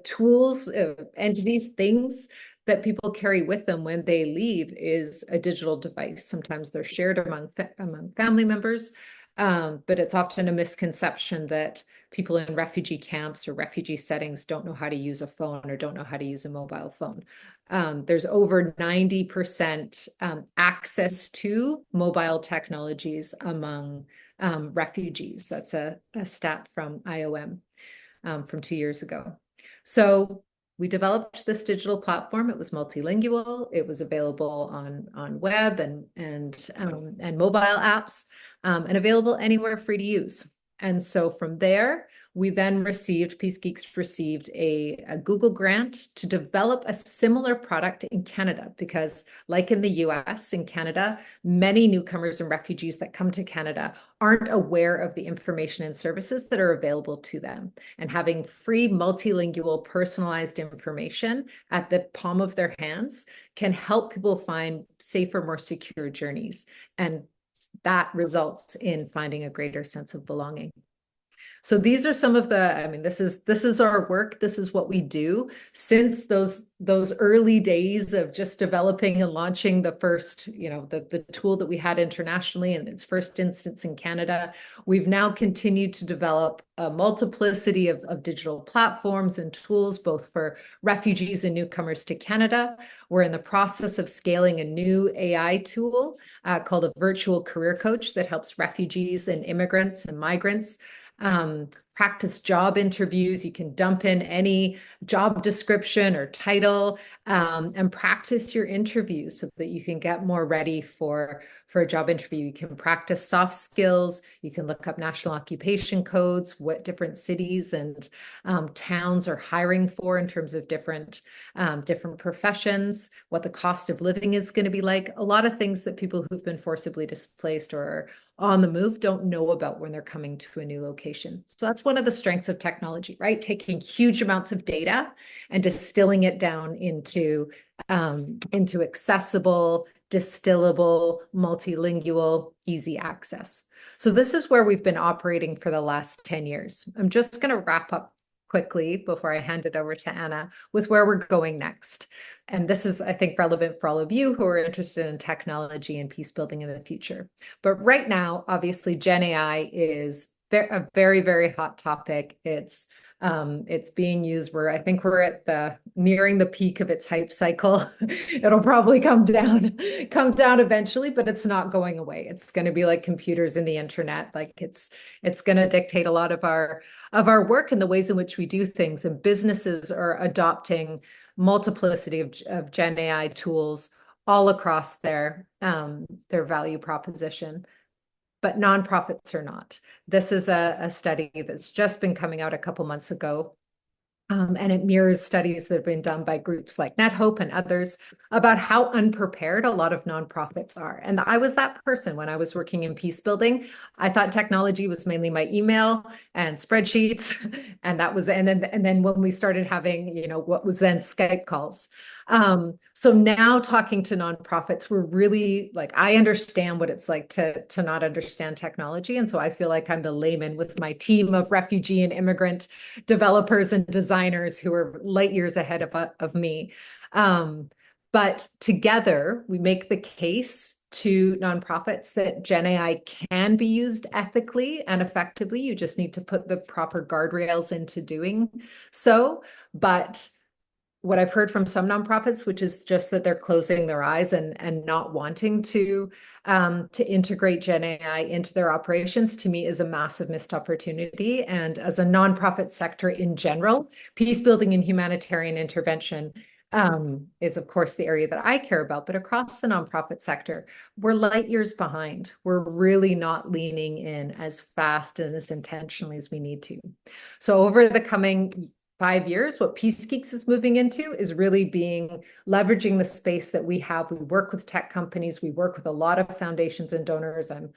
tools, entities, things that people carry with them when they leave is a digital device. Sometimes they're shared among family members, but it's often a misconception that people in refugee camps or refugee settings don't know how to use a phone or don't know how to use a mobile phone. There's over 90% access to mobile technologies among refugees. That's a stat from IOM. From 2 years ago. So we developed this digital platform. It was multilingual. It was available on web and mobile apps, and available anywhere, free to use. And so from there, we then Peace Geeks received a Google grant to develop a similar product in Canada, because like in the US, in Canada, many newcomers and refugees that come to Canada aren't aware of the information and services that are available to them. And having free, multilingual, personalized information at the palm of their hands can help people find safer, more secure journeys. And that results in finding a greater sense of belonging. So these are some of this is our work. This is what we do since those early days of just developing and launching the first, the tool that we had internationally in its first instance in Canada. We've now continued to develop a multiplicity of digital platforms and tools, both for refugees and newcomers to Canada. We're in the process of scaling a new AI tool called a virtual career coach that helps refugees and immigrants and migrants practice job interviews. You can dump in any job description or title and practice your interviews so that you can get more ready for a job interview. You can practice soft skills. You can look up national occupation codes, what different cities and towns are hiring for in terms of different professions, what the cost of living is going to be like. A lot of things that people who've been forcibly displaced or on the move don't know about when they're coming to a new location. So that's what one of the strengths of technology, right? Taking huge amounts of data and distilling it down into accessible, distillable, multilingual, easy access. So this is where we've been operating for the last 10 years. I'm just going to wrap up quickly before I hand it over to Anna with where we're going next. And this is, I think, relevant for all of you who are interested in technology and peace building in the future. But right now, obviously, Gen AI is a very, very hot topic. It's being used I think we're at nearing the peak of its hype cycle. It'll probably come down eventually, but it's not going away. It's going to be like computers and the internet. Like it's going to dictate a lot of our work and the ways in which we do things. And businesses are adopting multiplicity of Gen AI tools all across their value proposition. But nonprofits are not. This is a study that's just been coming out a couple months ago. And it mirrors studies that have been done by groups like NetHope and others about how unprepared a lot of nonprofits are. And I was that person when I was working in peace building. I thought technology was mainly my email and spreadsheets, and then when we started having, what was then Skype calls. So now talking to nonprofits, we're really like, I understand what it's like to not understand technology. And so I feel like I'm the layman with my team of refugee and immigrant developers and designers who are light years ahead of me. But together we make the case to nonprofits that Gen AI can be used ethically and effectively. You just need to put the proper guardrails into doing so. But what I've heard from some nonprofits, which is just that they're closing their eyes and not wanting to integrate Gen AI into their operations, to me is a massive missed opportunity. And as a nonprofit sector in general, peace building and humanitarian intervention is, of course, the area that I care about. But across the nonprofit sector, we're light years behind. We're really not leaning in as fast and as intentionally as we need to. So over the coming 5 years, what Peace Geeks is moving into is really leveraging the space that we have. We work with tech companies. We work with a lot of foundations and donors. I'm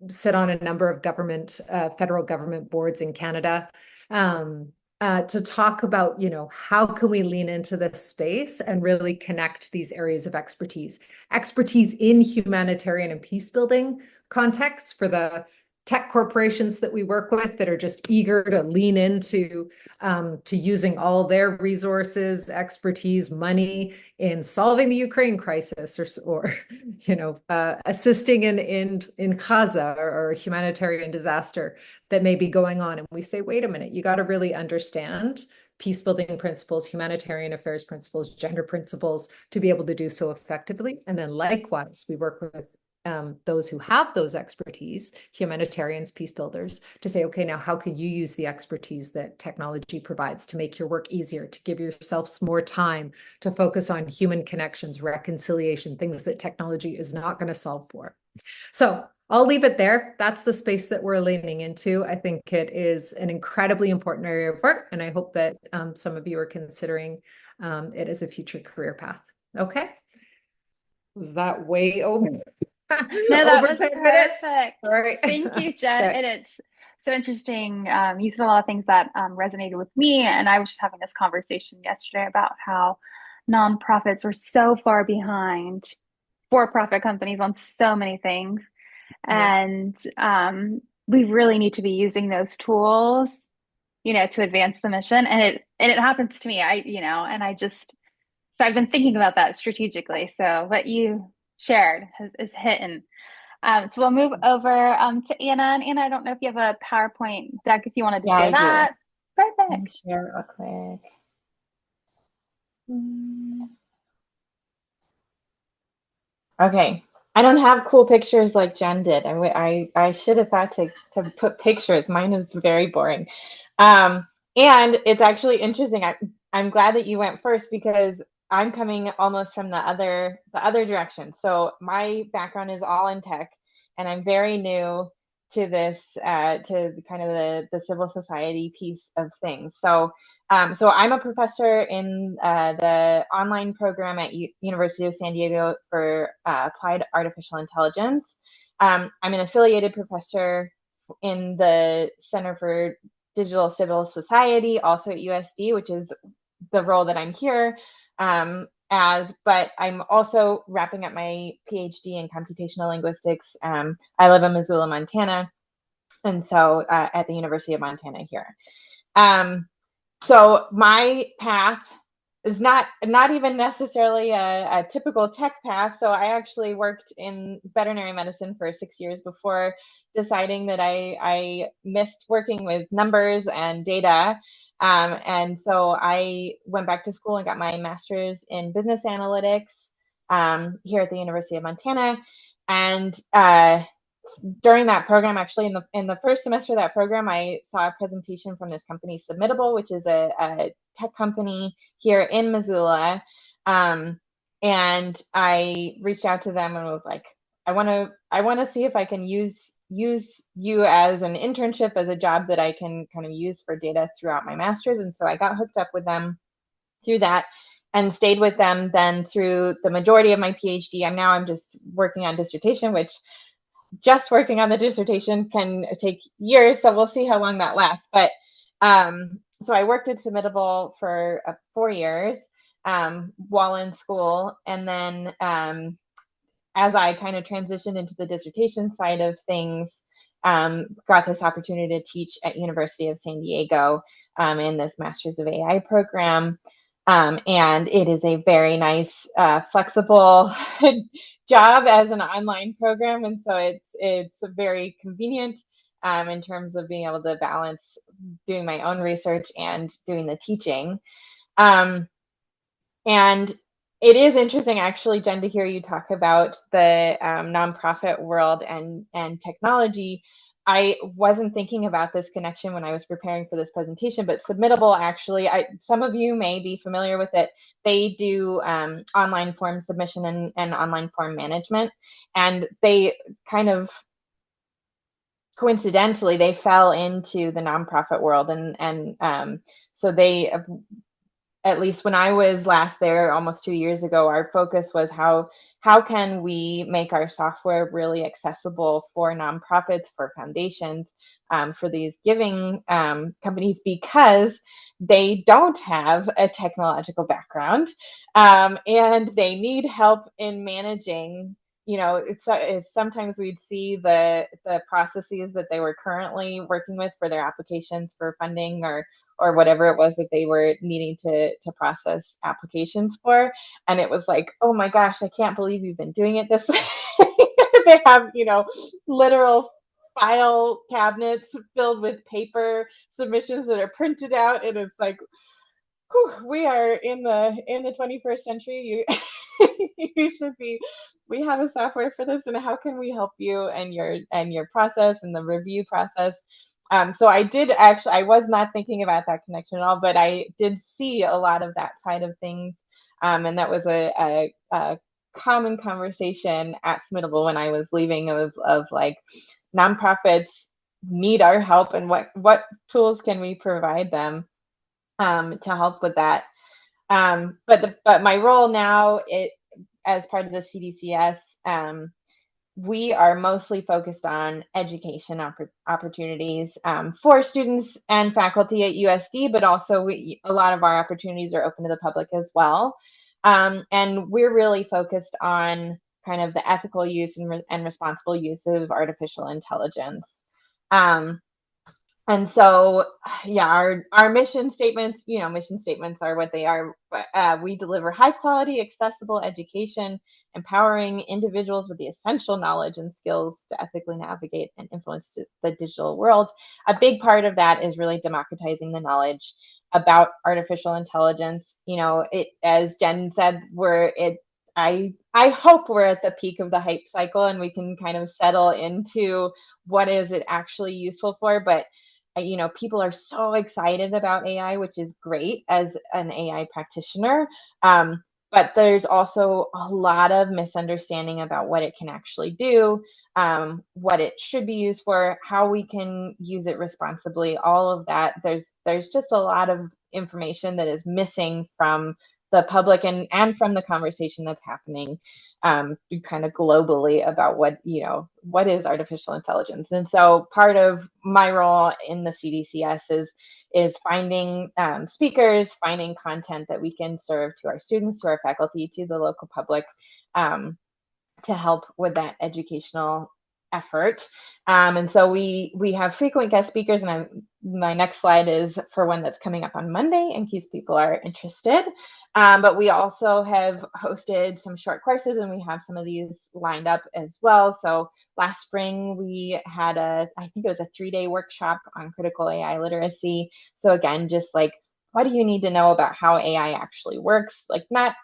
sit on a number of federal government boards in Canada to talk about, how can we lean into this space and really connect these areas of expertise in humanitarian and peace building contexts for the tech corporations that we work with that are just eager to lean into using all their resources, expertise, money in solving the Ukraine crisis or assisting in Gaza or a humanitarian disaster that may be going on. And we say, wait a minute, you got to really understand peace building principles, humanitarian affairs principles, gender principles to be able to do so effectively. And then likewise, we work with those who have those expertise, humanitarians, peace builders, to say, okay, now how can you use the expertise that technology provides to make your work easier, to give yourselves more time to focus on human connections, reconciliation, things that technology is not going to solve for. So I'll leave it there. That's the space that we're leaning into. I think it is an incredibly important area of work, and I hope that some of you are considering it as a future career path. Okay. Was that way over? No, that was perfect. All right. Thank you, Jen. Okay. And it's so interesting. You said a lot of things that resonated with me. And I was just having this conversation yesterday about how nonprofits are so far behind for-profit companies on so many things. Yeah. And we really need to be using those tools, to advance the mission. And it happens to me. So I've been thinking about that strategically. So what you shared is hitting. So we'll move over to Anna. And Anna, I don't know if you have a PowerPoint deck if you wanted to share that. Perfect. Let me share real quick. Okay. I don't have cool pictures like Jen did. I should have thought to put pictures. Mine is very boring. And it's actually interesting. I'm glad that you went first because I'm coming almost from the other direction. So my background is all in tech, and I'm very new to this, to kind of the civil society piece of things. So I'm a professor in the online program at University of San Diego for applied artificial intelligence. I'm an affiliated professor in the Center for Digital Civil Society, also at USD, which is the role that I'm here but I'm also wrapping up my PhD in computational linguistics. I live in Missoula, Montana, and so at the University of Montana here. So my path is not even necessarily a typical tech path. So I actually worked in veterinary medicine for 6 years before deciding that I missed working with numbers and data. And so I went back to school and got my master's in business analytics here at the University of Montana. And during that program, actually in the first semester of that program, I saw a presentation from this company, Submittable, which is a tech company here in Missoula. And I reached out to them and was like, I want to see if I can use you as an internship, as a job that I can kind of use for data throughout my master's. And so I got hooked up with them through that and stayed with them then through the majority of my PhD. I'm just working on dissertation, which just working on the dissertation can take years. So we'll see how long that lasts. But so I worked at Submittable for 4 years while in school. And then as I kind of transitioned into the dissertation side of things, got this opportunity to teach at University of San Diego in this Masters of AI program. And it is a very nice, flexible job as an online program. And so it's very convenient in terms of being able to balance doing my own research and doing the teaching. And it is interesting, actually, Jen, to hear you talk about the nonprofit world and technology. I wasn't thinking about this connection when I was preparing for this presentation, but Submittable, actually, some of you may be familiar with it. They do online form submission and online form management, and they kind of coincidentally, they fell into the nonprofit world, and so they, at least when I was last there almost 2 years ago, our focus was how can we make our software really accessible for nonprofits, for foundations, for these giving companies, because they don't have a technological background and they need help in managing. It's sometimes we'd see the processes that they were currently working with for their applications for funding or whatever it was that they were needing to process applications for. And it was like, oh my gosh, I can't believe you've been doing it this way. They have, literal file cabinets filled with paper submissions that are printed out. And it's like, whew, we are in the 21st century. We have a software for this, and how can we help you and your process and the review process? So I was not thinking about that connection at all, but I did see a lot of that side of things. And that was a common conversation at Submittable when I was leaving of like, nonprofits need our help, and what tools can we provide them to help with that. But my role now, as part of the CDCS, we are mostly focused on education opportunities for students and faculty at USD, but also a lot of our opportunities are open to the public as well. And we're really focused on kind of the ethical use and responsible use of artificial intelligence. And so, yeah, our mission statements, mission statements are what they are. We deliver high quality, accessible education, empowering individuals with the essential knowledge and skills to ethically navigate and influence the digital world. A big part of that is really democratizing the knowledge about artificial intelligence. As Jen said, I hope we're at the peak of the hype cycle and we can kind of settle into what is it actually useful for. But people are so excited about AI, which is great as an AI practitioner. But there's also a lot of misunderstanding about what it can actually do, what it should be used for, how we can use it responsibly, all of that. There's just a lot of information that is missing from the public and from the conversation that's happening kind of globally about what is artificial intelligence. And so part of my role in the CDCS is finding speakers, finding content that we can serve to our students, to our faculty, to the local public, to help with that educational effort. And so we have frequent guest speakers, and my next slide is for one that's coming up on Monday in case people are interested. But we also have hosted some short courses, and we have some of these lined up as well. So last spring we had I think it was a 3-day workshop on critical AI literacy. So again, just like, what do you need to know about how AI actually works? Like not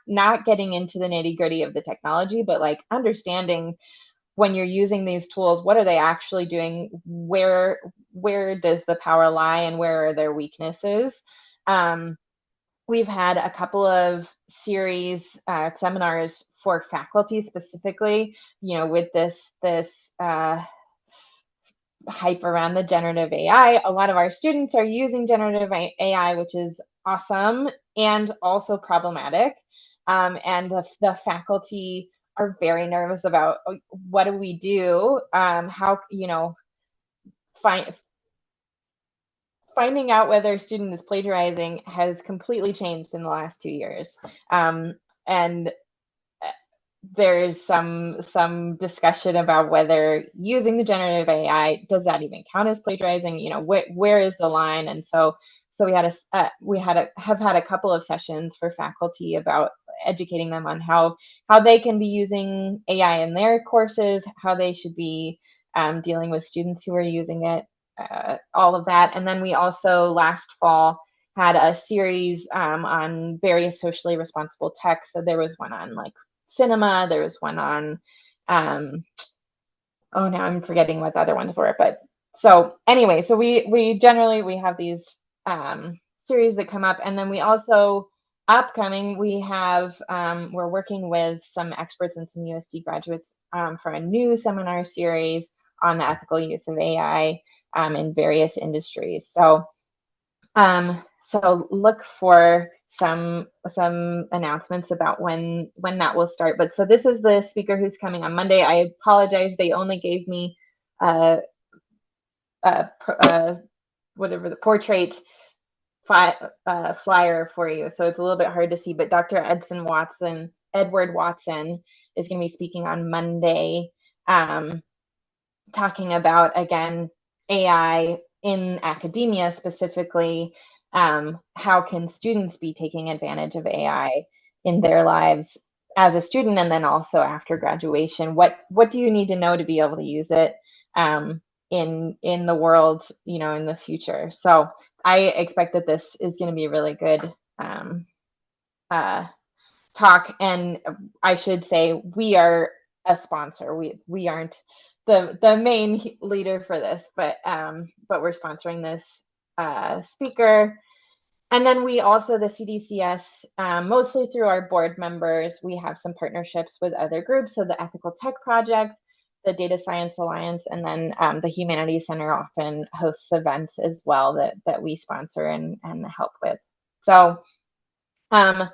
getting into the nitty-gritty of the technology, but like understanding when you're using these tools, what are they actually doing? Where does the power lie, and where are their weaknesses? We've had a couple of series seminars for faculty specifically, with this hype around the generative AI. A lot of our students are using generative AI, which is awesome and also problematic. And the faculty are very nervous about what do we do? How, finding out whether a student is plagiarizing has completely changed in the last 2 years. And there's some discussion about whether using the generative AI, does that even count as plagiarizing? Where is the line? And so we have had a couple of sessions for faculty about educating them on how they can be using AI in their courses, how they should be dealing with students who are using it, all of that. And then we also last fall had a series on various socially responsible tech. So there was one on like cinema, there was one on now I'm forgetting what the other ones were, but so anyway, so we generally have these series that come up. And then we also upcoming, we have we're working with some experts and some USD graduates for a new seminar series on the ethical use of AI in various industries. So look for some announcements about when that will start. But so this is the speaker who's coming on Monday. I apologize, they only gave me whatever the portrait flyer for you, so it's a little bit hard to see. But Dr. Edward Watson is going to be speaking on Monday, talking about, again, AI in academia specifically. How can students be taking advantage of AI in their lives as a student, and then also after graduation? What do you need to know to be able to use it in the world, in the future? So I expect that this is going to be a really good talk. And I should say we are a sponsor. We aren't the main leader for this, but we're sponsoring this speaker. And then we also, the CDCS, mostly through our board members, we have some partnerships with other groups. So the Ethical Tech Project, the Data Science Alliance, and then the Humanities Center often hosts events as well that we sponsor and help with. So yeah,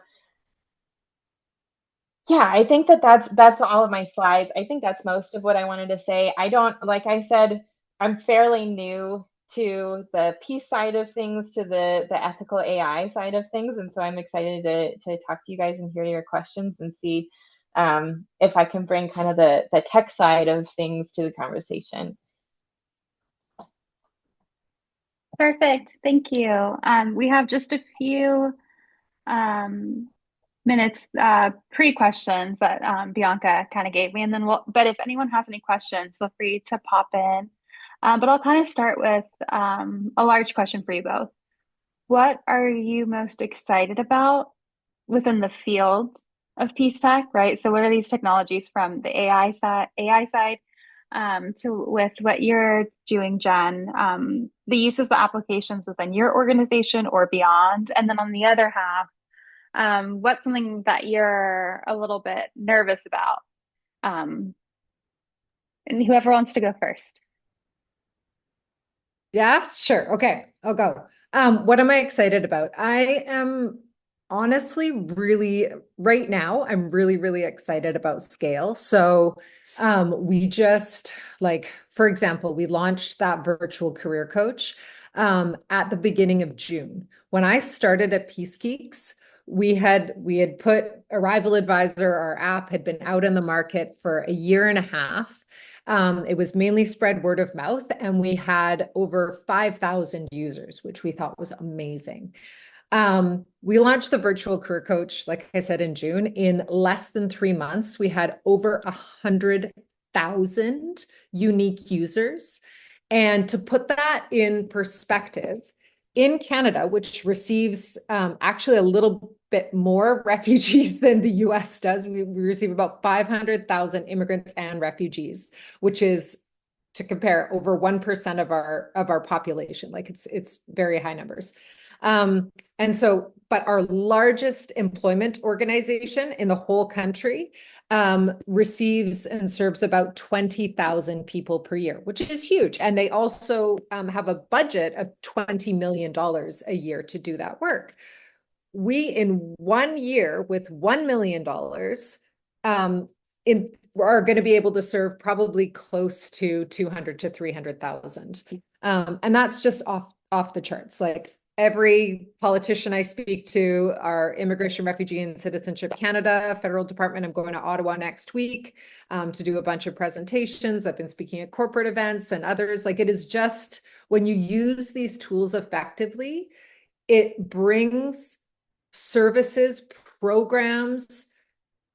I think that's all of my slides. I think that's most of what I wanted to say. Like I said, I'm fairly new to the peace side of things, to the ethical AI side of things. And so I'm excited to talk to you guys and hear your questions and see if I can bring kind of the tech side of things to the conversation. Perfect. Thank you. We have just a few minutes pre-questions that Bianca kind of gave me, and then but if anyone has any questions, feel free to pop in. But I'll kind of start with a large question for you both. What are you most excited about within the field of peace tech, right? So what are these technologies from the AI side to with what you're doing, Jen, the use of the applications within your organization or beyond? And then on the other half, what's something that you're a little bit nervous about? And whoever wants to go first. Yeah, sure. Okay, I'll go. What am I excited about? I am honestly, really, right now, I'm really, really excited about scale. So we just, like, for example, we launched that virtual career coach at the beginning of June. When I started at Peace Geeks, we had put Arrival Advisor, our app had been out in the market for a year and a half. It was mainly spread word of mouth, and we had over 5,000 users, which we thought was amazing. We launched the virtual career coach, like I said, in June. In less than 3 months, we had over 100,000 unique users. And to put that in perspective, in Canada, which receives actually a little bit more refugees than the US does, we receive about 500,000 immigrants and refugees, which is, to compare, over 1% of our population. Like it's very high numbers. And so, but our largest employment organization in the whole country receives and serves about 20,000 people per year, which is huge. And they also have a budget of $20 million a year to do that work. We, in 1 year with $1 million, are going to be able to serve probably close to 200 to 300,000. And that's just off the charts. Like, every politician I speak to, our Immigration, Refugee, and Citizenship Canada federal department. I'm going to Ottawa next week to do a bunch of presentations. I've been speaking at corporate events and others. Like, it is just, when you use these tools effectively, it brings services, programs,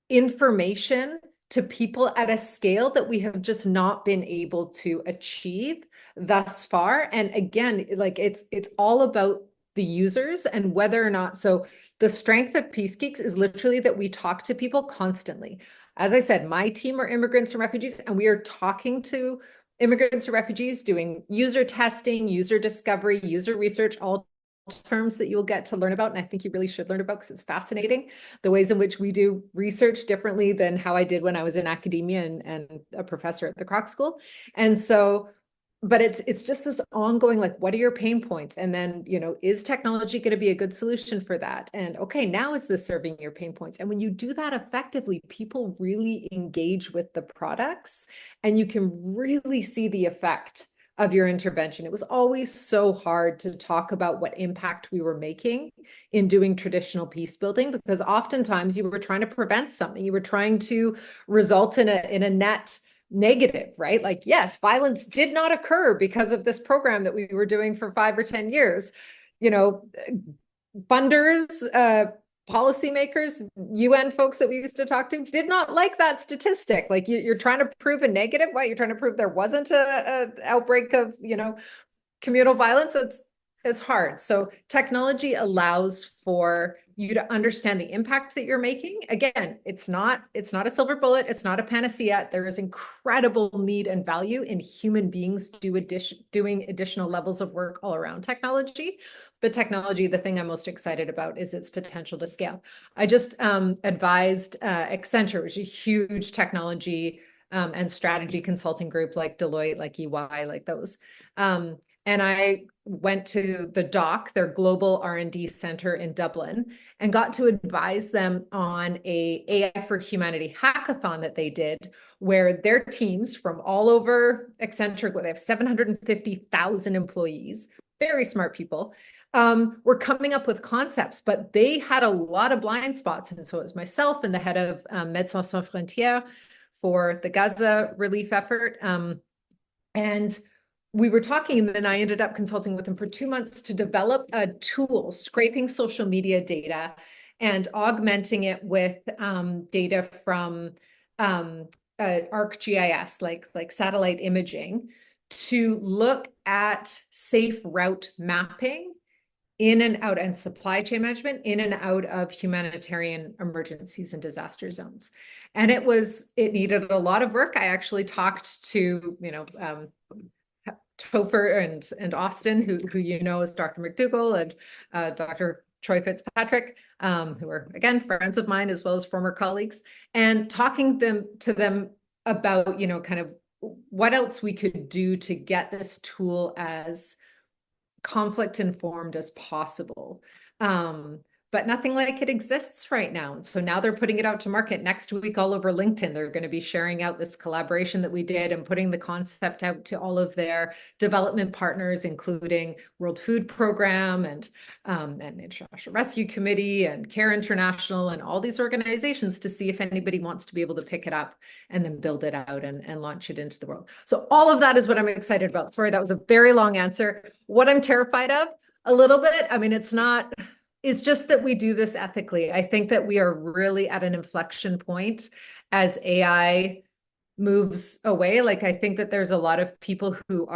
information to people at a scale that we have just not been able to achieve thus far. And again, like, it's all about the users and whether or not. So the strength of Peace Geeks is literally that we talk to people constantly. As I said, my team are immigrants and refugees, and we are talking to immigrants and refugees, doing user testing, user discovery, user research, all terms that you'll get to learn about. And I think you really should learn about, because it's fascinating, the ways in which we do research differently than how I did when I was in academia and a professor at the Kroc School. And so, but it's just this ongoing, like, what are your pain points? And then, is technology going to be a good solution for that? And okay, now is this serving your pain points? And when you do that effectively, people really engage with the products, and you can really see the effect of your intervention. It was always so hard to talk about what impact we were making in doing traditional peace building, because oftentimes you were trying to prevent something. You were trying to result in a net negative, right? Like, yes, violence did not occur because of this program that we were doing for 5 or 10 years. Funders, policymakers, UN folks that we used to talk to did not like that statistic. Like, you're trying to prove a negative. What, you're trying to prove there wasn't a outbreak of, communal violence? It's hard. So technology allows for you to understand the impact that you're making. Again, it's not a silver bullet. It's not a panacea. There is incredible need and value in human beings doing additional levels of work all around technology. But technology, the thing I'm most excited about is its potential to scale. I just advised Accenture, which is a huge technology and strategy consulting group, like Deloitte, like EY, like those. And I went to the DOC, their global R&D center in Dublin, and got to advise them on a AI for Humanity hackathon that they did, where their teams from all over Accenture, they have 750,000 employees, very smart people, were coming up with concepts, but they had a lot of blind spots. And so it was myself and the head of Médecins Sans Frontières for the Gaza relief effort. And we were talking, and then I ended up consulting with them for 2 months to develop a tool, scraping social media data and augmenting it with data from ArcGIS, like satellite imaging, to look at safe route mapping in and out, and supply chain management in and out of humanitarian emergencies and disaster zones. And it needed a lot of work. I actually talked to, Topher and Austin, who is Dr. McDougall, and Dr. Troy Fitzpatrick, who are, again, friends of mine as well as former colleagues, and talking to them about, kind of what else we could do to get this tool as conflict informed as possible. But but nothing like it exists right now. And so now they're putting it out to market next week all over LinkedIn. They're going to be sharing out this collaboration that we did and putting the concept out to all of their development partners, including World Food Program and International Rescue Committee and Care International and all these organizations to see if anybody wants to be able to pick it up and then build it out and launch it into the world. So all of that is what I'm excited about. Sorry, that was a very long answer. What I'm terrified of a little bit, I mean, it's just that we do this ethically. I think that we are really at an inflection point as AI moves away. Like, I think that there's a lot of people who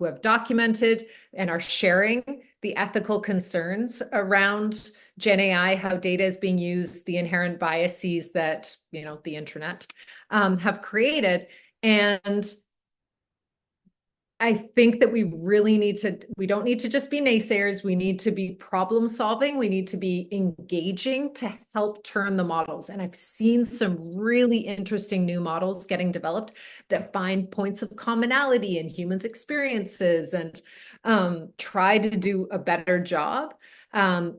have documented and are sharing the ethical concerns around Gen AI, how data is being used, the inherent biases that, the internet have created. And I think that we don't need to just be naysayers. We need to be problem solving. We need to be engaging to help turn the models. And I've seen some really interesting new models getting developed that find points of commonality in humans' experiences and try to do a better job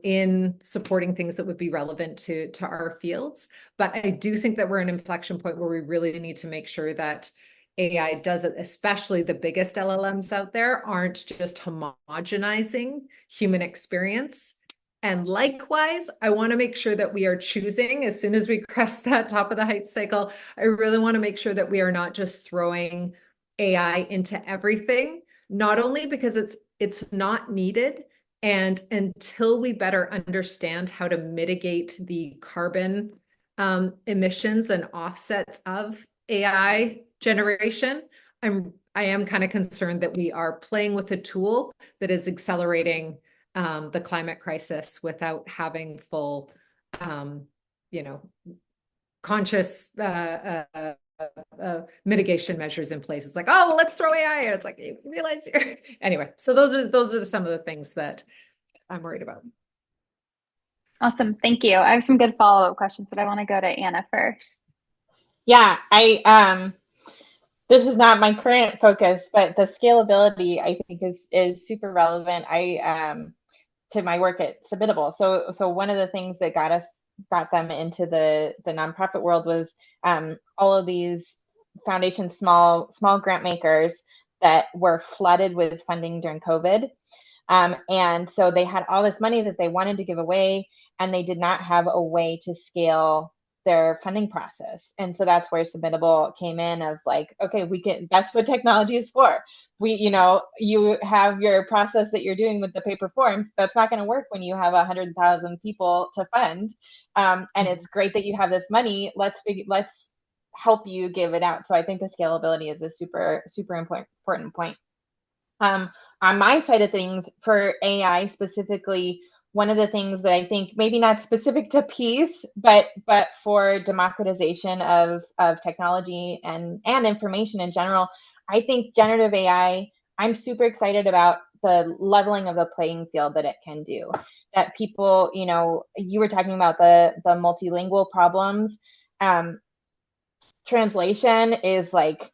in supporting things that would be relevant to our fields. But I do think that we're at an inflection point where we really need to make sure that AI does it, especially the biggest LLMs out there, aren't just homogenizing human experience. And likewise, I want to make sure that we are choosing, as soon as we crest that top of the hype cycle, I really want to make sure that we are not just throwing AI into everything, not only because it's not needed, and until we better understand how to mitigate the carbon emissions and offsets of AI generation, I am kind of concerned that we are playing with a tool that is accelerating the climate crisis without having full, conscious mitigation measures in place. It's like, oh, well, let's throw AI, and it's like, you realize you're anyway. So those are some of the things that I'm worried about. Awesome, thank you. I have some good follow-up questions, but I want to go to Anna first. Yeah, this is not my current focus, but the scalability I think is super relevant. To my work at Submittable. So one of the things that got them into the nonprofit world was all of these foundations, small grant makers that were flooded with funding during COVID. And so they had all this money that they wanted to give away, and they did not have a way to scale their funding process. And so that's where Submittable came in, of like, okay, that's what technology is for. You have your process that you're doing with the paper forms. That's not going to work when you have 100,000 people to fund. And it's great that you have this money. Let's help you give it out. So I think the scalability is a super, super important point. On my side of things, for AI specifically, one of the things that I think maybe not specific to peace, but for democratization of technology and information in general, I think generative AI, I'm super excited about the leveling of the playing field that it can do. That people, you were talking about the multilingual problems. Translation is like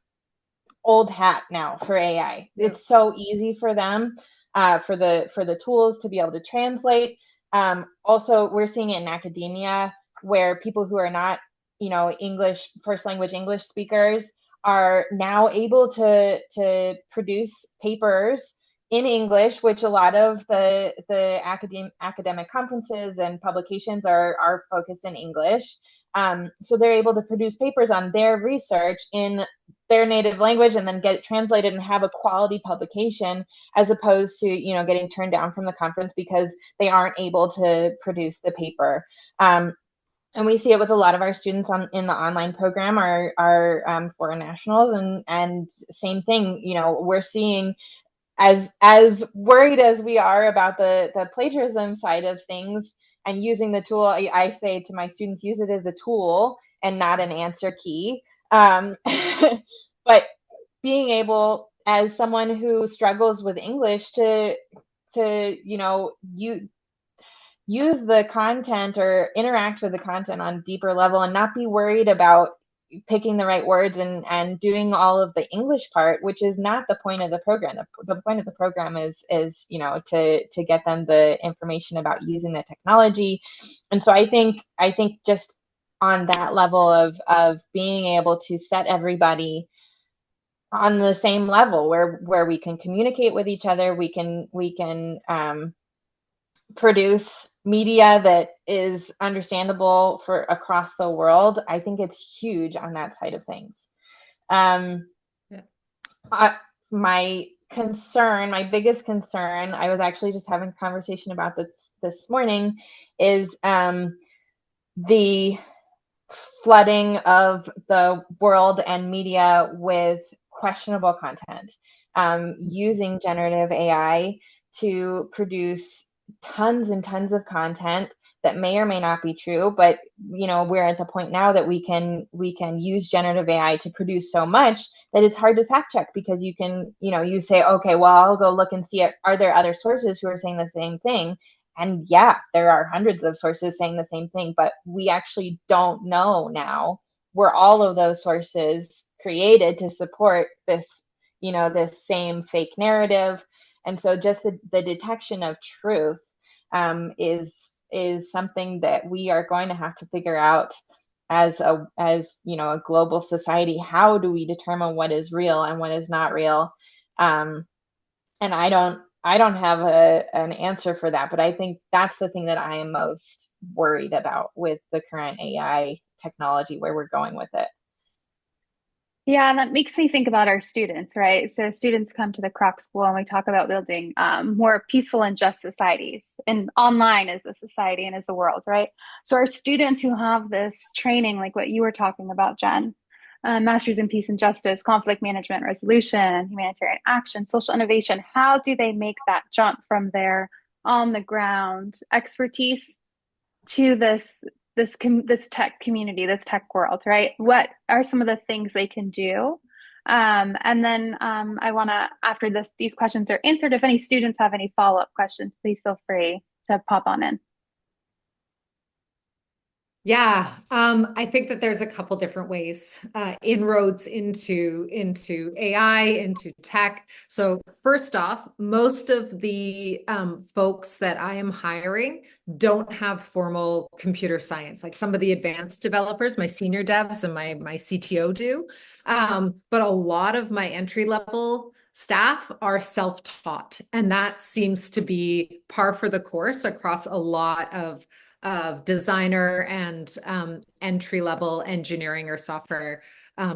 old hat now for AI. It's so easy for them, for the tools to be able to translate. Also, we're seeing it in academia, where people who are not, English, first language English speakers are now able to produce papers in English, which a lot of the academic conferences and publications are focused in English. So they're able to produce papers on their research in their native language and then get it translated and have a quality publication, as opposed to, getting turned down from the conference because they aren't able to produce the paper. And we see it with a lot of our students in the online program, are foreign nationals, and same thing. We're seeing, as worried as we are about the plagiarism side of things and using the tool, I say to my students, use it as a tool and not an answer key. But being able, as someone who struggles with English, to use the content or interact with the content on a deeper level and not be worried about picking the right words and doing all of the English part, which is not the point of the program. The point of the program is to get them the information about using the technology. And so I think just on that level of being able to set everybody on the same level where we can communicate with each other, we can produce media that is understandable for across the world. I think it's huge on that side of things. My biggest concern, I was actually just having a conversation about this morning, is the flooding of the world and media with questionable content, using generative AI to produce tons and tons of content that may or may not be true, but we're at the point now that we can use generative AI to produce so much that it's hard to fact check, because you can you say, okay, well, I'll go look and see are there other sources who are saying the same thing. And yeah, there are hundreds of sources saying the same thing, but we actually don't know now were all of those sources created to support this, this same fake narrative. And so just the detection of truth is something that we are going to have to figure out as a global society. How do we determine what is real and what is not real? And I don't have an answer for that, but I think that's the thing that I am most worried about with the current AI technology, where we're going with it. Yeah, and that makes me think about our students, right? So students come to the Kroc School and we talk about building more peaceful and just societies. And online is a society and is the world, right? So our students who have this training, like what you were talking about, Jen, Masters in Peace and Justice, Conflict Management, Resolution, Humanitarian Action, Social Innovation, how do they make that jump from their on the ground expertise to this tech community, this tech world, right? What are some of the things they can do? And then I want to, after these questions are answered, if any students have any follow-up questions, please feel free to pop on in. Yeah, I think that there's a couple different ways, inroads into AI, into tech. So first off, most of the folks that I am hiring don't have formal computer science. Like some of the advanced developers, my senior devs and my CTO do. But a lot of my entry level staff are self-taught, and that seems to be par for the course across a lot of designer and entry-level engineering or software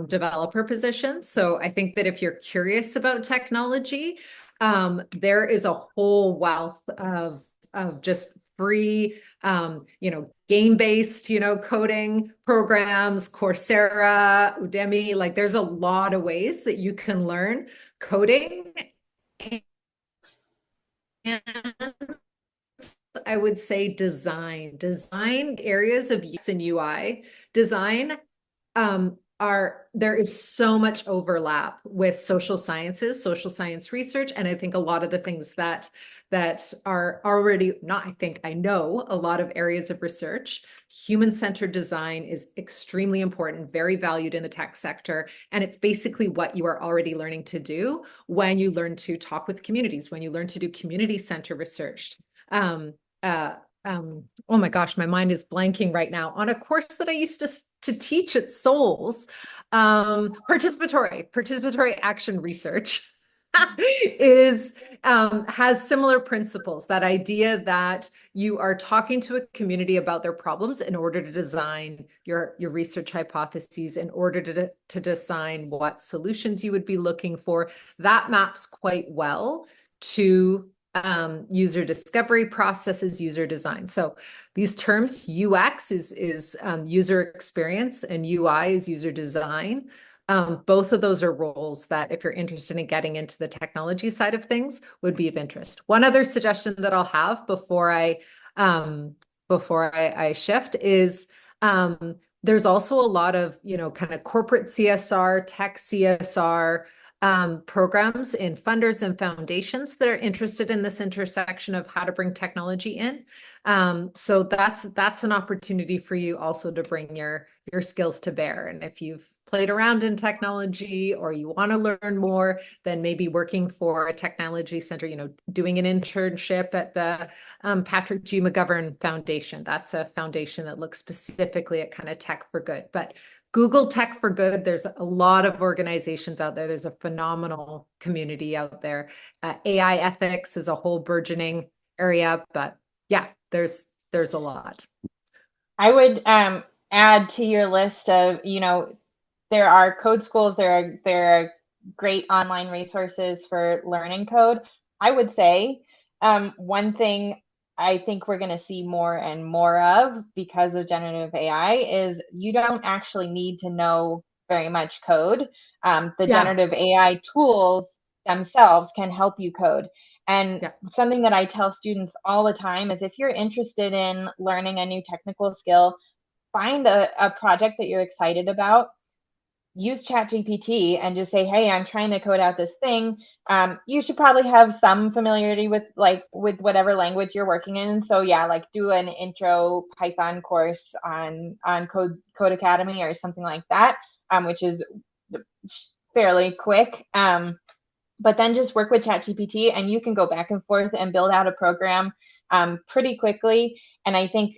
developer positions. So I think that if you're curious about technology, there is a whole wealth of just free, game-based, coding programs, Coursera, Udemy. Like there's a lot of ways that you can learn coding. And I would say design areas of UX and UI design there is so much overlap with social sciences, social science research. And I think a lot of the things that are already, I know a lot of areas of research. Human-centered design is extremely important, very valued in the tech sector. And it's basically what you are already learning to do when you learn to talk with communities, when you learn to do community-centered research. Oh my gosh, my mind is blanking right now on a course that I used to teach at Souls. Participatory action research has similar principles. That idea that you are talking to a community about their problems in order to design your research hypotheses, in order to design what solutions you would be looking for. That maps quite well to user discovery processes, user design. So these terms, UX is user experience and UI is user design. Both of those are roles that, if you're interested in getting into the technology side of things, would be of interest. One other suggestion that I'll have before I shift is there's also a lot of kind of corporate CSR, tech CSR programs in funders and foundations that are interested in this intersection of how to bring technology in. So that's an opportunity for you also to bring your skills to bear. And if you've played around in technology or you want to learn more, then maybe working for a technology center, doing an internship at the Patrick G. McGovern Foundation. That's a foundation that looks specifically at kind of tech for good. But Google Tech for Good. There's a lot of organizations out there. There's a phenomenal community out there. AI ethics is a whole burgeoning area, but yeah, there's a lot. I would add to your list of, there are code schools, there are great online resources for learning code. I would say one thing I think we're going to see more and more of because of generative AI is you don't actually need to know very much code. The generative AI tools themselves can help you code. And something that I tell students all the time is if you're interested in learning a new technical skill, find a project that you're excited about, use ChatGPT and just say, hey, I'm trying to code out this thing. You should probably have some familiarity with whatever language you're working in. So yeah, like do an intro Python course on Code Academy or something like that, which is fairly quick. But then just work with ChatGPT and you can go back and forth and build out a program pretty quickly. And I think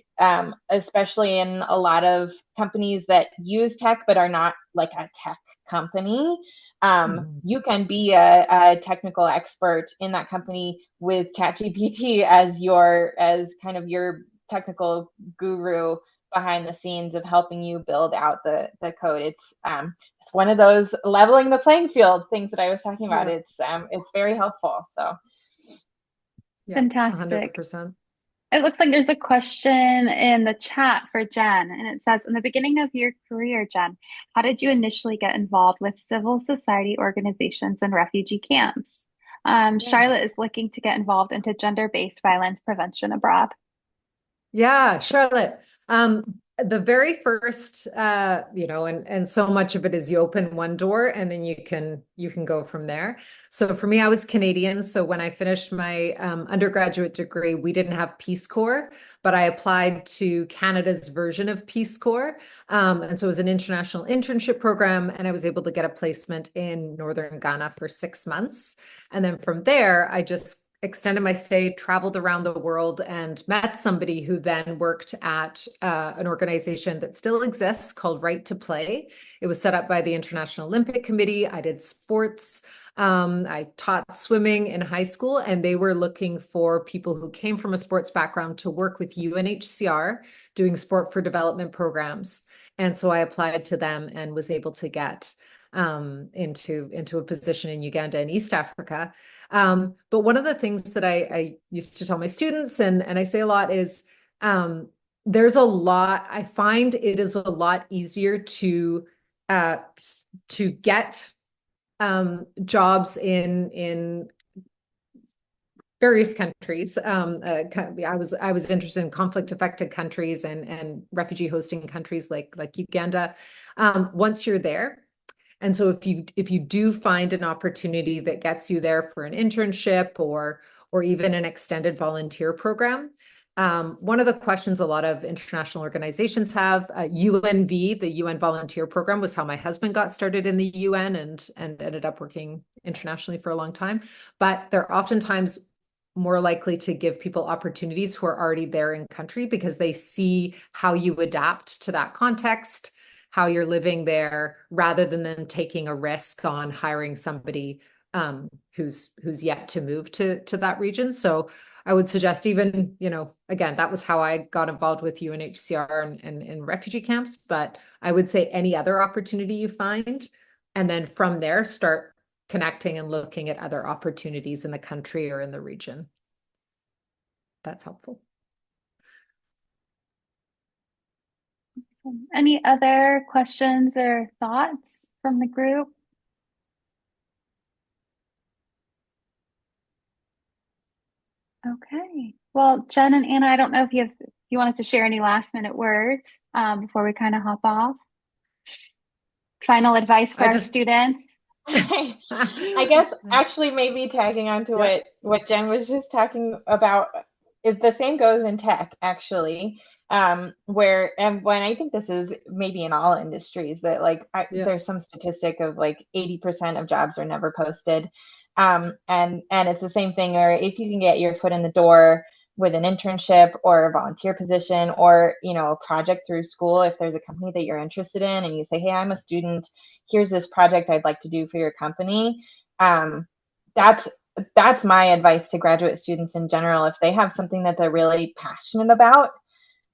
especially in a lot of companies that use tech but are not like a tech company, you can be a technical expert in that company with ChatGPT as kind of your technical guru behind the scenes of helping you build out the code. It's one of those leveling the playing field things that I was talking about. It's very helpful. So fantastic. 100%. It looks like there's a question in the chat for Jen, and it says, in the beginning of your career, Jen, how did you initially get involved with civil society organizations and refugee camps? Charlotte is looking to get involved into gender-based violence prevention abroad. Yeah, Charlotte. The very first, and so much of it is you open one door and then you can go from there. So for me, I was Canadian. So when I finished my undergraduate degree, we didn't have Peace Corps, but I applied to Canada's version of Peace Corps. And so it was an international internship program, and I was able to get a placement in Northern Ghana for 6 months. And then from there, I just extended my stay, traveled around the world, and met somebody who then worked at an organization that still exists called Right to Play. It was set up by the International Olympic Committee. I did sports. I taught swimming in high school, and they were looking for people who came from a sports background to work with UNHCR doing sport for development programs. And so I applied to them and was able to get into a position in Uganda and East Africa. But one of the things that I used to tell my students, and I say a lot, is there's a lot, I find it is a lot easier to get jobs in various countries. I was interested in conflict affected countries and refugee hosting countries like Uganda once you're there. And so if you do find an opportunity that gets you there for an internship or even an extended volunteer program, one of the questions a lot of international organizations have, UNV, the UN Volunteer Program, was how my husband got started in the UN and ended up working internationally for a long time. But they're oftentimes more likely to give people opportunities who are already there in country because they see how you adapt to that context, how you're living there, rather than them taking a risk on hiring somebody who's yet to move to that region. So I would suggest even, again, that was how I got involved with UNHCR and refugee camps, but I would say any other opportunity you find, and then from there, start connecting and looking at other opportunities in the country or in the region. That's helpful. Any other questions or thoughts from the group? Okay. Well, Jen and Anna, I don't know if you wanted to share any last minute words before we kind of hop off. Final advice for our students. I guess actually maybe tagging on to what Jen was just talking about is the same goes in tech actually. Where and when I think this is maybe in all industries that like there's some statistic of like 80% of jobs are never posted. And it's the same thing, or if you can get your foot in the door with an internship or a volunteer position or a project through school, if there's a company that you're interested in and you say, hey, I'm a student, here's this project I'd like to do for your company. That's my advice to graduate students in general. If they have something that they're really passionate about,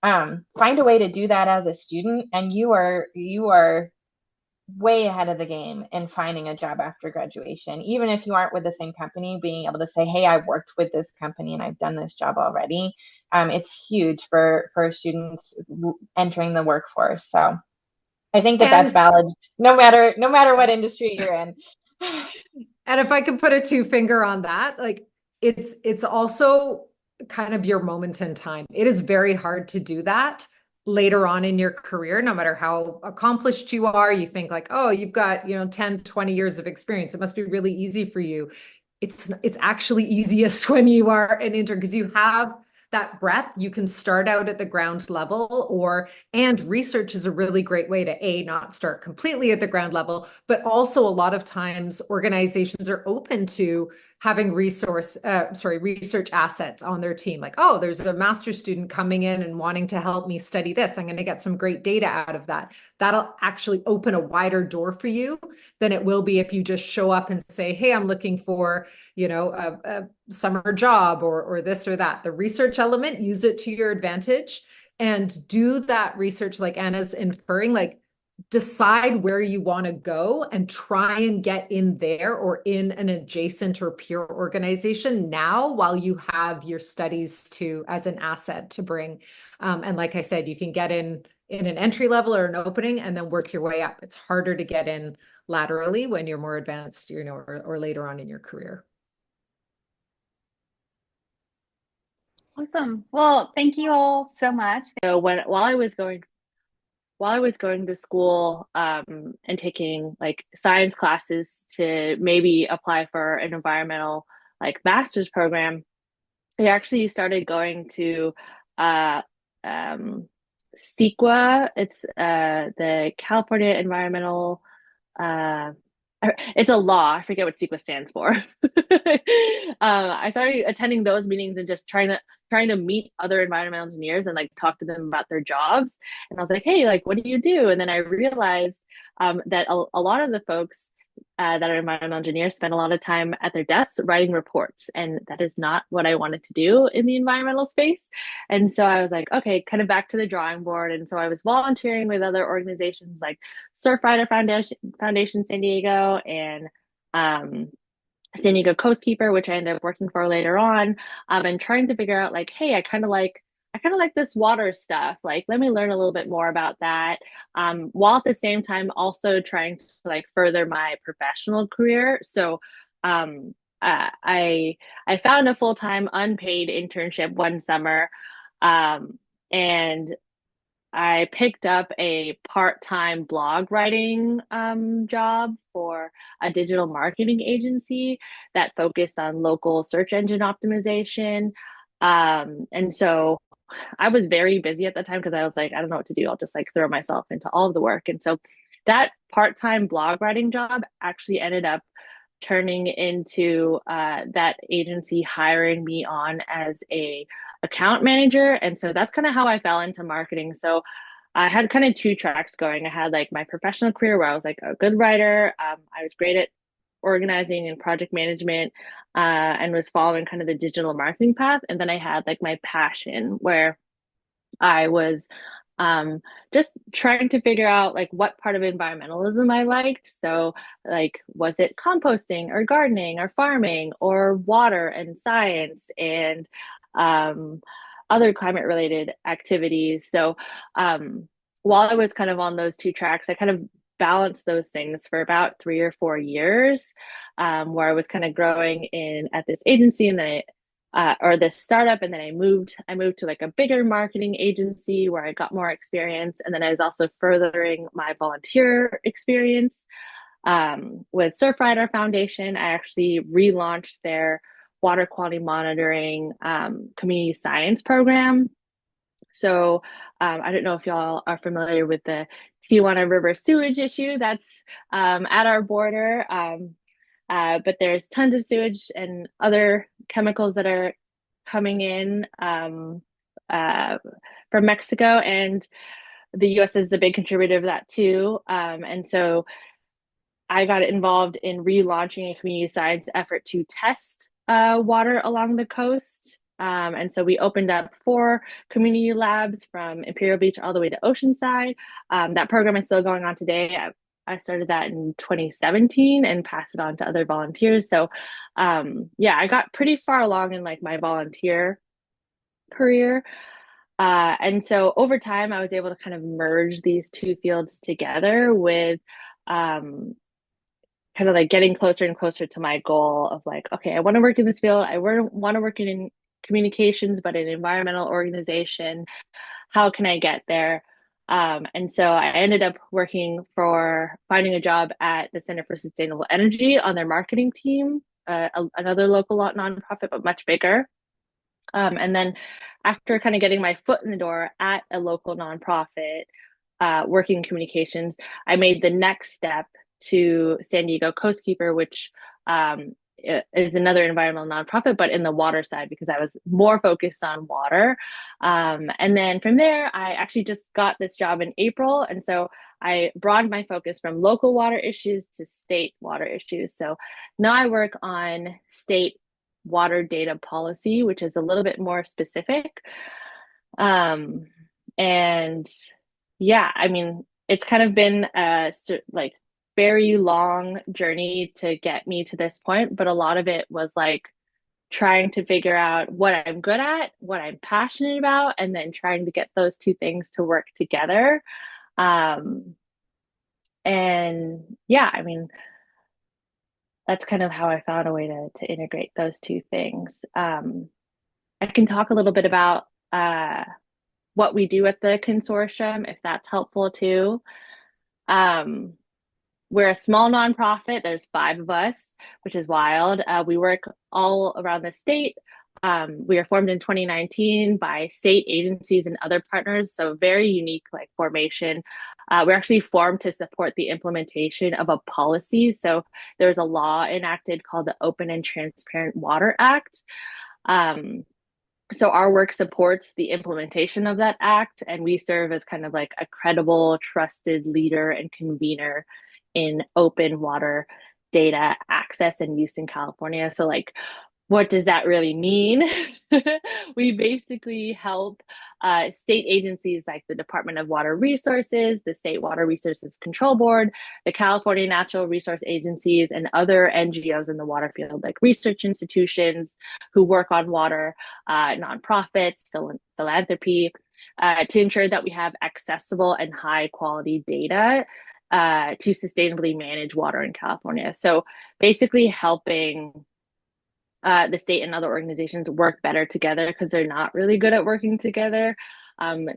find a way to do that as a student, and you are way ahead of the game in finding a job after graduation. Even if you aren't with the same company, being able to say, hey, I worked with this company and I've done this job already. It's huge for students entering the workforce. So I think that's valid no matter what industry you're in. And if I could put a two finger on that, like it's also kind of your moment in time. It is very hard to do that later on in your career, no matter how accomplished you are. You think like, oh, you've got 10, 20 years of experience, it must be really easy for you. It's actually easiest when you are an intern, because you have that breadth. You can start out at the ground level, and research is a really great way to not start completely at the ground level, but also a lot of times organizations are open to having research assets on their team. Like, oh, there's a master's student coming in and wanting to help me study this. I'm going to get some great data out of that. That'll actually open a wider door for you than it will be if you just show up and say, hey, I'm looking for, a summer job or this or that. The research element, use it to your advantage and do that research like Anna's inferring, like decide where you want to go and try and get in there or in an adjacent or peer organization now while you have your studies as an asset to bring. And like I said, you can get in an entry level or an opening and then work your way up. It's harder to get in laterally when you're more advanced, or later on in your career. Awesome. Well, thank you all so much. So while I was going to school and taking like science classes to maybe apply for an environmental like master's program, I actually started going to CEQA. It's the California Environmental it's a law. I forget what CEQA stands for. I started attending those meetings and just trying to meet other environmental engineers and like talk to them about their jobs. And I was like, hey, like, what do you do? And then I realized that a lot of the folks that are environmental engineers spend a lot of time at their desks writing reports. And that is not what I wanted to do in the environmental space. And so I was like, okay, kind of back to the drawing board. And so I was volunteering with other organizations like Surfrider Foundation San Diego and San Diego Coastkeeper, which I ended up working for later on, and trying to figure out like, hey, I kind of like this water stuff. Like, let me learn a little bit more about that. While at the same time also trying to like further my professional career. So I found a full-time unpaid internship one summer, and I picked up a part-time blog writing job for a digital marketing agency that focused on local search engine optimization. And so I was very busy at the time because I was like, I don't know what to do. I'll just like throw myself into all of the work. And so that part-time blog writing job actually ended up turning into that agency hiring me on as a account manager. And so that's kind of how I fell into marketing. So I had kind of two tracks going. I had like my professional career where I was like a good writer. I was great at organizing and project management, and was following kind of the digital marketing path. And then I had like my passion where I was just trying to figure out like what part of environmentalism I liked. So like, was it composting or gardening or farming or water and science and other climate related activities? So while I was kind of on those two tracks, I kind of balanced those things for about 3 or 4 years, where I was kind of growing at this agency, and then or this startup, and then I moved to like a bigger marketing agency where I got more experience, and then I was also furthering my volunteer experience. with Surfrider Foundation, I actually relaunched their water quality monitoring community science program. So I don't know if y'all are familiar with the Tijuana River sewage issue that's at our border. But there's tons of sewage and other chemicals that are coming in from Mexico, and the US is the big contributor of that too. And so I got involved in relaunching a community science effort to test water along the coast. And so we opened up 4 community labs from Imperial Beach all the way to Oceanside. That program is still going on today. I started that in 2017 and passed it on to other volunteers. So yeah, I got pretty far along in like my volunteer career. And so over time, I was able to kind of merge these 2 fields together with kind of like getting closer and closer to my goal of like, okay, I want to work in this field. I want to work in communications, but in an environmental organization. How can I get there? And so I ended up finding a job at the Center for Sustainable Energy on their marketing team, another local nonprofit, but much bigger. And then after kind of getting my foot in the door at a local nonprofit, working in communications, I made the next step to San Diego Coastkeeper, which is another environmental nonprofit, but in the water side, because I was more focused on water. And then from there, I actually just got this job in April. And so I broadened my focus from local water issues to state water issues. So now I work on state water data policy, which is a little bit more specific. And yeah, I mean, it's kind of been a like very long journey to get me to this point, but a lot of it was like trying to figure out what I'm good at, what I'm passionate about, and then trying to get those 2 things to work together. And yeah, I mean, that's kind of how I found a way to integrate those 2 things. I can talk a little bit about what we do at the consortium, if that's helpful too. We're a small nonprofit. There's 5 of us, which is wild. We work all around the state. We were formed in 2019 by state agencies and other partners, so very unique like formation. We're actually formed to support the implementation of a policy. So there's a law enacted called the Open and Transparent Water Act. So our work supports the implementation of that act, and we serve as kind of like a credible, trusted leader and convener in open water data access and use in California. So like, what does that really mean? We basically help state agencies like the Department of Water Resources, the State Water Resources Control Board, the California Natural Resource Agencies, and other NGOs in the water field, like research institutions who work on water, nonprofits, philanthropy, to ensure that we have accessible and high quality data to sustainably manage water in California. So basically helping the state and other organizations work better together, because they're not really good at working together.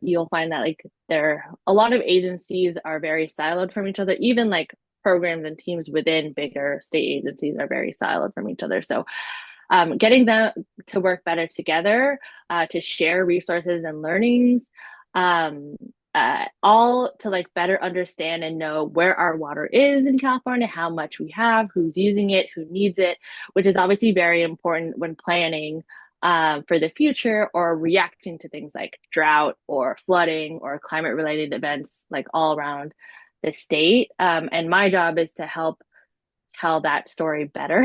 You'll find that like a lot of agencies are very siloed from each other. Even like programs and teams within bigger state agencies are very siloed from each other. So getting them to work better together, to share resources and learnings, all to like better understand and know where our water is in California, how much we have, who's using it, who needs it, which is obviously very important when planning for the future or reacting to things like drought or flooding or climate related events like all around the state. And my job is to help tell that story better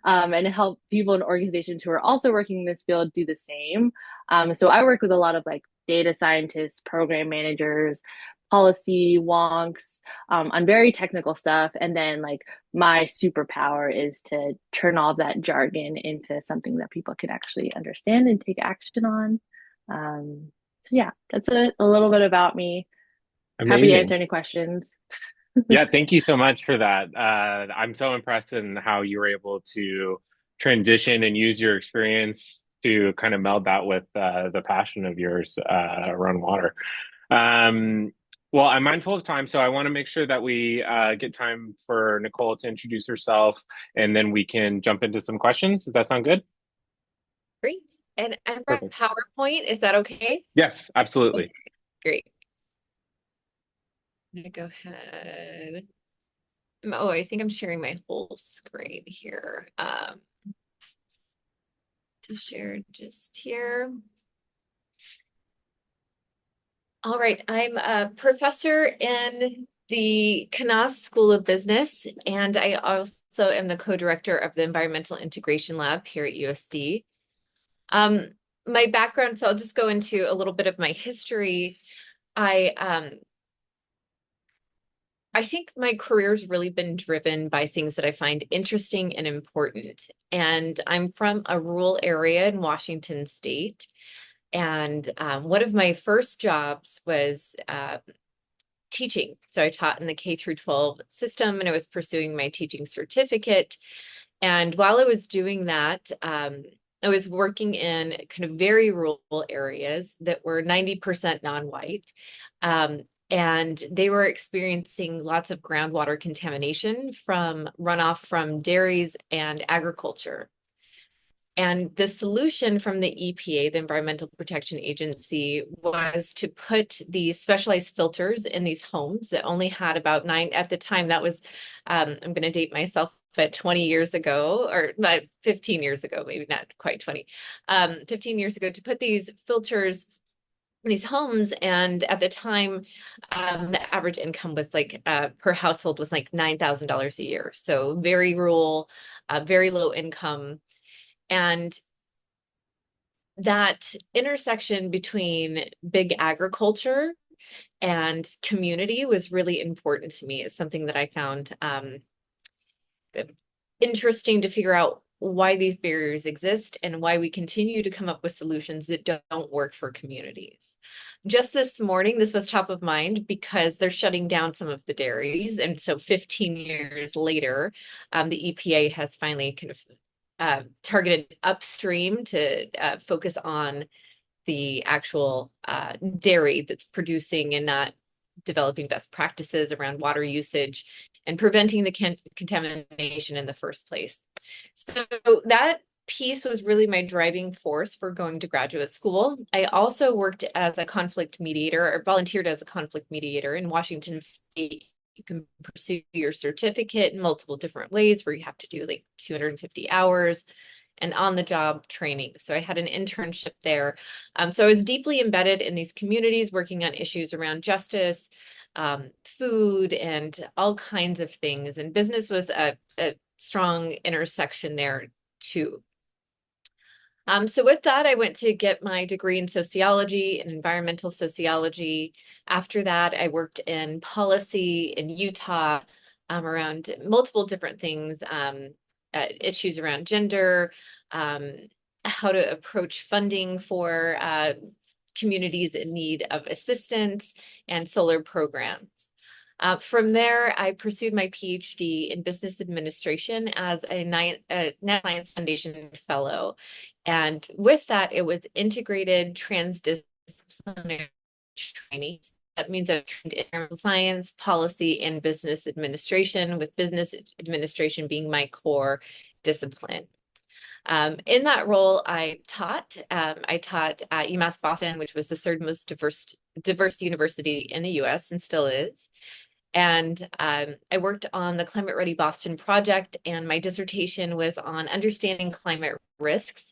and help people and organizations who are also working in this field do the same. So I work with a lot of like data scientists, program managers, policy wonks on very technical stuff. And then like my superpower is to turn all of that jargon into something that people can actually understand and take action on. So yeah, that's a little bit about me. Happy to Amazing. answer any questions. Yeah, thank you so much for that. I'm so impressed in how you were able to transition and use your experience to kind of meld that with the passion of yours around water. Well, I'm mindful of time, so I want to make sure that we get time for Nicole to introduce herself, and then we can jump into some questions. Does that sound good? Great. And I'm from Perfect. PowerPoint. Is that okay? Yes, absolutely. Okay, great. I'm gonna go ahead. Oh, I think I'm sharing my whole screen here. To share just here. All right, I'm a professor in the Kroc School of Business, and I also am the co-director of the Environmental Integration Lab here at USD. My background, so I'll just go into a little bit of my history. I think my career's really been driven by things that I find interesting and important. And I'm from a rural area in Washington State. And one of my first jobs was teaching. So I taught in the K through 12 system, and I was pursuing my teaching certificate. And while I was doing that, I was working in kind of very rural areas that were 90% non-white. And they were experiencing lots of groundwater contamination from runoff from dairies and agriculture. And the solution from the EPA, the Environmental Protection Agency, was to put these specialized filters in these homes that only had about 9, at the time, that was, I'm going to date myself, but 20 years ago, or 15 years ago, maybe not quite 20, 15 years ago, to put these filters in these homes. And at the time, the average income was like, per household was like $9,000 a year. So very rural, very low income. And that intersection between big agriculture and community was really important to me. It's something that I found interesting to figure out why these barriers exist and why we continue to come up with solutions that don't work for communities. Just this morning, this was top of mind because they're shutting down some of the dairies. And so 15 years later, the EPA has finally kind of targeted upstream to focus on the actual dairy that's producing and not developing best practices around water usage and preventing the contamination in the first place. So that piece was really my driving force for going to graduate school. I also worked as a conflict mediator, or volunteered as a conflict mediator in Washington State. You can pursue your certificate in multiple different ways, where you have to do like 250 hours and on-the-job training. So I had an internship there. So I was deeply embedded in these communities, working on issues around justice, food, and all kinds of things. And business was a strong intersection there too. So with that, I went to get my degree in sociology and environmental sociology. After that, I worked in policy in Utah around multiple different things, issues around gender, how to approach funding for communities in need of assistance, and solar programs. From there, I pursued my PhD in business administration as a Net Science Foundation fellow. And with that, it was integrated transdisciplinary training. That means I've trained in environmental science, policy, and business administration, with business administration being my core discipline. In that role, I taught at UMass Boston, which was the third most diverse university in the US and still is. And I worked on the Climate Ready Boston project, and my dissertation was on understanding climate risks.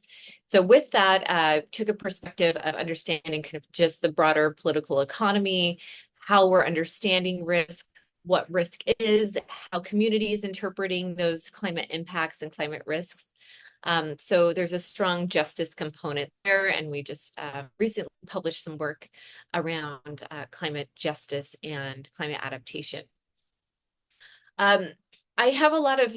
So with that, took a perspective of understanding kind of just the broader political economy, how we're understanding risk, what risk is, how communities interpreting those climate impacts and climate risks. So there's a strong justice component there, and we just recently published some work around climate justice and climate adaptation. I have a lot of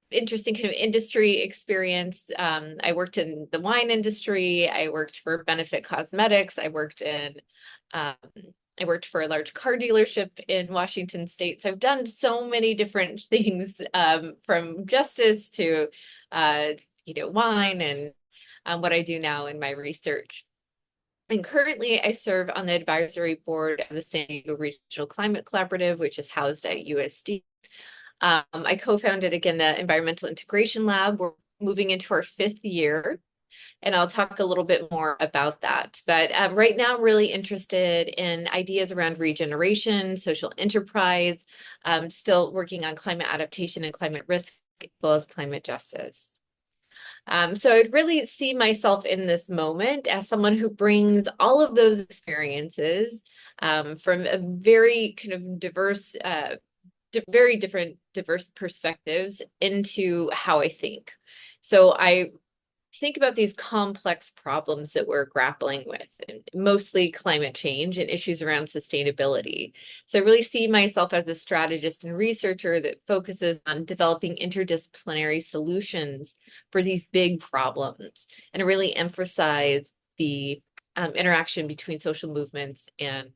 interesting kind of industry experience. I worked in the wine industry. I worked for Benefit Cosmetics. I worked for a large car dealership in Washington State. So I've done so many different things, from justice to, wine, and what I do now in my research. And currently I serve on the advisory board of the San Diego Regional Climate Collaborative, which is housed at USD. I co-founded, again, the Environmental Integration Lab. We're moving into our 5th year, and I'll talk a little bit more about that. But right now, I'm really interested in ideas around regeneration, social enterprise, still working on climate adaptation and climate risk, as well as climate justice. So I'd really see myself in this moment as someone who brings all of those experiences from a very kind of diverse, very different, diverse perspectives into how I think. So I think about these complex problems that we're grappling with, and mostly climate change and issues around sustainability. So I really see myself as a strategist and researcher that focuses on developing interdisciplinary solutions for these big problems, and really emphasize the interaction between social movements and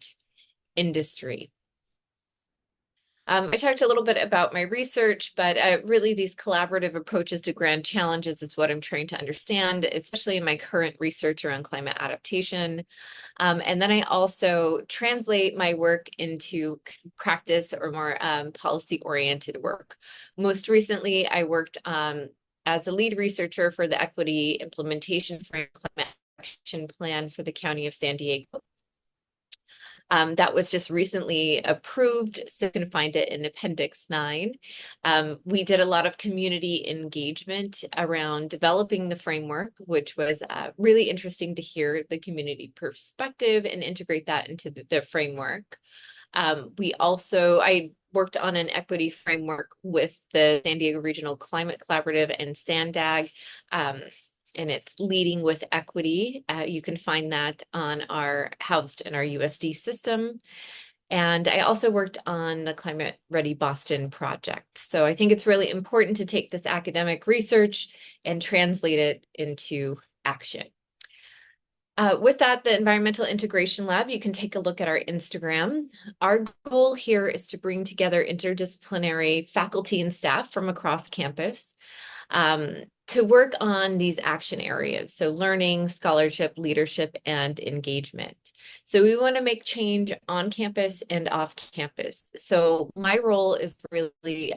industry. I talked a little bit about my research, but really these collaborative approaches to grand challenges is what I'm trying to understand, especially in my current research around climate adaptation. And then I also translate my work into practice or more policy-oriented work. Most recently, I worked as a lead researcher for the Equity Implementation for Climate Action Plan for the County of San Diego. That was just recently approved, so you can find it in Appendix 9. We did a lot of community engagement around developing the framework, which was really interesting to hear the community perspective and integrate that into the framework. I worked on an equity framework with the San Diego Regional Climate Collaborative and SANDAG. And it's leading with equity. You can find that on housed in our USD system. And I also worked on the Climate Ready Boston project. So I think it's really important to take this academic research and translate it into action. With that, the Environmental Integration Lab, you can take a look at our Instagram. Our goal here is to bring together interdisciplinary faculty and staff from across campus to work on these action areas. So learning, scholarship, leadership, and engagement. So we want to make change on campus and off campus. So my role is really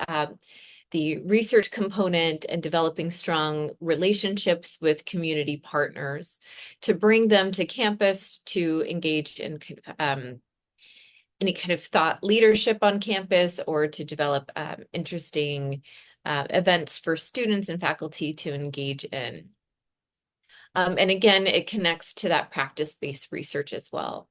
the research component and developing strong relationships with community partners to bring them to campus to engage in any kind of thought leadership on campus, or to develop interesting events for students and faculty to engage in. And again, it connects to that practice-based research as well.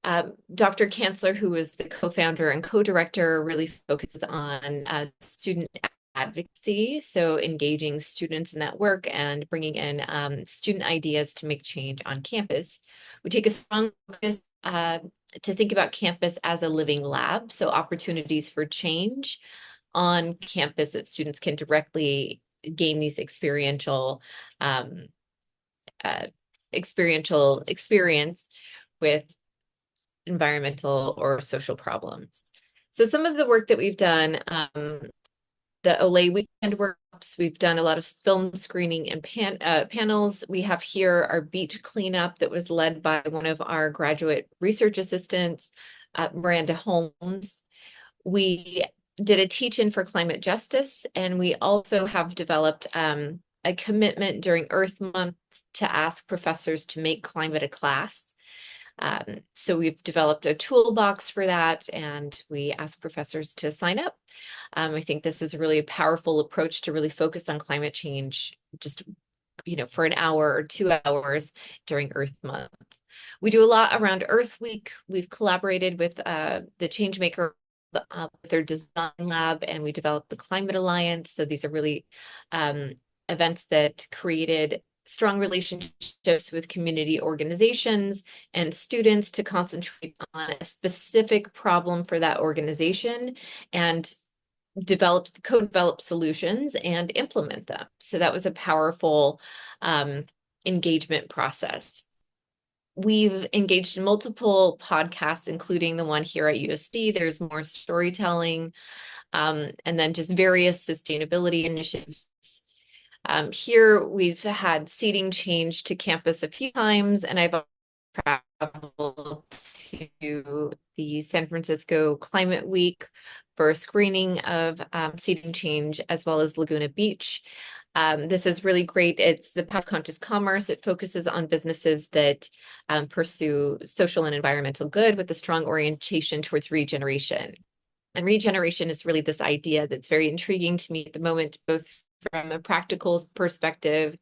Dr. Kanzler, who is the co-founder and co-director, really focuses on student advocacy, so engaging students in that work and bringing in student ideas to make change on campus. We take a strong focus to think about campus as a living lab, so opportunities for change on campus that students can directly gain these experience with environmental or social problems. So some of the work that we've done, the Olay weekend workshops, we've done a lot of film screening and panels. We have here our beach cleanup that was led by one of our graduate research assistants, Miranda Holmes. We did a teach-in for climate justice, and we also have developed a commitment during Earth Month to ask professors to make climate a class. So we've developed a toolbox for that, and we ask professors to sign up. I think this is really a powerful approach to really focus on climate change, just, for an hour or 2 hours during Earth Month. We do a lot around Earth Week. We've collaborated with the Changemaker with their design lab, and we developed the Climate Alliance. So these are really events that created strong relationships with community organizations and students to concentrate on a specific problem for that organization and co-develop solutions and implement them. So that was a powerful engagement process. We've engaged in multiple podcasts, including the one here at USD. There's more storytelling, and then just various sustainability initiatives. Here we've had seating change to campus a few times, and I've traveled to the San Francisco Climate Week for a screening of seating change, as well as Laguna Beach. This is really great. It's the path of conscious commerce. It focuses on businesses that pursue social and environmental good with a strong orientation towards regeneration. And regeneration is really this idea that's very intriguing to me at the moment, both from a practical perspective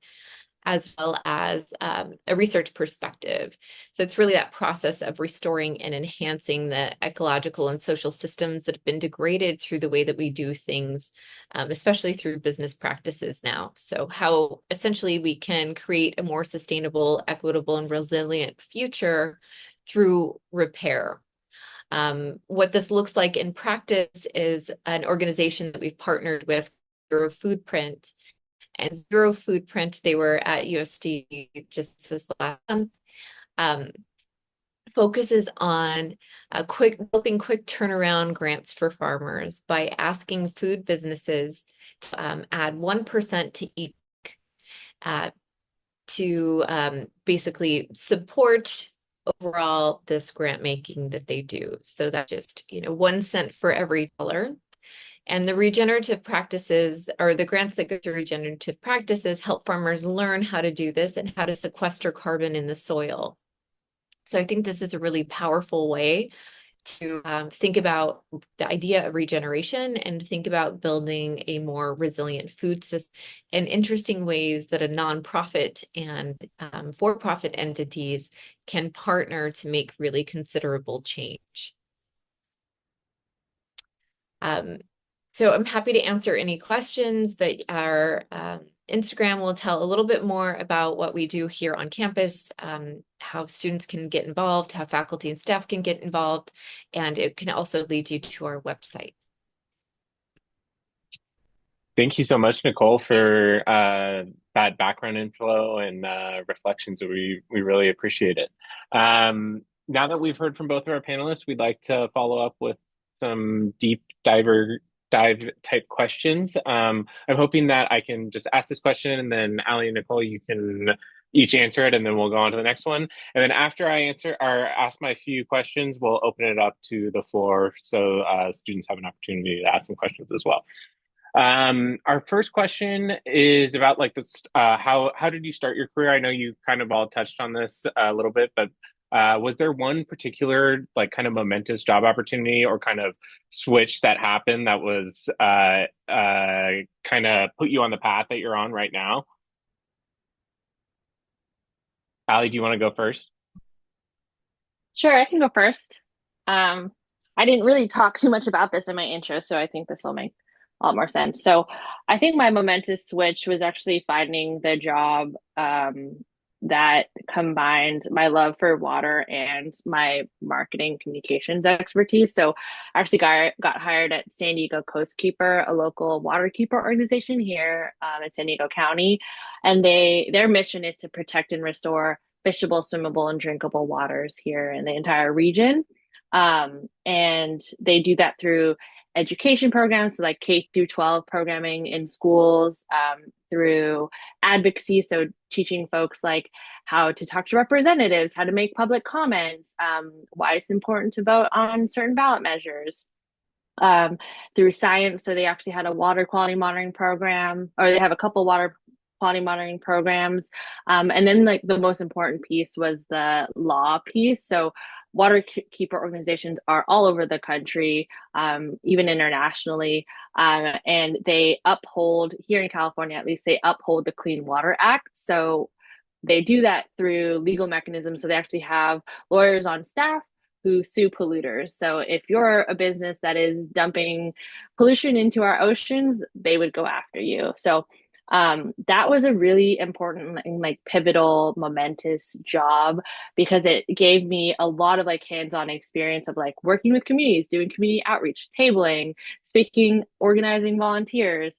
as well as a research perspective. So it's really that process of restoring and enhancing the ecological and social systems that have been degraded through the way that we do things, especially through business practices now. So how essentially we can create a more sustainable, equitable, and resilient future through repair. What this looks like in practice is an organization that we've partnered with, Zero Footprint. And Zero Footprint, they were at USD just this last month, focuses on helping quick turnaround grants for farmers by asking food businesses to add 1% to each to basically support overall this grant making that they do. So that's just, 1 cent for every dollar. And the regenerative practices, or the grants that go to regenerative practices, help farmers learn how to do this and how to sequester carbon in the soil. So I think this is a really powerful way to think about the idea of regeneration and think about building a more resilient food system in interesting ways that a nonprofit and for-profit entities can partner to make really considerable change. So I'm happy to answer any questions, but our Instagram will tell a little bit more about what we do here on campus, how students can get involved, how faculty and staff can get involved, and it can also lead you to our website. Thank you so much, Nicole, for that background info and reflections. We really appreciate it. Now that we've heard from both of our panelists, we'd like to follow up with some deep dive type questions. I'm hoping that I can just ask this question, and then Ali and Nicole, you can each answer it, and then we'll go on to the next one. And then after I answer or ask my few questions, we'll open it up to the floor so students have an opportunity to ask some questions as well. Our first question is about like this, how did you start your career? I know you kind of all touched on this a little bit, but was there one particular like kind of momentous job opportunity or kind of switch that happened that was kind of put you on the path that you're on right now? Ali, do you want to go first? Sure, I can go first. I didn't really talk too much about this in my intro, so I think this will make a lot more sense. So I think my momentous switch was actually finding the job that combined my love for water and my marketing communications expertise. So I actually got hired at San Diego Coastkeeper, a local waterkeeper organization here in San Diego County. And their mission is to protect and restore fishable, swimmable, and drinkable waters here in the entire region. And they do that through education programs, so like K through 12 programming in schools, through advocacy, so teaching folks like how to talk to representatives, how to make public comments, why it's important to vote on certain ballot measures, through science. So they actually had a water quality monitoring program, or they have a couple water quality monitoring programs. And then like the most important piece was the law piece. So waterkeeper organizations are all over the country, even internationally, and they uphold, here in California at least, they uphold the Clean Water Act. So they do that through legal mechanisms. So they actually have lawyers on staff who sue polluters. So if you're a business that is dumping pollution into our oceans, they would go after you. So that was a really important and like pivotal, momentous job, because it gave me a lot of like hands-on experience of like working with communities, doing community outreach, tabling, speaking, organizing volunteers,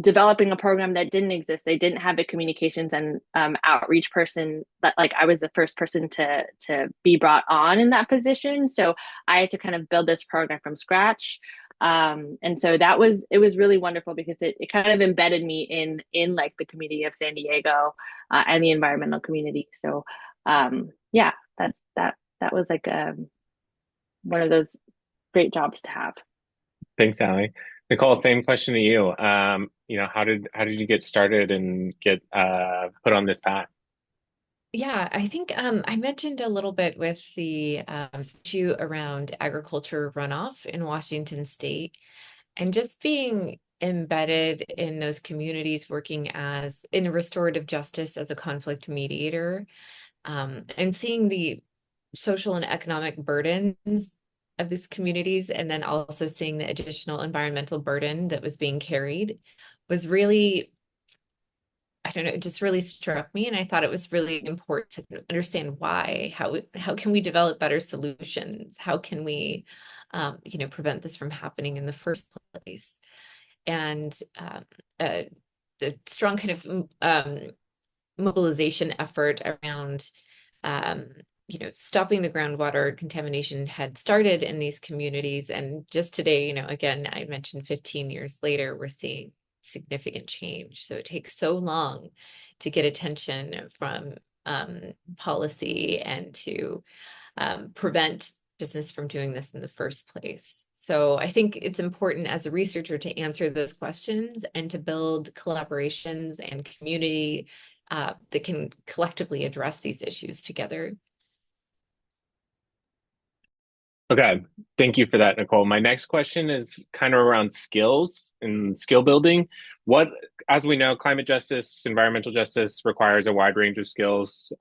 developing a program that didn't exist. They didn't have a communications and outreach person, that like I was the first person to be brought on in that position. So I had to kind of build this program from scratch. And so it was really wonderful because it kind of embedded me in like the community of San Diego and the environmental community. So yeah, that was like one of those great jobs to have. Thanks, Allie. Nicole, same question to you. How did you get started and get put on this path? Yeah, I think I mentioned a little bit with the issue around agriculture runoff in Washington State, and just being embedded in those communities, working as in restorative justice as a conflict mediator, and seeing the social and economic burdens of these communities, and then also seeing the additional environmental burden that was being carried was really, I don't know, it just really struck me. And I thought it was really important to understand why, how can we develop better solutions? How can we, prevent this from happening in the first place? And a strong kind of mobilization effort around, stopping the groundwater contamination had started in these communities. And just today, again, I mentioned 15 years later, we're seeing significant change. So it takes so long to get attention from policy and to prevent business from doing this in the first place. So I think it's important as a researcher to answer those questions and to build collaborations and community that can collectively address these issues together. Okay, thank you for that, Nicole. My next question is kind of around skills and skill building. As we know, climate justice, environmental justice requires a wide range of skills.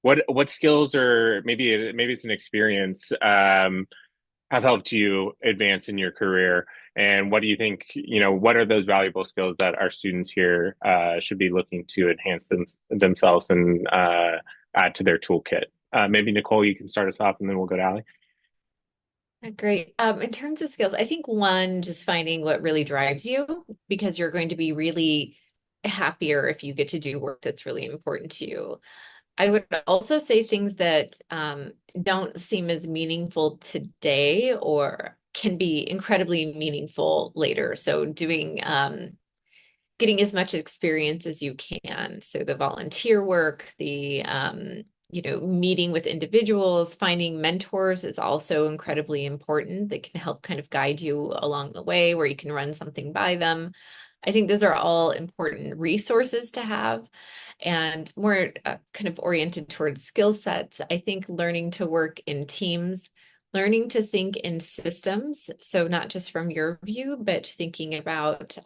What skills, or maybe it's an experience, have helped you advance in your career? And what do you think, what are those valuable skills that our students here should be looking to enhance themselves and add to their toolkit? Maybe Nicole, you can start us off, and then we'll go to Allie. Great. In terms of skills, I think one, just finding what really drives you, because you're going to be really happier if you get to do work that's really important to you. I would also say things that don't seem as meaningful today or can be incredibly meaningful later. So doing getting as much experience as you can. So the volunteer work, the meeting with individuals, finding mentors is also incredibly important. That can help kind of guide you along the way, where you can run something by them. I think those are all important resources to have. And more kind of oriented towards skill sets, I think learning to work in teams, learning to think in systems. So not just from your view, but thinking about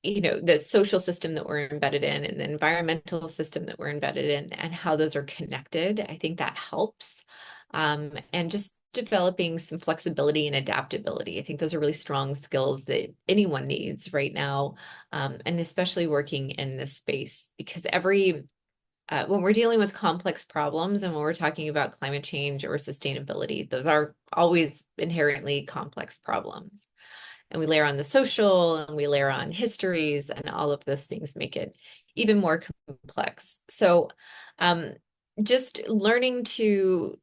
the social system that we're embedded in and the environmental system that we're embedded in and how those are connected. I think that helps. And just developing some flexibility and adaptability. I think those are really strong skills that anyone needs right now. And especially working in this space, because when we're dealing with complex problems and when we're talking about climate change or sustainability, those are always inherently complex problems. And we layer on the social and we layer on histories, and all of those things make it even more complex. So just learning to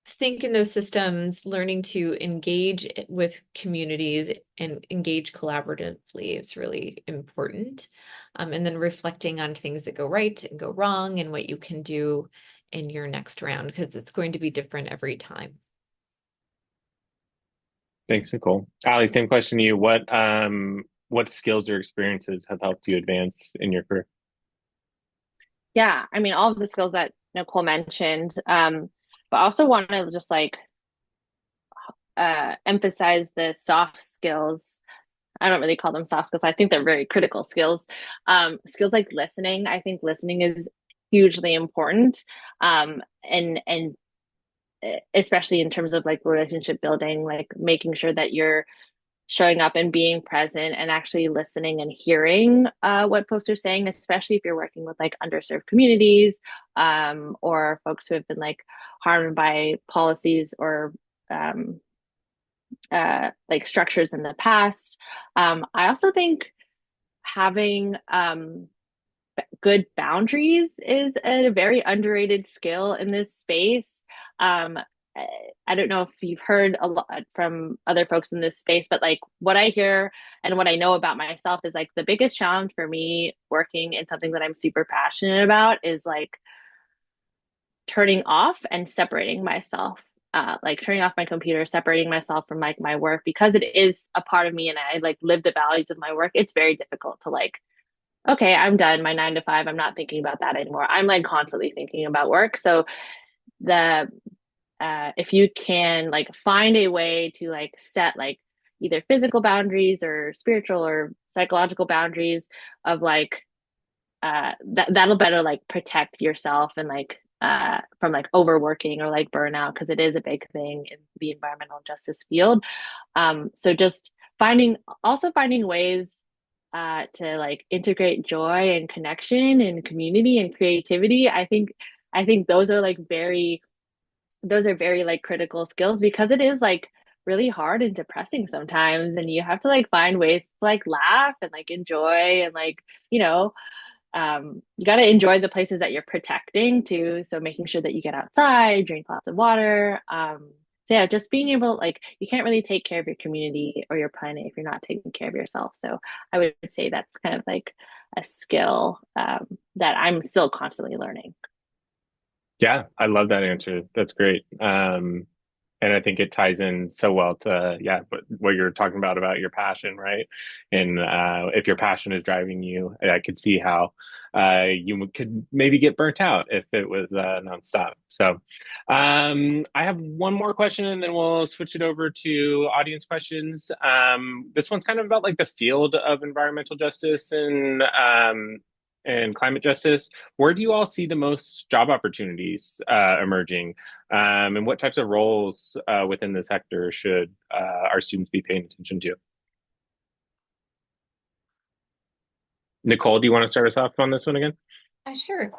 think in those systems, learning to engage with communities and engage collaboratively is really important. And then reflecting on things that go right and go wrong and what you can do in your next round, because it's going to be different every time. Thanks, Nicole. Allie, same question to you. What skills or experiences have helped you advance in your career? Yeah, I mean, all of the skills that Nicole mentioned, but also want to just emphasize the soft skills. I don't really call them soft skills. I think they're very critical skills. Skills like listening. I think listening is hugely important. And especially in terms of relationship building, making sure that you're showing up and being present and actually listening and hearing what folks are saying, especially if you're working with underserved communities or folks who have been harmed by policies or structures in the past. I also think having good boundaries is a very underrated skill in this space. I don't know if you've heard a lot from other folks in this space, but like what I hear and what I know about myself is like the biggest challenge for me working in something that I'm super passionate about is like turning off and separating myself, like turning off my computer, separating myself from like my work, because it is a part of me and I like live the values of my work. It's very difficult to like, okay, I'm done my 9 to 5. I'm not thinking about that anymore. I'm like constantly thinking about work. So the if you can like find a way to like set like either physical boundaries or spiritual or psychological boundaries of like that'll better like protect yourself and like from like overworking or like burnout, because it is a big thing in the environmental justice field. So just finding ways to like integrate joy and connection and community and creativity. I think those are very like critical skills, because it is like really hard and depressing sometimes, and you have to like find ways to like laugh and like enjoy and like, you know, you got to enjoy the places that you're protecting too. So making sure that you get outside, drink lots of water. So yeah, just being able, like, you can't really take care of your community or your planet if you're not taking care of yourself. So I would say that's kind of like a skill that I'm still constantly learning. Yeah, I love that answer. That's great. And I think it ties in so well to, yeah, but what you're talking about your passion, right? And if your passion is driving you, I could see how you could maybe get burnt out if it was nonstop. So I have one more question and then we'll switch it over to audience questions. This one's kind of about like the field of environmental justice and climate justice. Where do you all see the most job opportunities emerging? And what types of roles within the sector should our students be paying attention to? Nicole, do you want to start us off on this one again? Sure.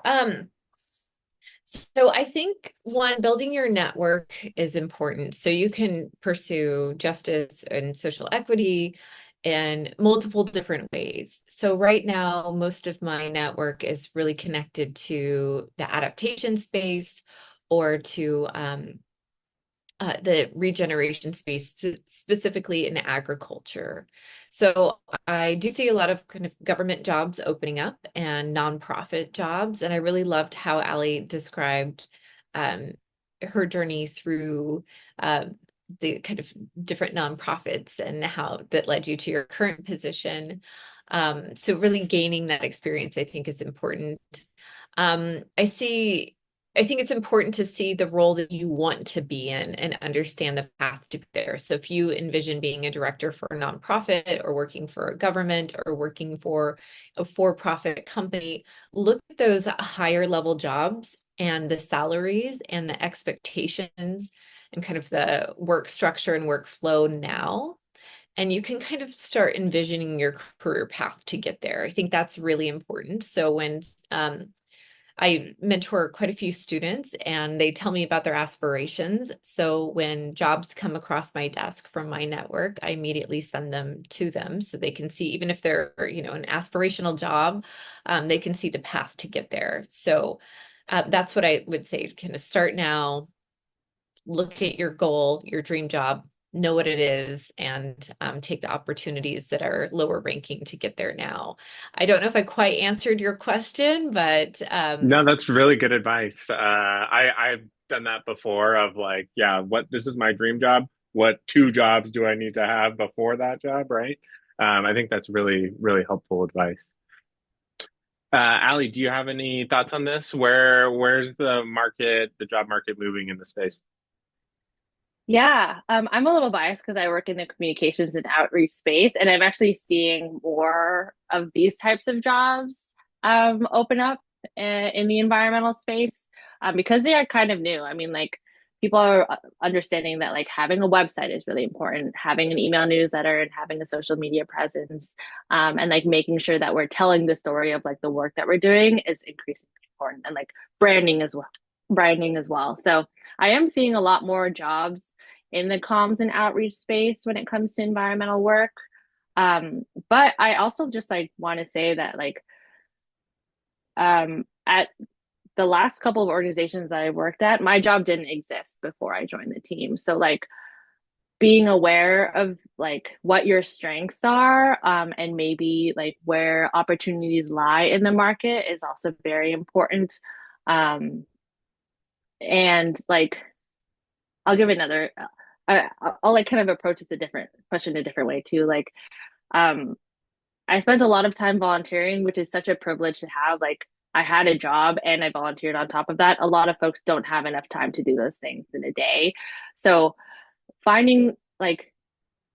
So I think one, building your network is important. So you can pursue justice and social equity in multiple different ways. So right now, most of my network is really connected to the adaptation space or to the regeneration space, specifically in agriculture. So I do see a lot of kind of government jobs opening up and nonprofit jobs. And I really loved how Ali described her journey through the kind of different nonprofits and how that led you to your current position. So really gaining that experience, I think, is important. I think it's important to see the role that you want to be in and understand the path to there. So if you envision being a director for a nonprofit or working for a government or working for a for-profit company, look at those higher level jobs and the salaries and the expectations and kind of the work structure and workflow now. And you can kind of start envisioning your career path to get there. I think that's really important. So when I mentor quite a few students and they tell me about their aspirations. So when jobs come across my desk from my network, I immediately send them to them so they can see, even if they're, you know, an aspirational job, they can see the path to get there. So that's what I would say, kind of start now, look at your goal, your dream job, know what it is, and take the opportunities that are lower ranking to get there now. I don't know if I quite answered your question, but No, that's really good advice. I've done that before of like, yeah, this is my dream job. What 2 jobs do I need to have before that job, right? I think that's really, really helpful advice. Ali, do you have any thoughts on this? Where's the job market moving in the space? Yeah, I'm a little biased because I work in the communications and outreach space, and I'm actually seeing more of these types of jobs open up in the environmental space because they are kind of new. I mean, like people are understanding that like having a website is really important, having an email newsletter and having a social media presence, and like making sure that we're telling the story of like the work that we're doing is increasingly important, and like branding as well. Branding as well. So I am seeing a lot more jobs in the comms and outreach space when it comes to environmental work. But I also just like want to say that like at the last couple of organizations that I worked at, my job didn't exist before I joined the team. So like being aware of like what your strengths are, and maybe like where opportunities lie in the market is also very important. And like I'll give another I'll like kind of approach this a different question a different way too. Like I spent a lot of time volunteering, which is such a privilege to have. Like I had a job and I volunteered on top of that. A lot of folks don't have enough time to do those things in a day. So finding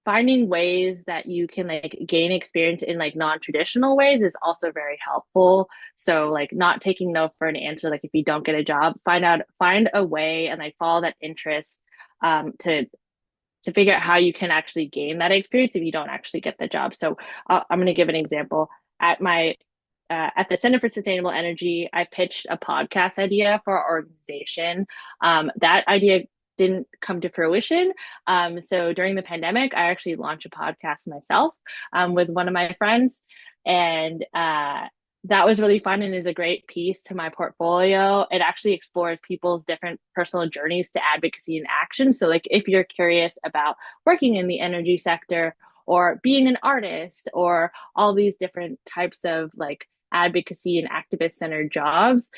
ways that you can like gain experience in like non-traditional ways is also very helpful. So like not taking no for an answer. Like if you don't get a job, find a way and like follow that interest to figure out how you can actually gain that experience if you don't actually get the job. So I'm going to give an example. At the Center for Sustainable Energy, I pitched a podcast idea for our organization. That idea didn't come to fruition. So during the pandemic, I actually launched a podcast myself with one of my friends. And that was really fun and is a great piece to my portfolio. It actually explores people's different personal journeys to advocacy and action. So like if you're curious about working in the energy sector or being an artist or all these different types of like advocacy and activist centered jobs,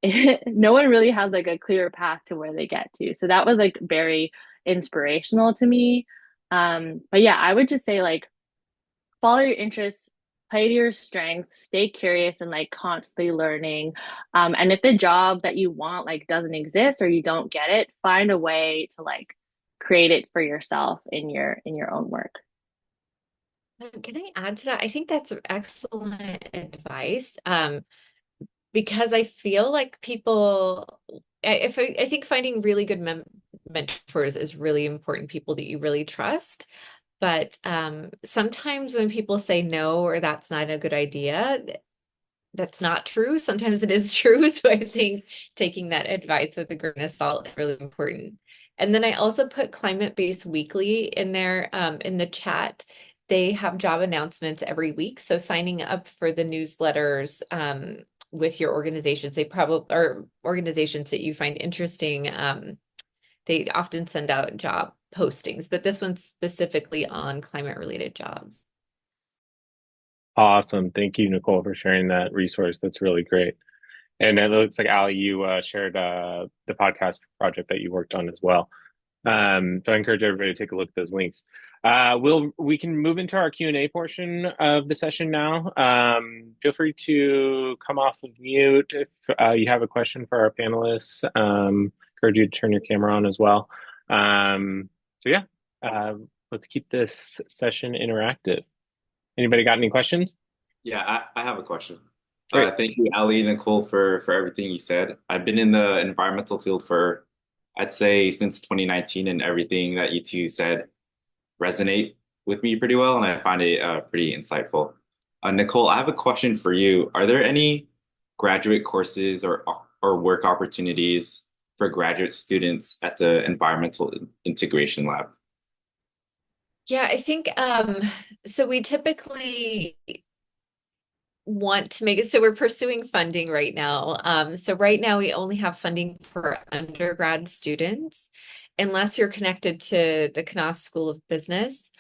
no one really has like a clear path to where they get to. So that was like very inspirational to me. But yeah, I would just say like follow your interests, play to your strengths, stay curious and like constantly learning. And if the job that you want like doesn't exist or you don't get it, find a way to like create it for yourself in your own work. Can I add to that? I think that's excellent advice. Because I feel like people, I think finding really good mentors is really important, people that you really trust. But sometimes when people say no or that's not a good idea, that's not true. Sometimes it is true. So I think taking that advice with a grain of salt is really important. And then I also put Climate Based Weekly in there in the chat. They have job announcements every week. So signing up for the newsletters with your organizations, they probably are organizations that you find interesting. They often send out job postings, but this one's specifically on climate related jobs. Awesome. Thank you, Nicole, for sharing that resource. That's really great. And it looks like Ali, you shared the podcast project that you worked on as well. So I encourage everybody to take a look at those links. We can move into our Q&A portion of the session now. Feel free to come off of mute if you have a question for our panelists. Encourage you to turn your camera on as well. So yeah, let's keep this session interactive. Anybody got any questions? Yeah, I have a question. Thank you, Ali and Nicole, for everything you said. I've been in the environmental field for, I'd say, since 2019, and everything that you two said resonate with me pretty well, and I find it pretty insightful. Nicole, I have a question for you. Are there any graduate courses or work opportunities for graduate students at the Environmental Integration Lab? Yeah, I think so we typically want to make it so we're pursuing funding right now. So right now we only have funding for undergrad students, unless you're connected to the Kroc School of Business.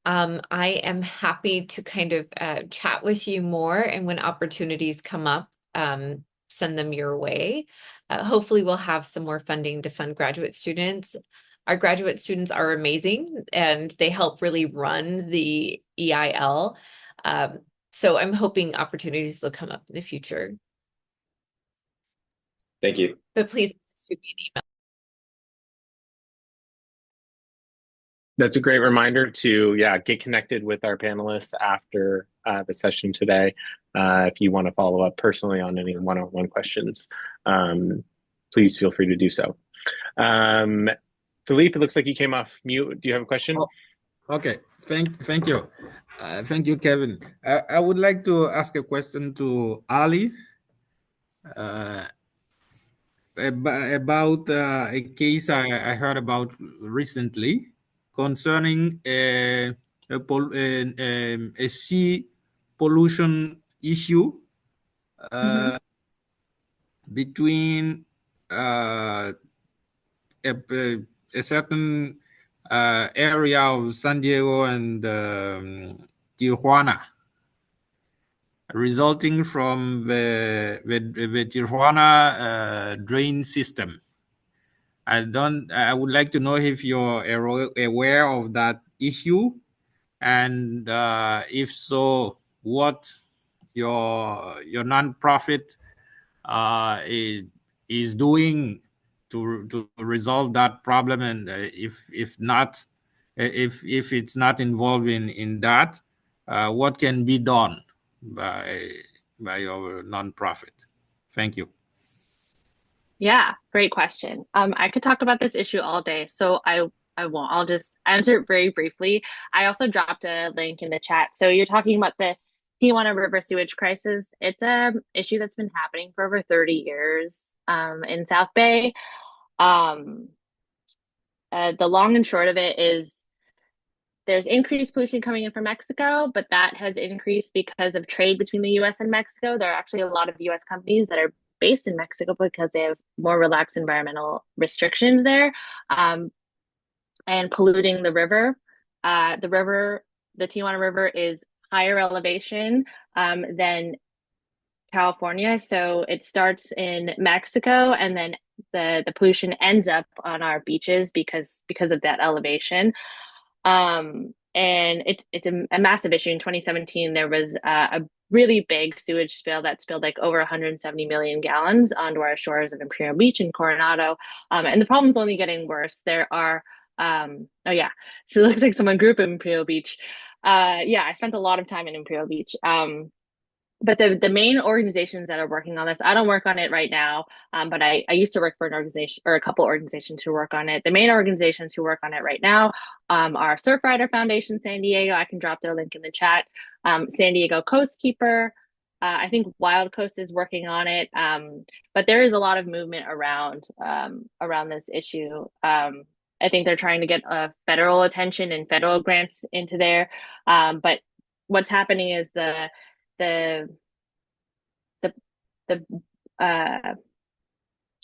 I am happy to kind of chat with you more, and when opportunities come up, send them your way. Hopefully we'll have some more funding to fund graduate students. Our graduate students are amazing and they help really run the EIL. So I'm hoping opportunities will come up in the future. Thank you. But please shoot me an email. That's a great reminder to, get connected with our panelists after the session today. If you want to follow up personally on any one-on-one questions, please feel free to do so. Philippe, it looks like you came off mute. Do you have a question? Okay, thank you. Thank you, Kevin. I would like to ask a question to Ali about a case I heard about recently concerning a sea pollution issue between a certain area of San Diego and Tijuana, resulting from the Tijuana drain system. I would like to know if you're aware of that issue, and if so, what your nonprofit is doing to resolve that problem, and if not, if it's not involved in that, what can be done by your nonprofit? Thank you. Yeah, great question. I could talk about this issue all day, so I won't. I'll just answer it very briefly. I also dropped a link in the chat. So you're talking about the Tijuana River sewage crisis. It's an issue that's been happening for over 30 years in South Bay. The long and short of it is there's increased pollution coming in from Mexico, but that has increased because of trade between the US and Mexico. There are actually a lot of US companies that are based in Mexico because they have more relaxed environmental restrictions there, and polluting the river. The Tijuana River is higher elevation than California. So it starts in Mexico, and then the pollution ends up on our beaches because of that elevation. And it's a massive issue. In 2017, there was a really big sewage spill that spilled like over 170 million gallons onto our shores of Imperial Beach in Coronado. And the problem's only getting worse. There are, oh yeah, so it looks like someone grew up in Imperial Beach. Yeah, I spent a lot of time in Imperial Beach. But the main organizations that are working on this, I don't work on it right now, but I used to work for an organization or a couple organizations who work on it. The main organizations who work on it right now are Surfrider Foundation San Diego. I can drop their link in the chat. San Diego Coastkeeper. I think Wild Coast is working on it. But there is a lot of movement around this issue. I think they're trying to get federal attention and federal grants into there. But what's happening is the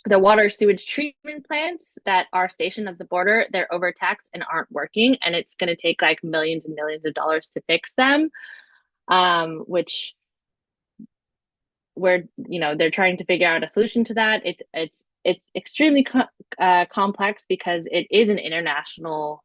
water sewage treatment plants that are stationed at the border, they're overtaxed and aren't working, and it's going to take like millions and millions of dollars to fix them, which they're trying to figure out a solution to that. It's extremely complex because it is an international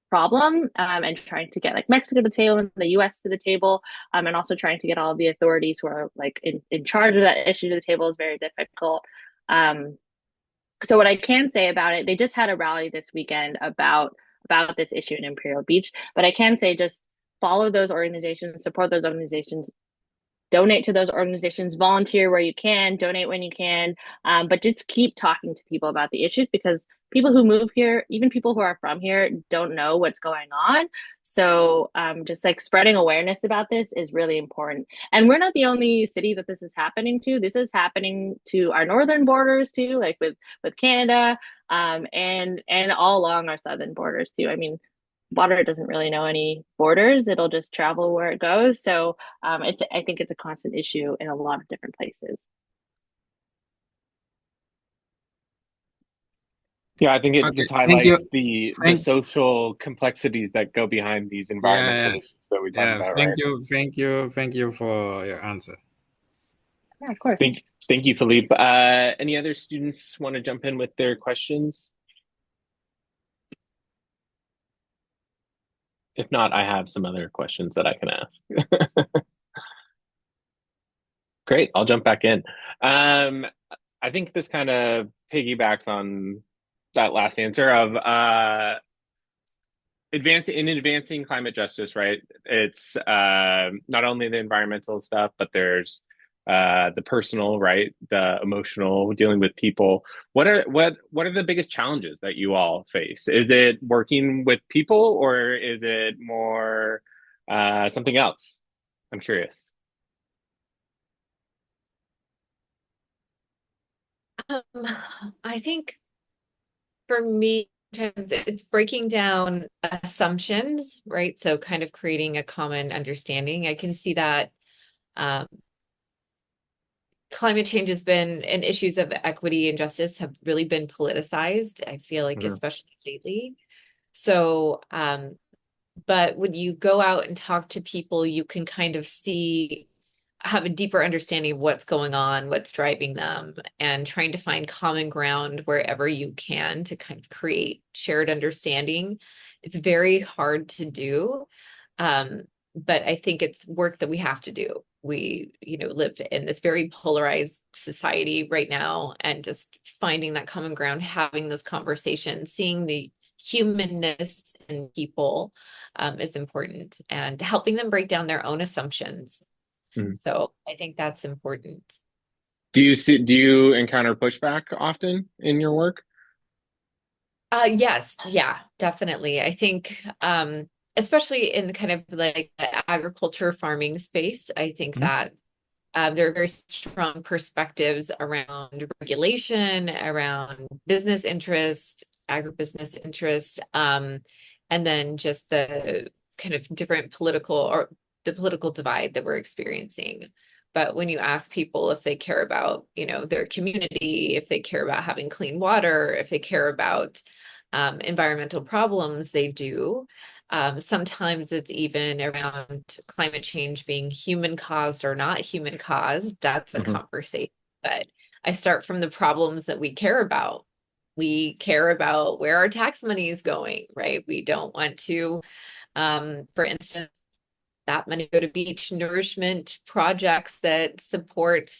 problem, and trying to get like Mexico to the table and the US to the table, and also trying to get all of the authorities who are like in charge of that issue to the table is very difficult. So what I can say about it, they just had a rally this weekend about this issue in Imperial Beach, but I can say just follow those organizations, support those organizations, donate to those organizations, volunteer where you can, donate when you can, but just keep talking to people about the issues, because people who move here, even people who are from here, don't know what's going on. So just like spreading awareness about this is really important. And we're not the only city that this is happening to. This is happening to our northern borders too, like with Canada, and all along our southern borders too. I mean, water doesn't really know any borders. It'll just travel where it goes. So I think it's a constant issue in a lot of different places. Yeah, I think it Okay, just thank you. highlights the social complexities that go behind these environmental issues that we talk about, right? Thank you for your answer. Yeah, of course. Thank you, Philippe. Any other students want to jump in with their questions? If not, I have some other questions that I can ask. Great, I'll jump back in. I think this kind of piggybacks on that last answer of advancing climate justice, right? It's not only the environmental stuff, but there's the personal, right? The emotional, dealing with people. What are the biggest challenges that you all face? Is it working with people, or is it more something else? I'm curious. I think for me, it's breaking down assumptions, right? So kind of creating a common understanding. I can see that climate change has been, and issues of equity and justice have really been politicized, I feel like, especially lately. So, but when you go out and talk to people, you can kind of have a deeper understanding of what's going on, what's driving them, and trying to find common ground wherever you can to kind of create shared understanding. It's very hard to do. But I think it's work that we have to do. We, live in this very polarized society right now, and just finding that common ground, having those conversations, seeing the humanness in people is important, and helping them break down their own assumptions. So I think that's important. Do you encounter pushback often in your work? Yes, yeah, definitely. I think especially in kind of like the agriculture farming space, I think that there are very strong perspectives around regulation, around business interest, agribusiness interest, and then just the kind of different the political divide that we're experiencing. But when you ask people if they care about, their community, if they care about having clean water, if they care about environmental problems, they do. Sometimes it's even around climate change being human caused or not human caused. That's a conversation. But I start from the problems that we care about. We care about where our tax money is going, right? We don't want to, for instance, that money go to beach nourishment projects that support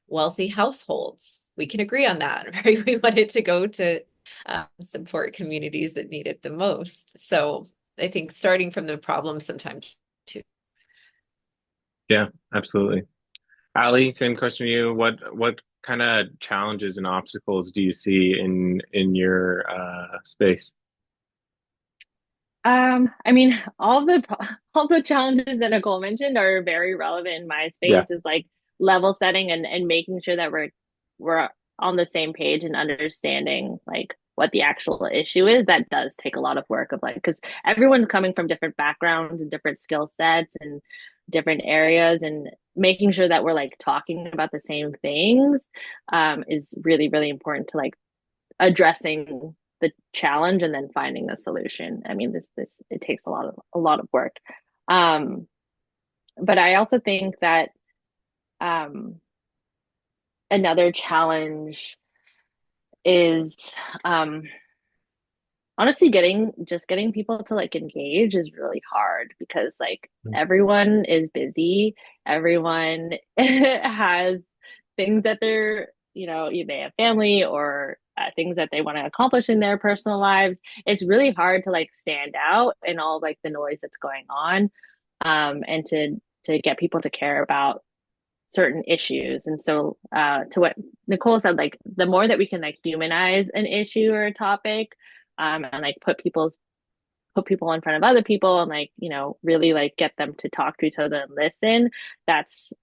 wealthy households. We can agree on that, right? We want it to go to support communities that need it the most. So I think starting from the problem sometimes too. Yeah, absolutely. Ali, same question to you. What kind of challenges and obstacles do you see in your space? I mean, all the challenges that Nicole mentioned are very relevant in my space. Is like level setting and making sure that we're on the same page and understanding like what the actual issue is. That does take a lot of work of like, because everyone's coming from different backgrounds and different skill sets and different areas, and making sure that we're like talking about the same things is really, really important to like addressing the challenge and then finding the solution. I mean, this it takes a lot of work. But I also think that another challenge is honestly getting people to like engage is really hard, because like everyone is busy, everyone has things that they're, you may have family or things that they want to accomplish in their personal lives. It's really hard to like stand out in all like the noise that's going on, and to get people to care about certain issues. And so to what Nicole said, like the more that we can like humanize an issue or a topic, and like put people in front of other people, and like, really like get them to talk to each other and listen, that's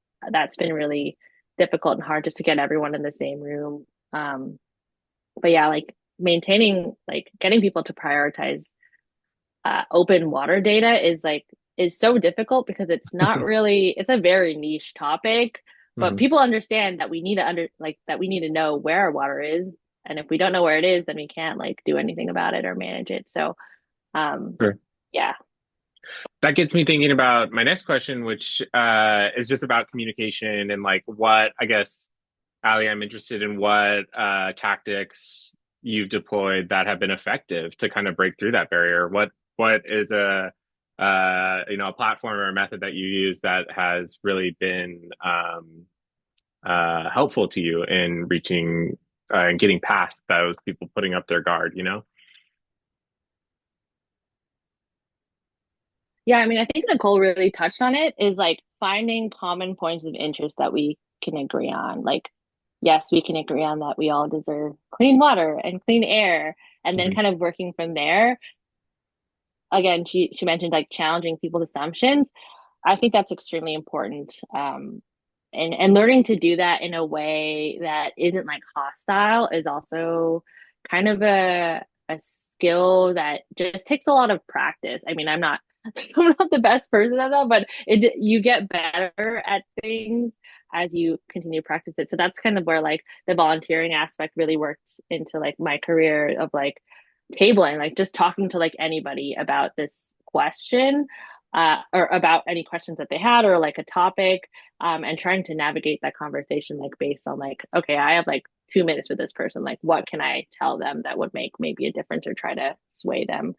been really difficult and hard, just to get everyone in the same room. But yeah, like maintaining, like getting people to prioritize open water data is so difficult, because it's not really, it's a very niche topic, but people understand that we need to know where our water is. And if we don't know where it is, then we can't like do anything about it or manage it. So, Sure. Yeah. That gets me thinking about my next question, which is just about communication and like what, I guess, Ali, I'm interested in what tactics you've deployed that have been effective to kind of break through that barrier. What is a platform or a method that you use that has really been helpful to you in reaching and getting past those people putting up their guard, Yeah, I mean, I think Nicole really touched on it, is like finding common points of interest that we can agree on. Like, yes, we can agree on that we all deserve clean water and clean air, and then kind of working from there. Again, she mentioned like challenging people's assumptions. I think that's extremely important. And learning to do that in a way that isn't like hostile is also kind of a skill that just takes a lot of practice. I mean, I'm not the best person at that, but you get better at things as you continue to practice it. So that's kind of where like the volunteering aspect really worked into like my career of like tabling, like just talking to like anybody about this question, or about any questions that they had, or like a topic, and trying to navigate that conversation like based on like, okay, I have like 2 minutes with this person, like what can I tell them that would make maybe a difference or try to sway them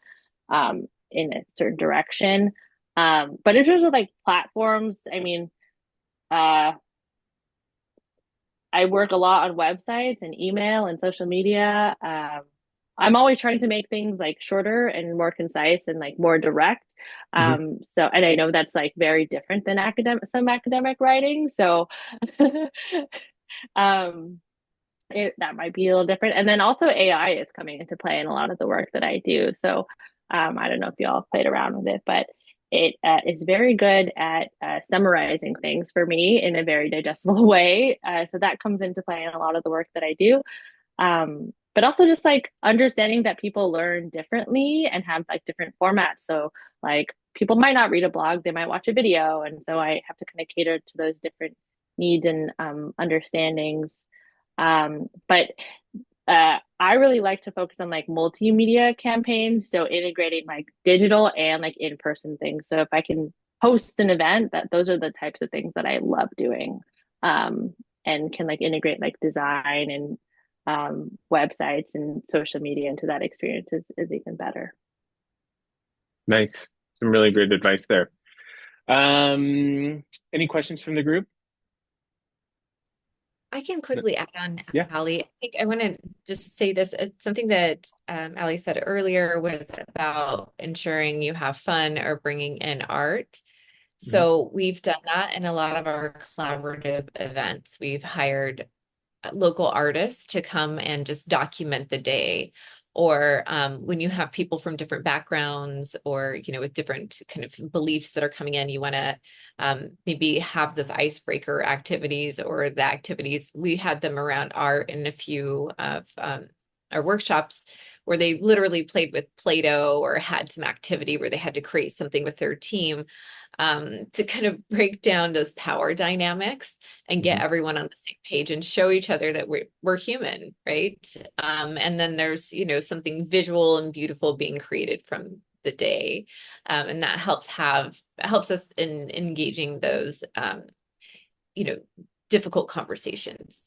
in a certain direction. But in terms of like platforms, I mean, I work a lot on websites and email and social media. I'm always trying to make things like shorter and more concise and like more direct. So, and I know that's like very different than some academic writing. So, that might be a little different. And then also AI is coming into play in a lot of the work that I do. So, I don't know if y'all played around with it, but it is very good at summarizing things for me in a very digestible way. So that comes into play in a lot of the work that I do. But also just like understanding that people learn differently and have like different formats. So like people might not read a blog, they might watch a video. And so I have to kind of cater to those different needs and understandings. But I really like to focus on like multimedia campaigns. So integrating like digital and like in-person things. So if I can host an event, those are the types of things that I love doing. And can like integrate like design and websites and social media into that experience is even better. Nice. Some really great advice there. Any questions from the group? I can quickly add on, Yeah. Ali. I think I want to just say this. It's something that Ali said earlier was about ensuring you have fun or bringing in art. So we've done that in a lot of our collaborative events. We've hired local artists to come and just document the day. Or when you have people from different backgrounds or, with different kind of beliefs that are coming in, you want to maybe have those icebreaker activities or the activities. We had them around art in a few of our workshops where they literally played with Play-Doh or had some activity where they had to create something with their team to kind of break down those power dynamics and get everyone on the same page and show each other that we're human, right? And then there's, something visual and beautiful being created from the day. And that helps us in engaging those, difficult conversations.